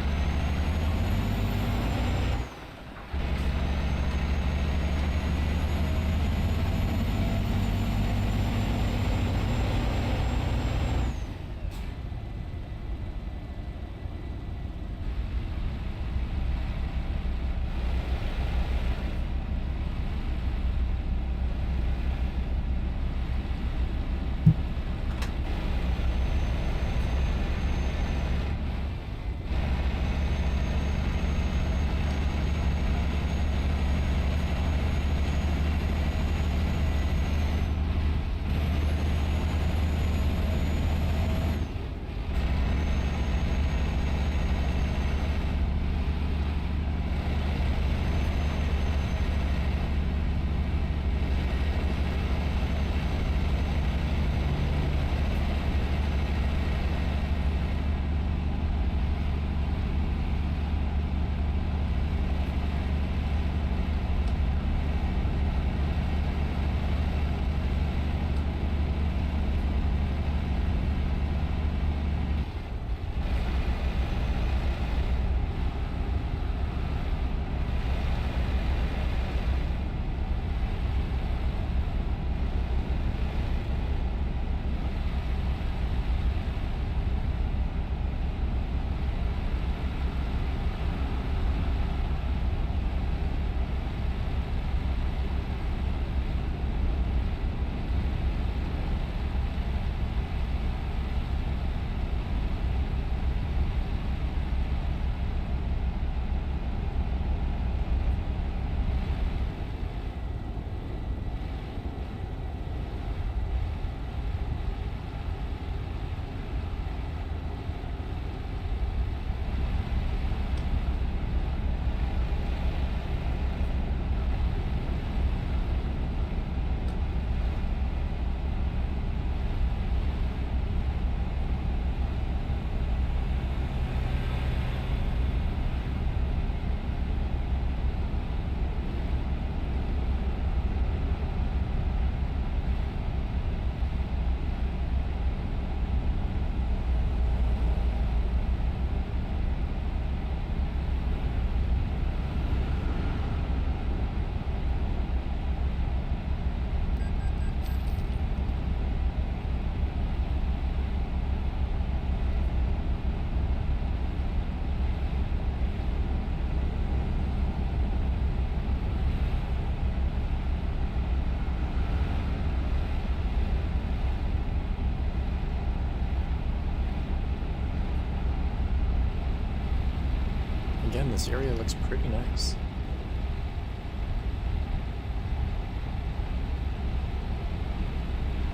Again, this area looks pretty nice.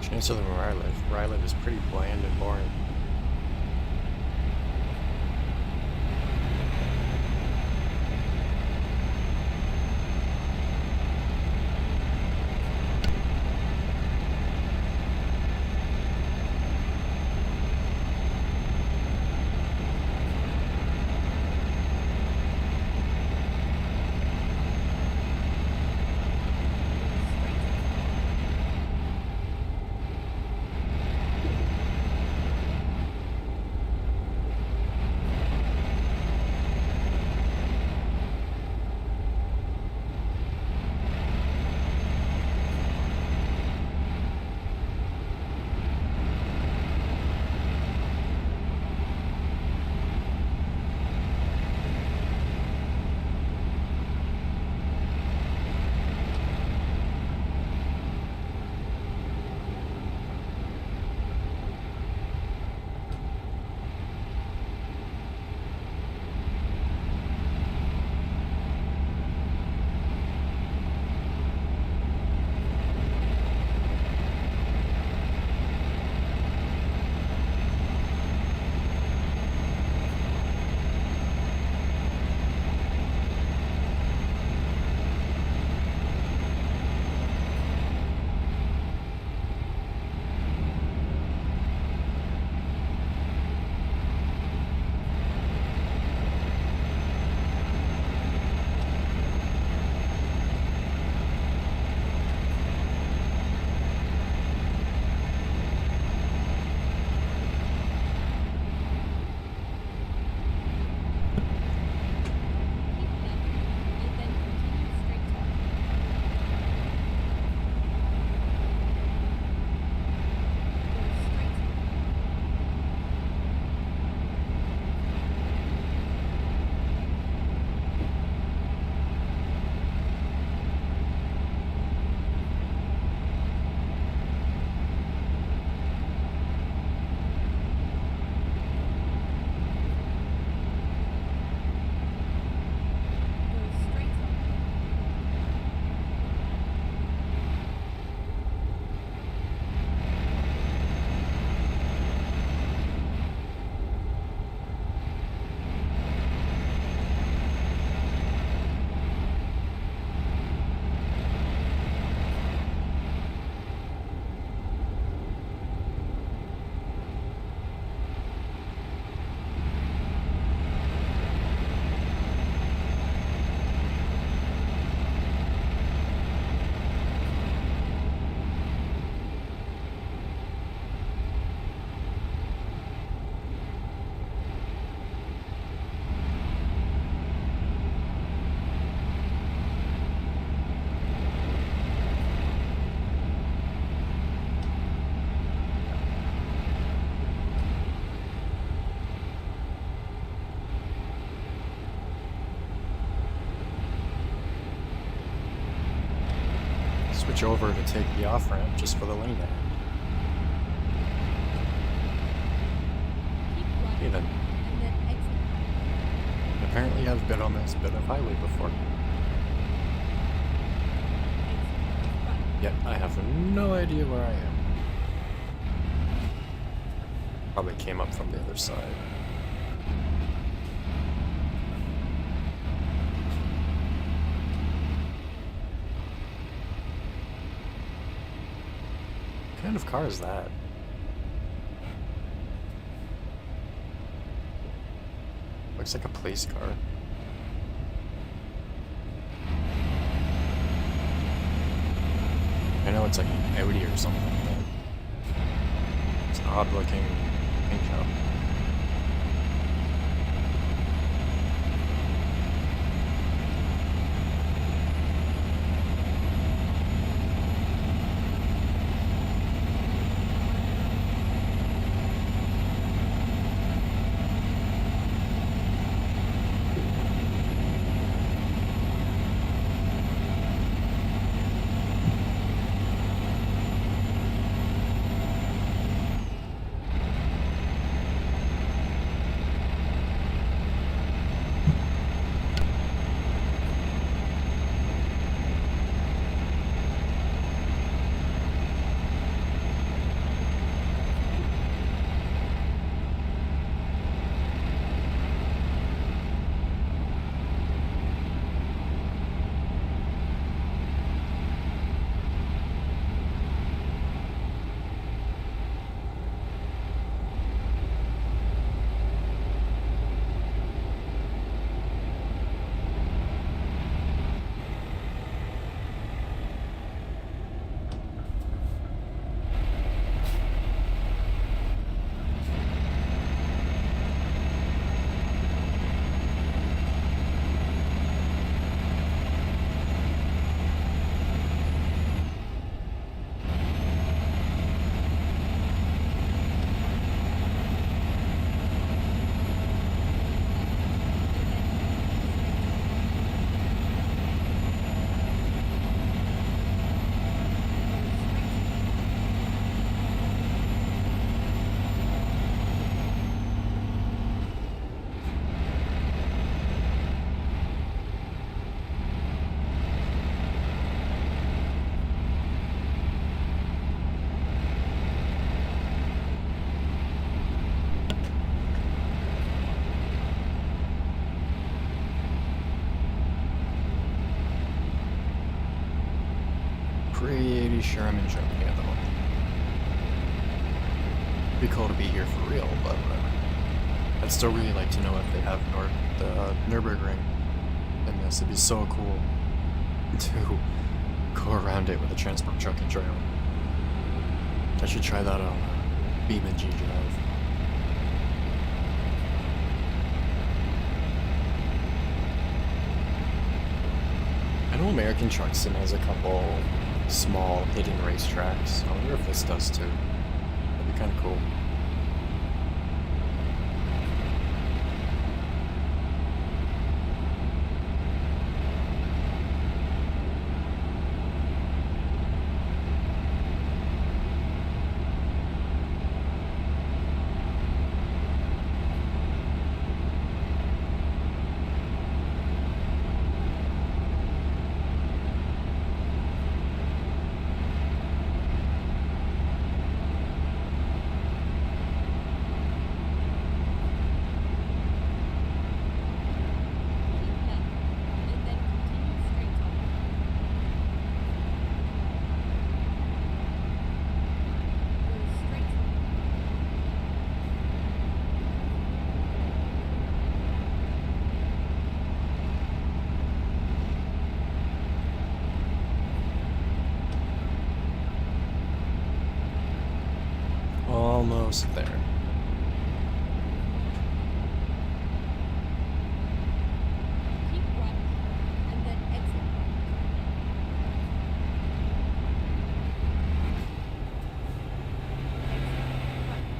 Chance other than where I live. Where I live is pretty bland and boring. switch over to take the off ramp just for the lane end. Keep right, Okay then. and then exit. Apparently I've been on this bit of highway before. Exit right. Yet I have no idea where I am. Probably came up from the other side. What kind of car is that? Looks like a police car. I know it's like an Audi or something, but it's an odd looking paint job. Pretty sure I'm in Germany at the moment. Be cool to be here for real, but whatever. I'd still really like to know if they have the Nürburgring in this. It'd be so cool to go around it with a transport truck and trailer. I should try that on Beeman G Drive. I know American Truck Sim has a couple small hidden racetracks. I wonder if this does too. That'd be kind of cool. Almost there. Keep right, and then exit right. Exit right.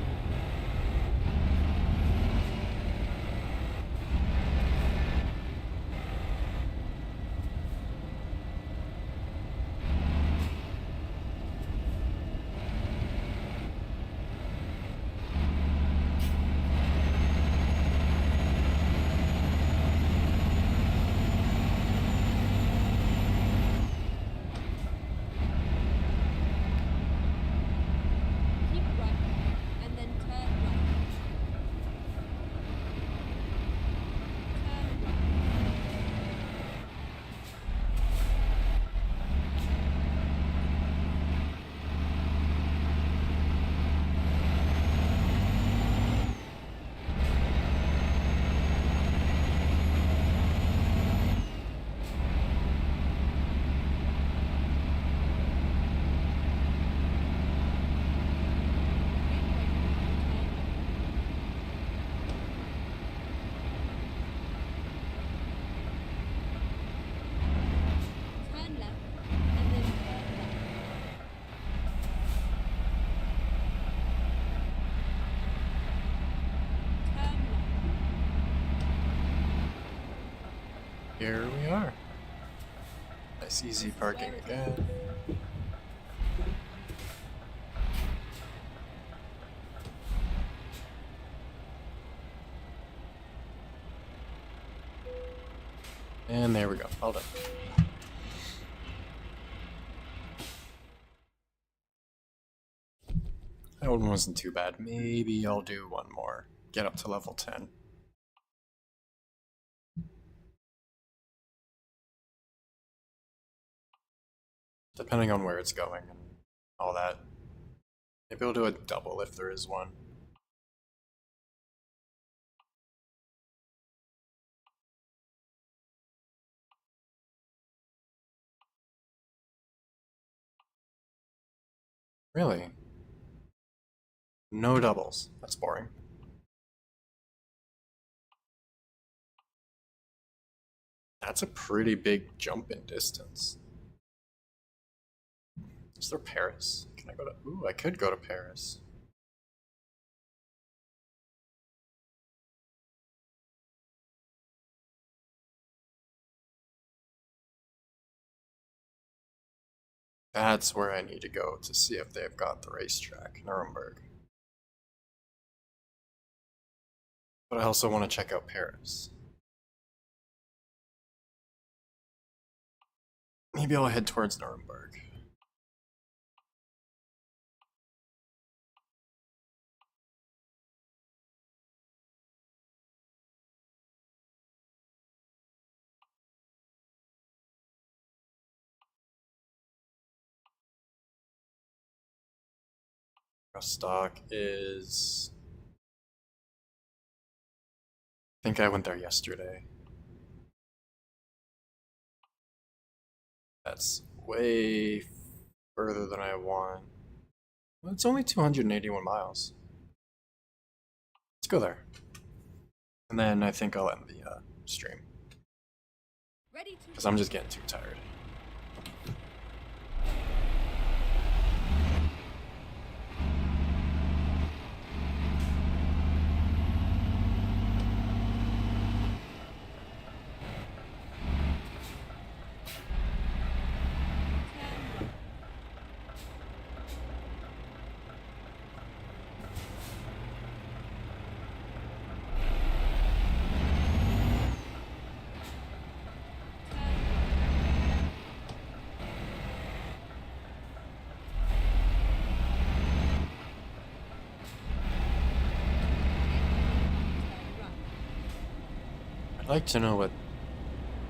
Here we are. Nice easy parking again. And there we go, all done. That one wasn't too bad. Maybe I'll do one more. Get up to level 10. Depending on where it's going and all that. Maybe I'll do a double if there is one. Really? No doubles. That's boring. That's a pretty big jump in distance. Is there Paris? Can I go to... Ooh, I could go to Paris. That's where I need to go to see if they've got the racetrack, Nuremberg. But I also want to check out Paris. Maybe I'll head towards Nuremberg. Rostock is... I think I went there yesterday. That's way further than I want. Well, it's only 281 miles. Let's go there. And then I think I'll end the stream. Because I'm just getting too tired. I'd like to know what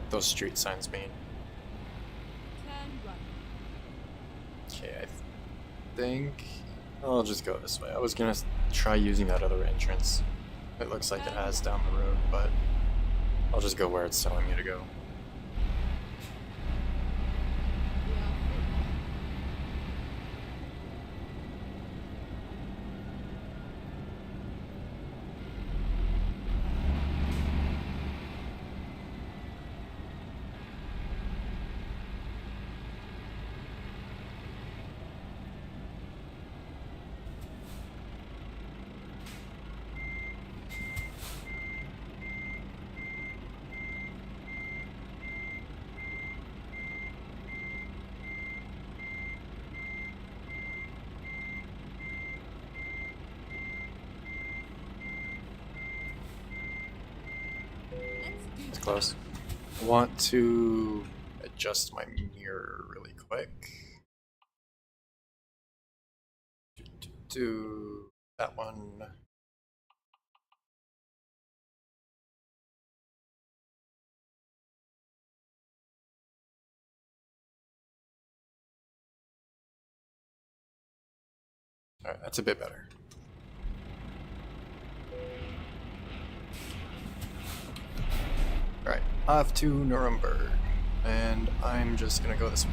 those street signs mean. Okay, I think I'll just go this way. I was gonna try using that other entrance. It looks like it has down the road, but I'll just go where it's telling me to go. It's close. I want to adjust my mirror really quick. Do that one. Alright, that's a bit better. Alright, off to Nuremberg, and I'm just gonna go this way.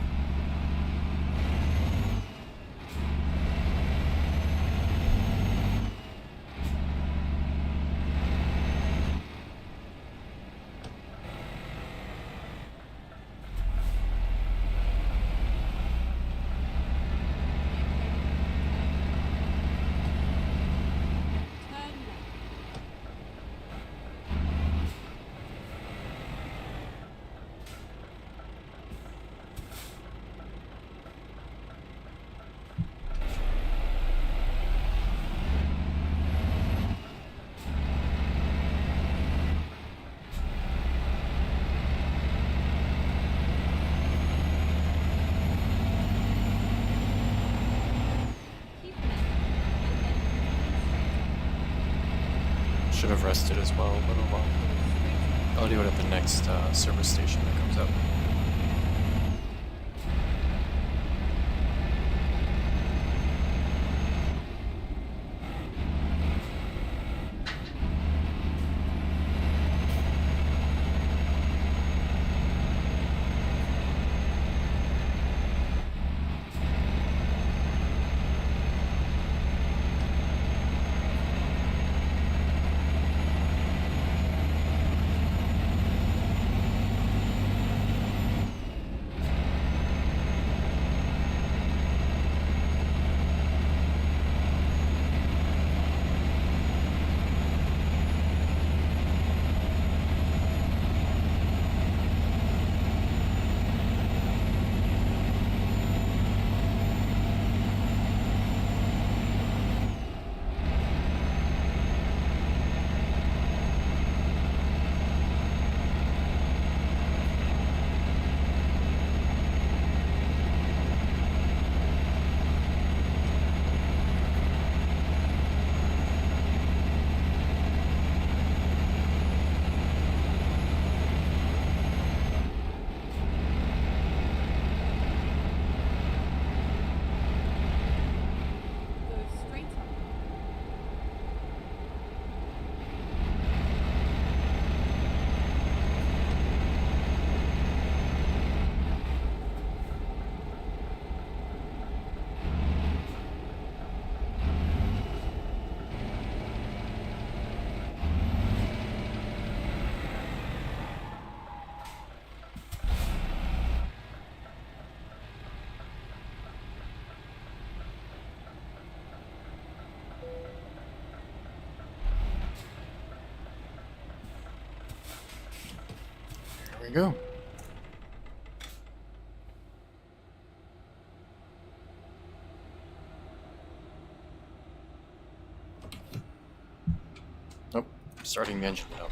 Should have rested as well, but oh well. I'll do it at the next service station that comes up. There we go. Nope, starting the engine now.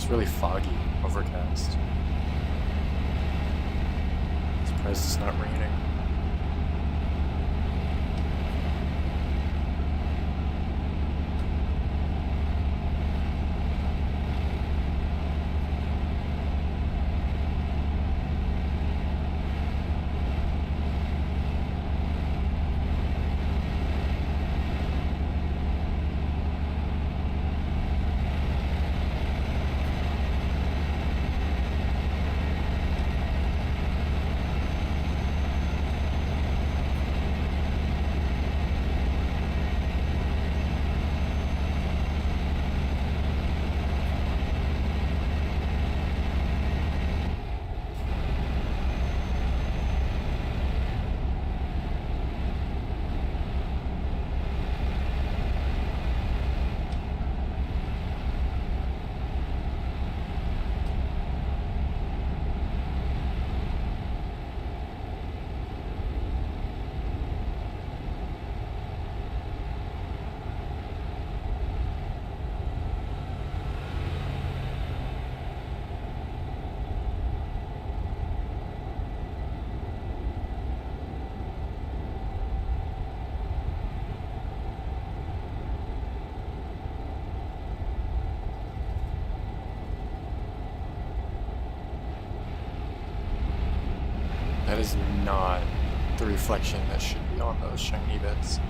Really foggy, overcast. Surprised it's not raining. That is not the reflection that should be on those shiny bits.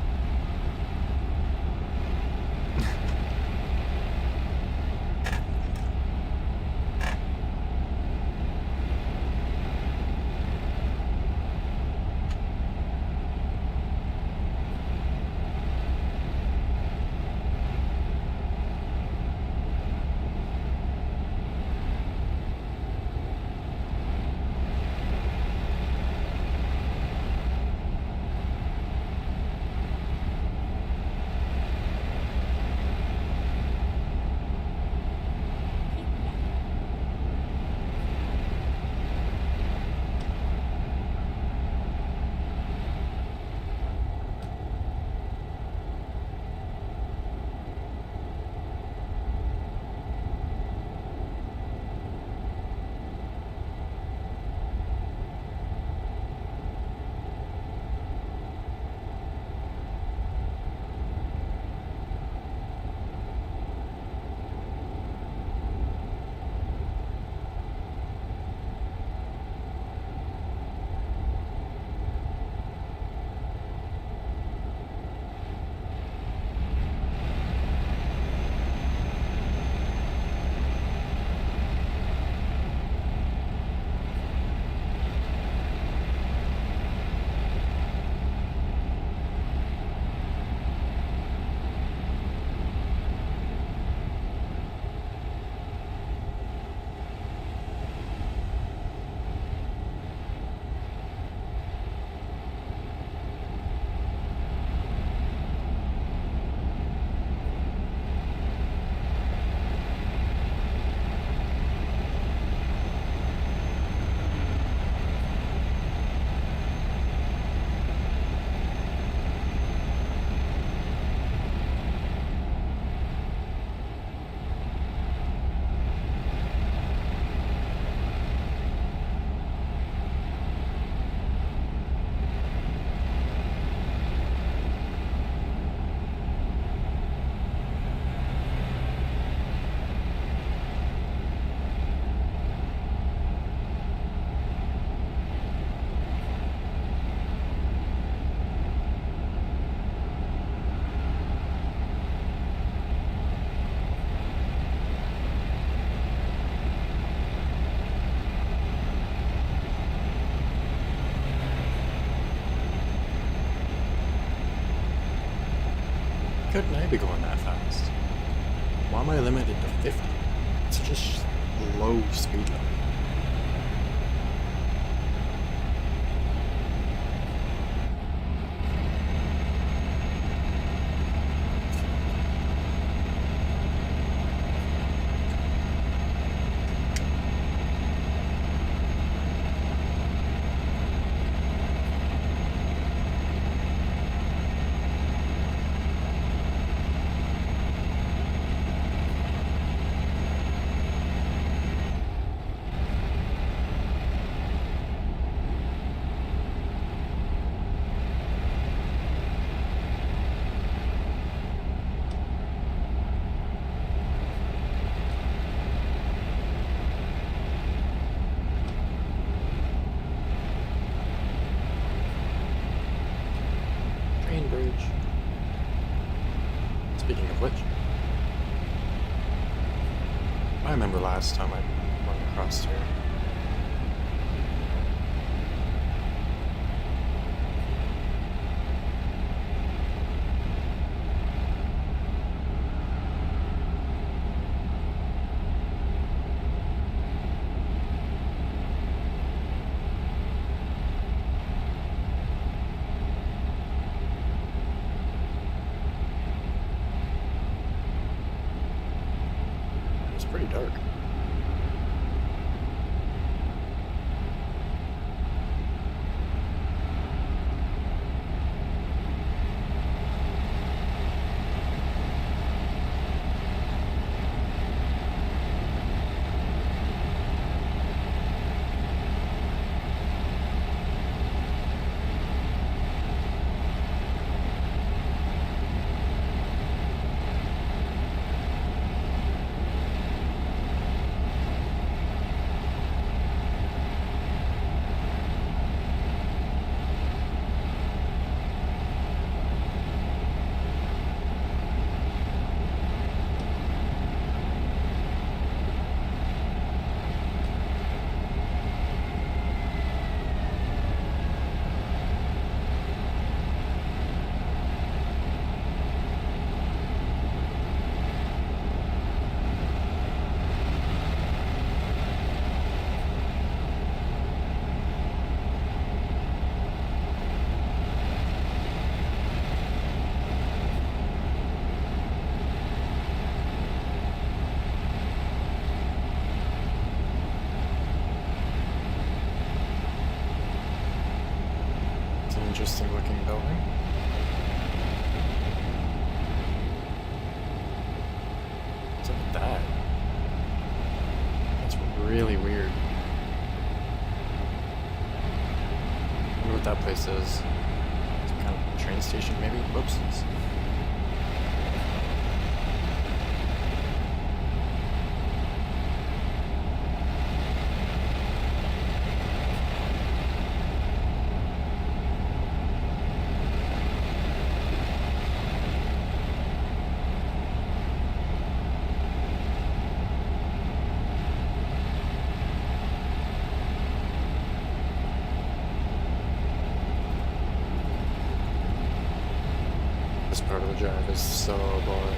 Couldn't I be going that fast? Why am I limited to 50? It's just low speed limit. Bridge. Speaking of which, I remember last time I went across here. Pretty dark. interesting looking building. What's up with that? That's really weird. I wonder what that place is. Some kind of train station, maybe? Whoops. This part of the drive is so boring.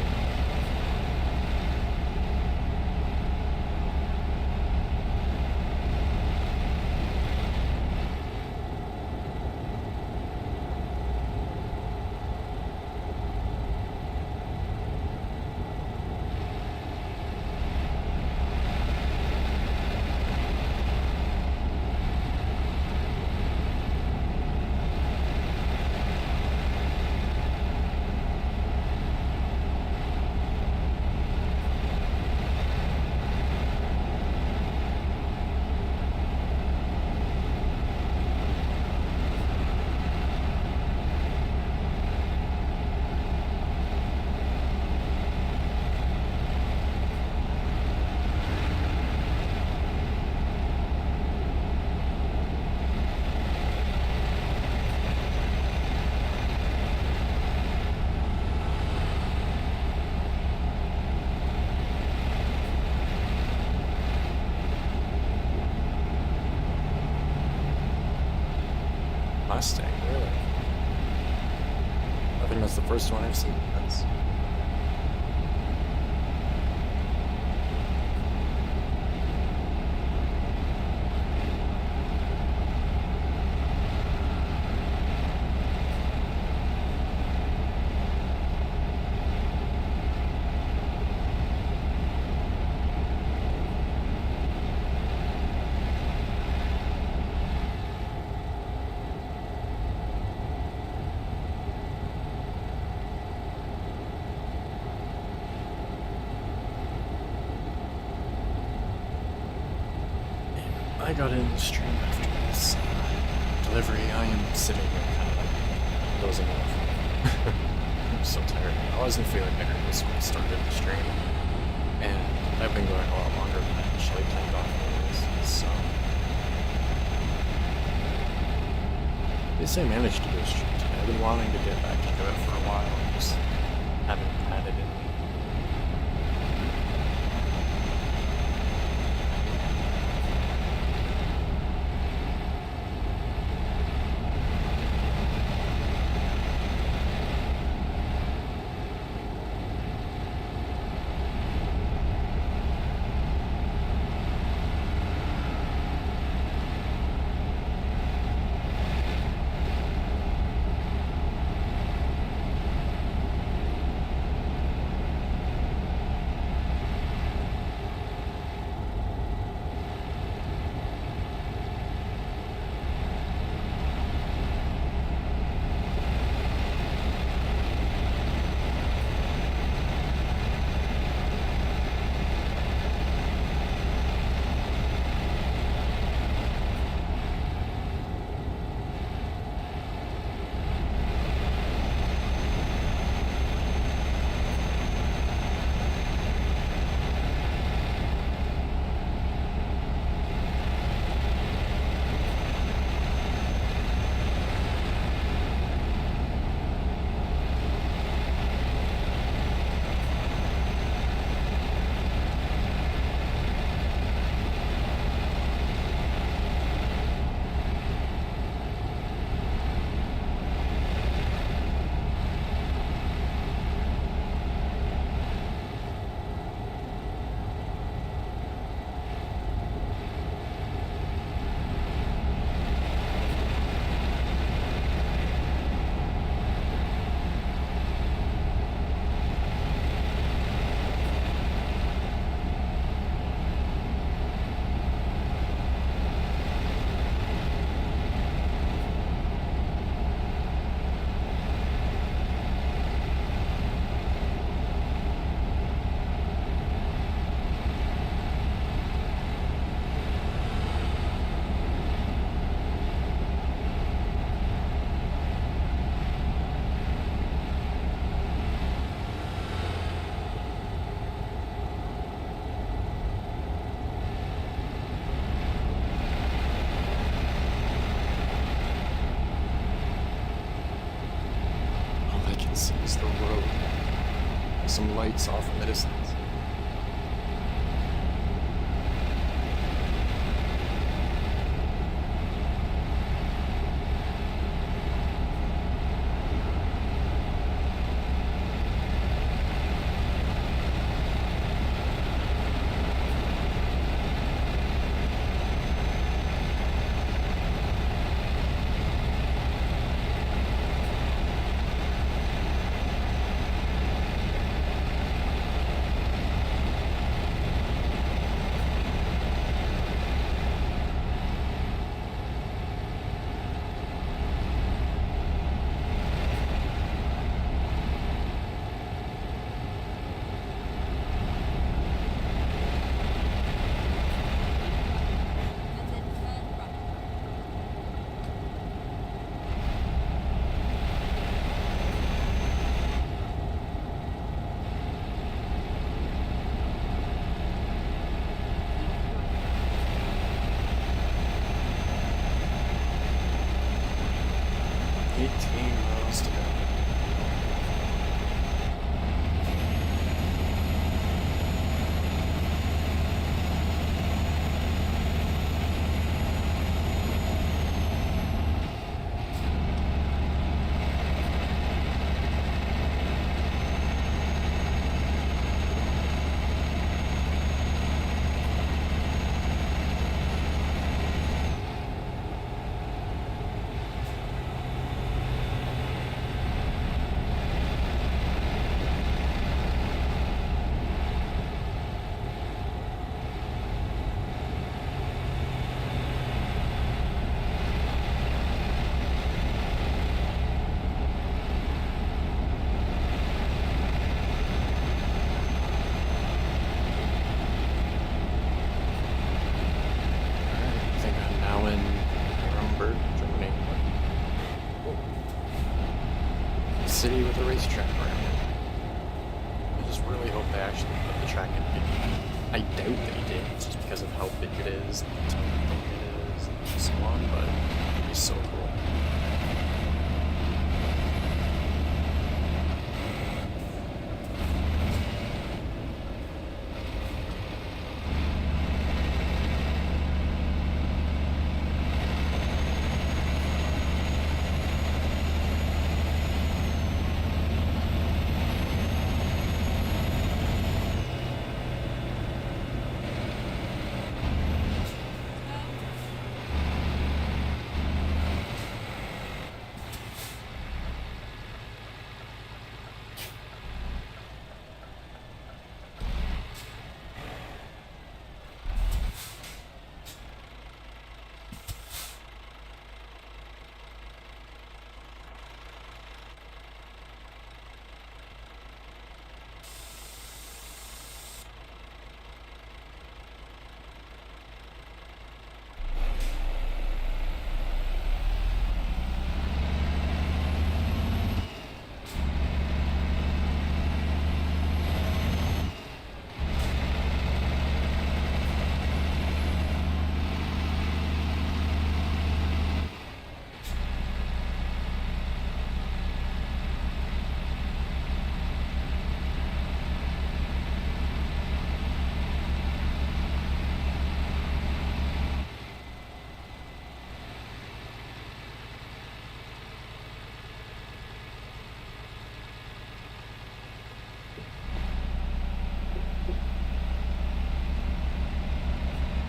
Mustang, really? I think that's the first one I've seen. That's... I got in the stream after this delivery. I am sitting here kind of like dozing off. I'm so tired. I wasn't feeling nervous when I started the stream, and I've been going a lot longer than I actually planned on anyways, so... At least I managed to do a stream today. I've been wanting to get back into it for a while, and just haven't had it in me. some lights off in the distance. and then turn right. 18 miles to go. I think I'm now in Nuremberg, Germany. A city with a racetrack around it. I just really hope they actually put the track in big. I doubt they did, just because of how big it is, and how long it is, and so on, but it'd be so cool.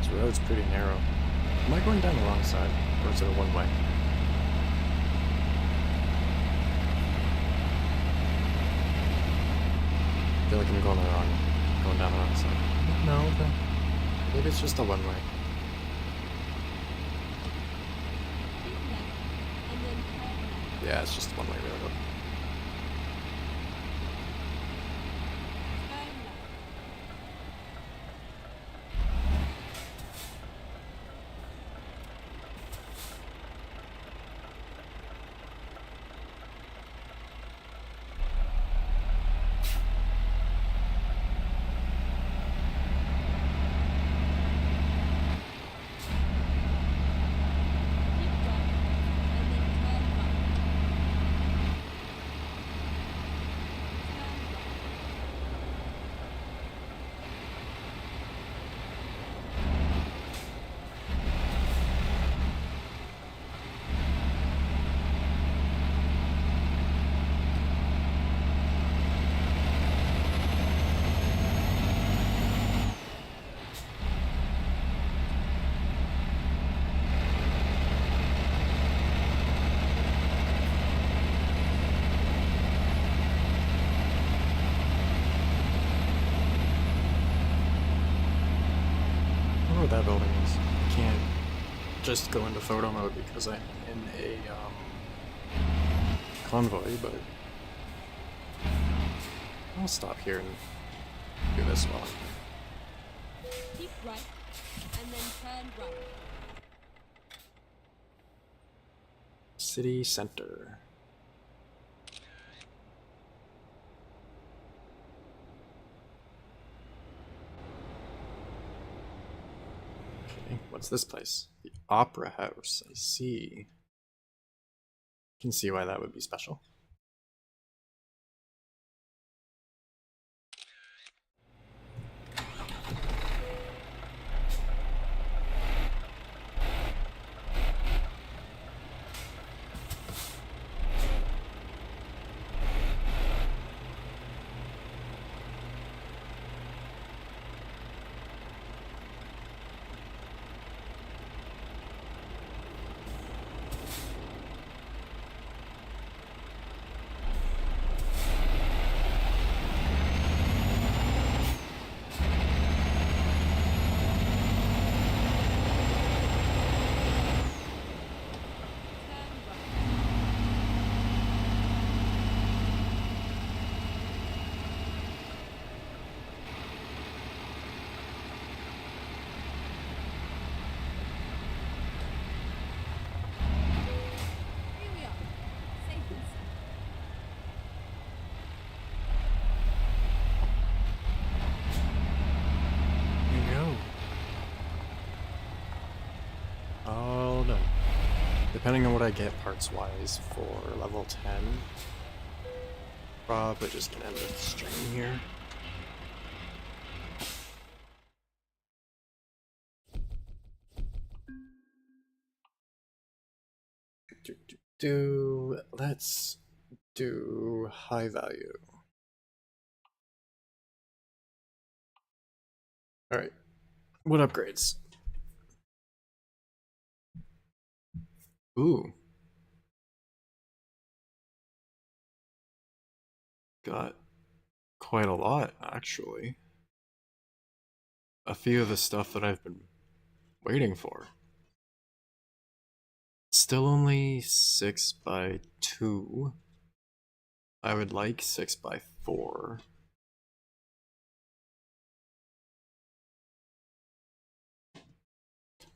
The road's pretty narrow. Am I going down the wrong side, or is it a one-way? I feel like I'm going down the wrong side. No, but maybe it's just a one-way. Keep left, and then turn left. Yeah, it's just a one-way road. Turn left. Keep going, and then turn right. what that building is. I can't just go into photo mode because I'm in a Convoy, but I'll stop here and do this while I'm here. Keep right, and then turn right. City center. Okay, what's this place? The Opera House. I see. Can see why that would be special. Here we are, safe and sound. There you go. All done. Depending on what I get parts-wise for level 10, probably just gonna end the stream here. Let's do high value. Alright, what upgrades? Ooh. Got quite a lot, actually. A few of the stuff that I've been waiting for. Still only 6x2. I would like 6x4.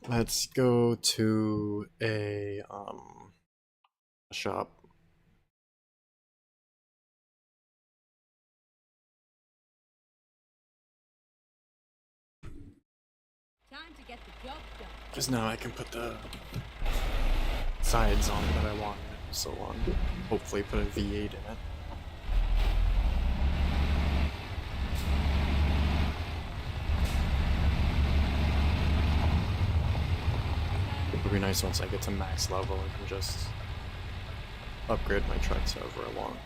Let's go to a shop. Time to get the job done. Because now I can put the sides on that I want, so on. Hopefully put a V8 in it. It would be nice once I get to max level, I can just upgrade my trucks however I want.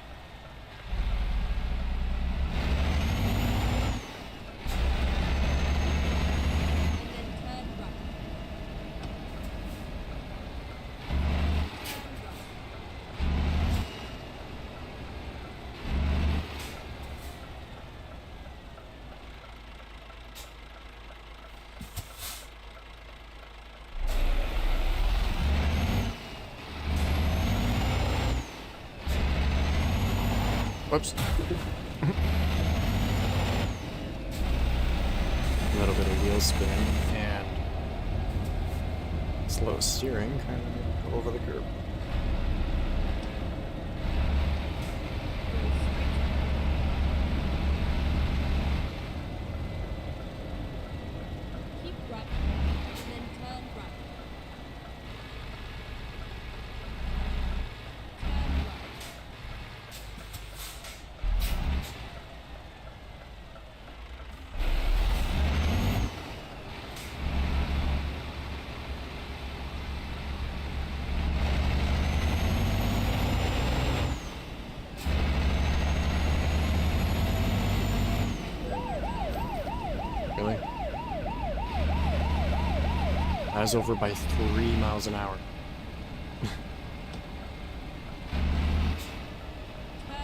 And then turn right. Whoops. A little bit of wheel spin and slow steering kind of go over the curb. Keep right, and then turn right. Turn right. Really? I was over by 3 miles an hour. Turn left.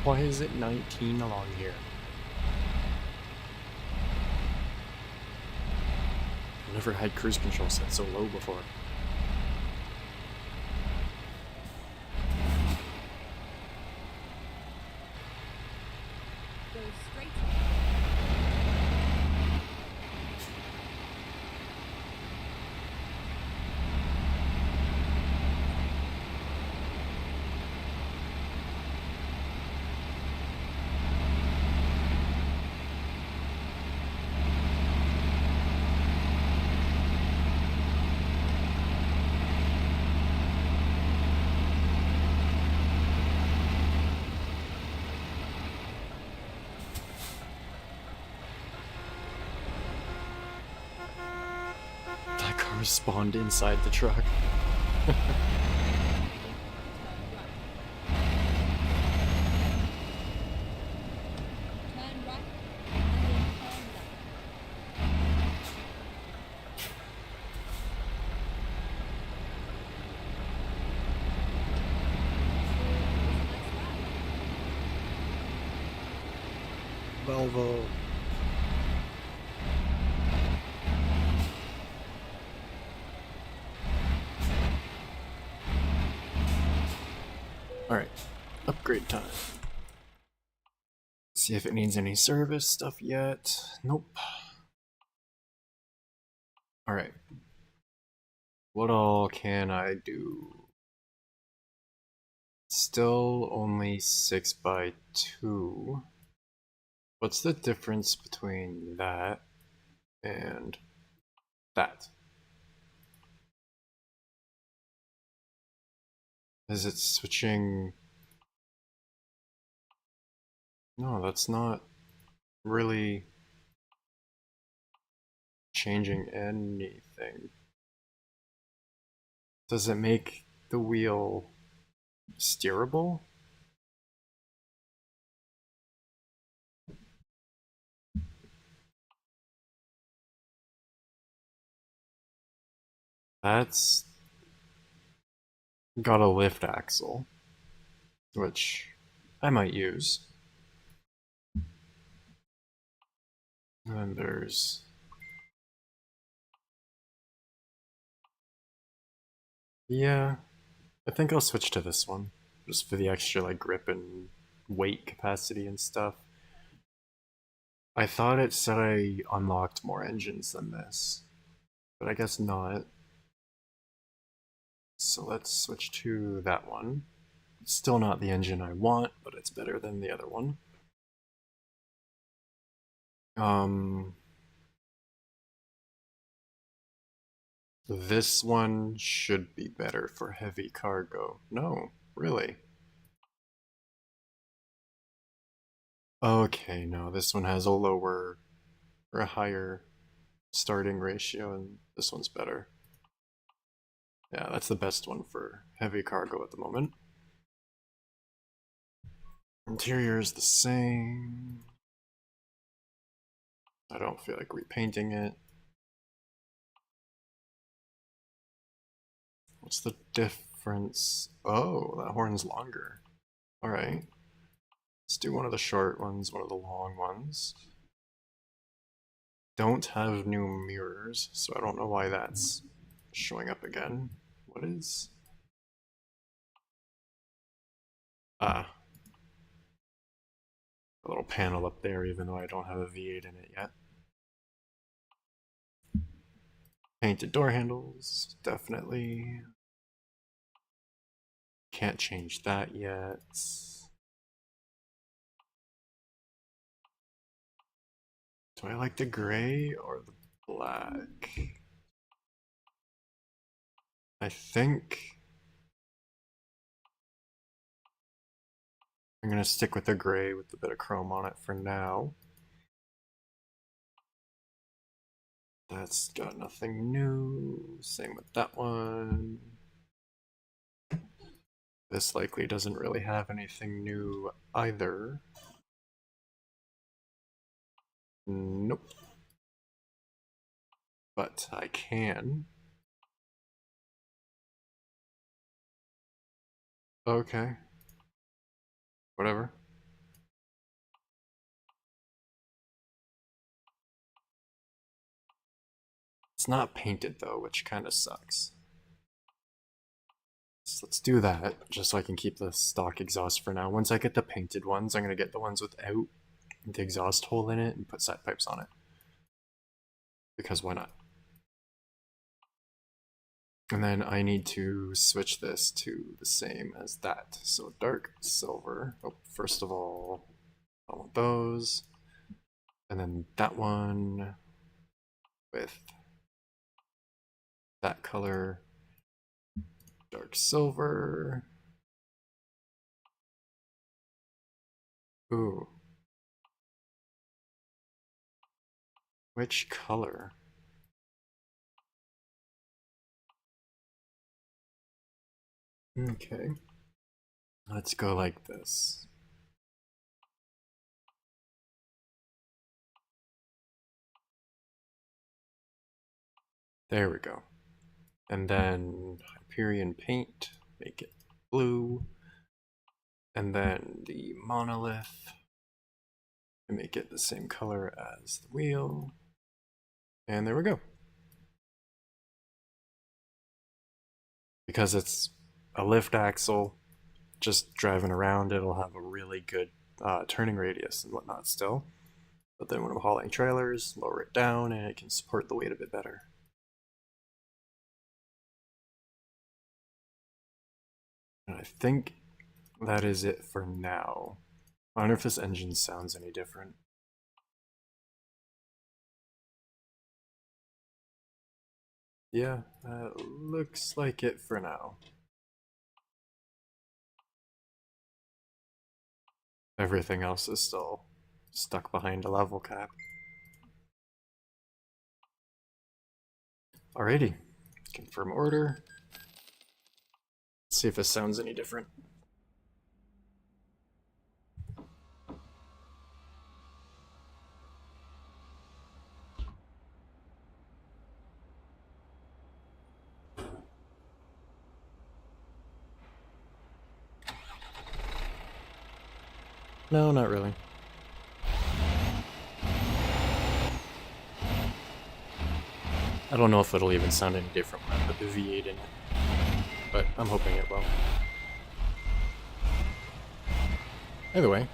Why is it 19 along here? I've never had cruise control set so low before. Go straight. That car spawned inside the truck. Turn right. And then turn left. Volvo. Alright, upgrade time. See if it needs any service stuff yet. Nope. Alright. What all can I do? Still only 6x2. What's the difference between that and that? Is it switching? No, that's not really changing anything. Does it make the wheel steerable? That's got a lift axle, which I might use. And then there's... Yeah, I think I'll switch to this one, just for the extra like grip and weight capacity and stuff. I thought it said I unlocked more engines than this, but I guess not. So let's switch to that one. Still not the engine I want, but it's better than the other one. This one should be better for heavy cargo. No, really. Okay, no, this one has a lower or a higher starting ratio, and this one's better. Yeah, that's the best one for heavy cargo at the moment. Interior is the same. I don't feel like repainting it. What's the difference? Oh, that horn's longer. Alright. Let's do one of the short ones, one of the long ones. Don't have new mirrors, so I don't know why that's showing up again. What is... Ah. A little panel up there, even though I don't have a V8 in it yet. Painted door handles, definitely. Can't change that yet. Do I like the gray or the black? I think I'm gonna stick with the gray with a bit of chrome on it for now. That's got nothing new. Same with that one. This likely doesn't really have anything new either. Nope. But I can. Okay. Whatever. It's not painted though, which kind of sucks. So let's do that, just so I can keep the stock exhaust for now. Once I get the painted ones, I'm going to get the ones without the exhaust hole in it and put side pipes on it. Because why not? And then I need to switch this to the same as that. So dark silver. Oh, first of all, I want those. And then that one with that color. Dark silver. Ooh. Which color? Okay. Let's go like this. There we go. And then Hyperion paint, make it blue. And then the monolith, and make it the same color as the wheel. And there we go. Because it's a lift axle, just driving around, it'll have a really good turning radius and whatnot still. But then when I'm hauling trailers, lower it down and it can support the weight a bit better. And I think that is it for now. I wonder if this engine sounds any different. Yeah, looks like it for now. Everything else is still stuck behind a level cap. Alrighty, confirm order. Let's see if this sounds any different. No, not really. I don't know if it'll even sound any different when I put the V8 in it, but I'm hoping it will. Either way,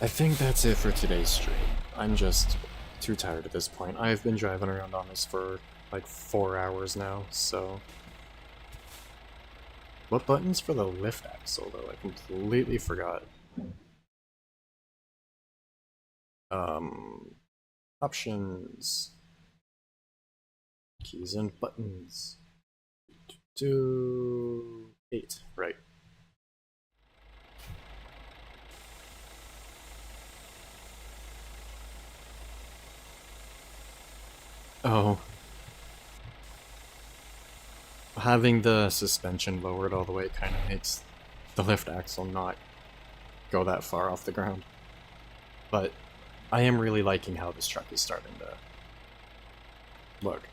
I think that's it for today's stream. I'm just too tired at this point. I've been driving around on this for like 4 hours now, so... What button's for the lift axle, though? I completely forgot. Options. Keys and buttons. 8, right. Oh. Having the suspension lowered all the way kind of makes the lift axle not go that far off the ground. But I am really liking how this truck is starting to look.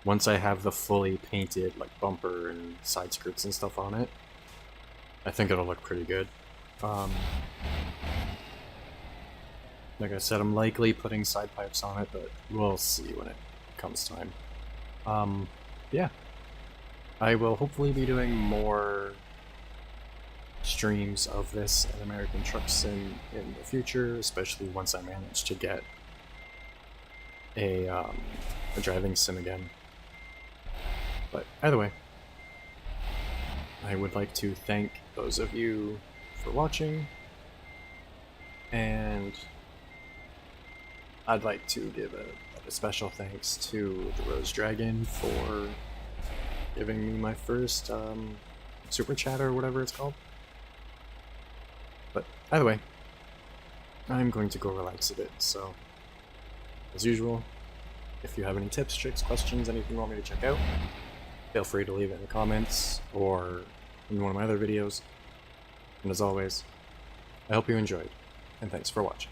Once I have the fully painted like bumper and side skirts and stuff on it, I think it'll look pretty good. Like I said, I'm likely putting side pipes on it, but we'll see when it comes time. Yeah. I will hopefully be doing more streams of this and American trucks in the future, especially once I manage to get a driving sim again. But either way, I would like to thank those of you for watching, and I'd like to give a special thanks to the Rose Dragon for giving me my first super chat or whatever it's called. But either way, I'm going to go relax a bit, so as usual, if you have any tips, tricks, questions, anything you want me to check out, feel free to leave it in the comments or in one of my other videos. And as always, I hope you enjoyed, and thanks for watching.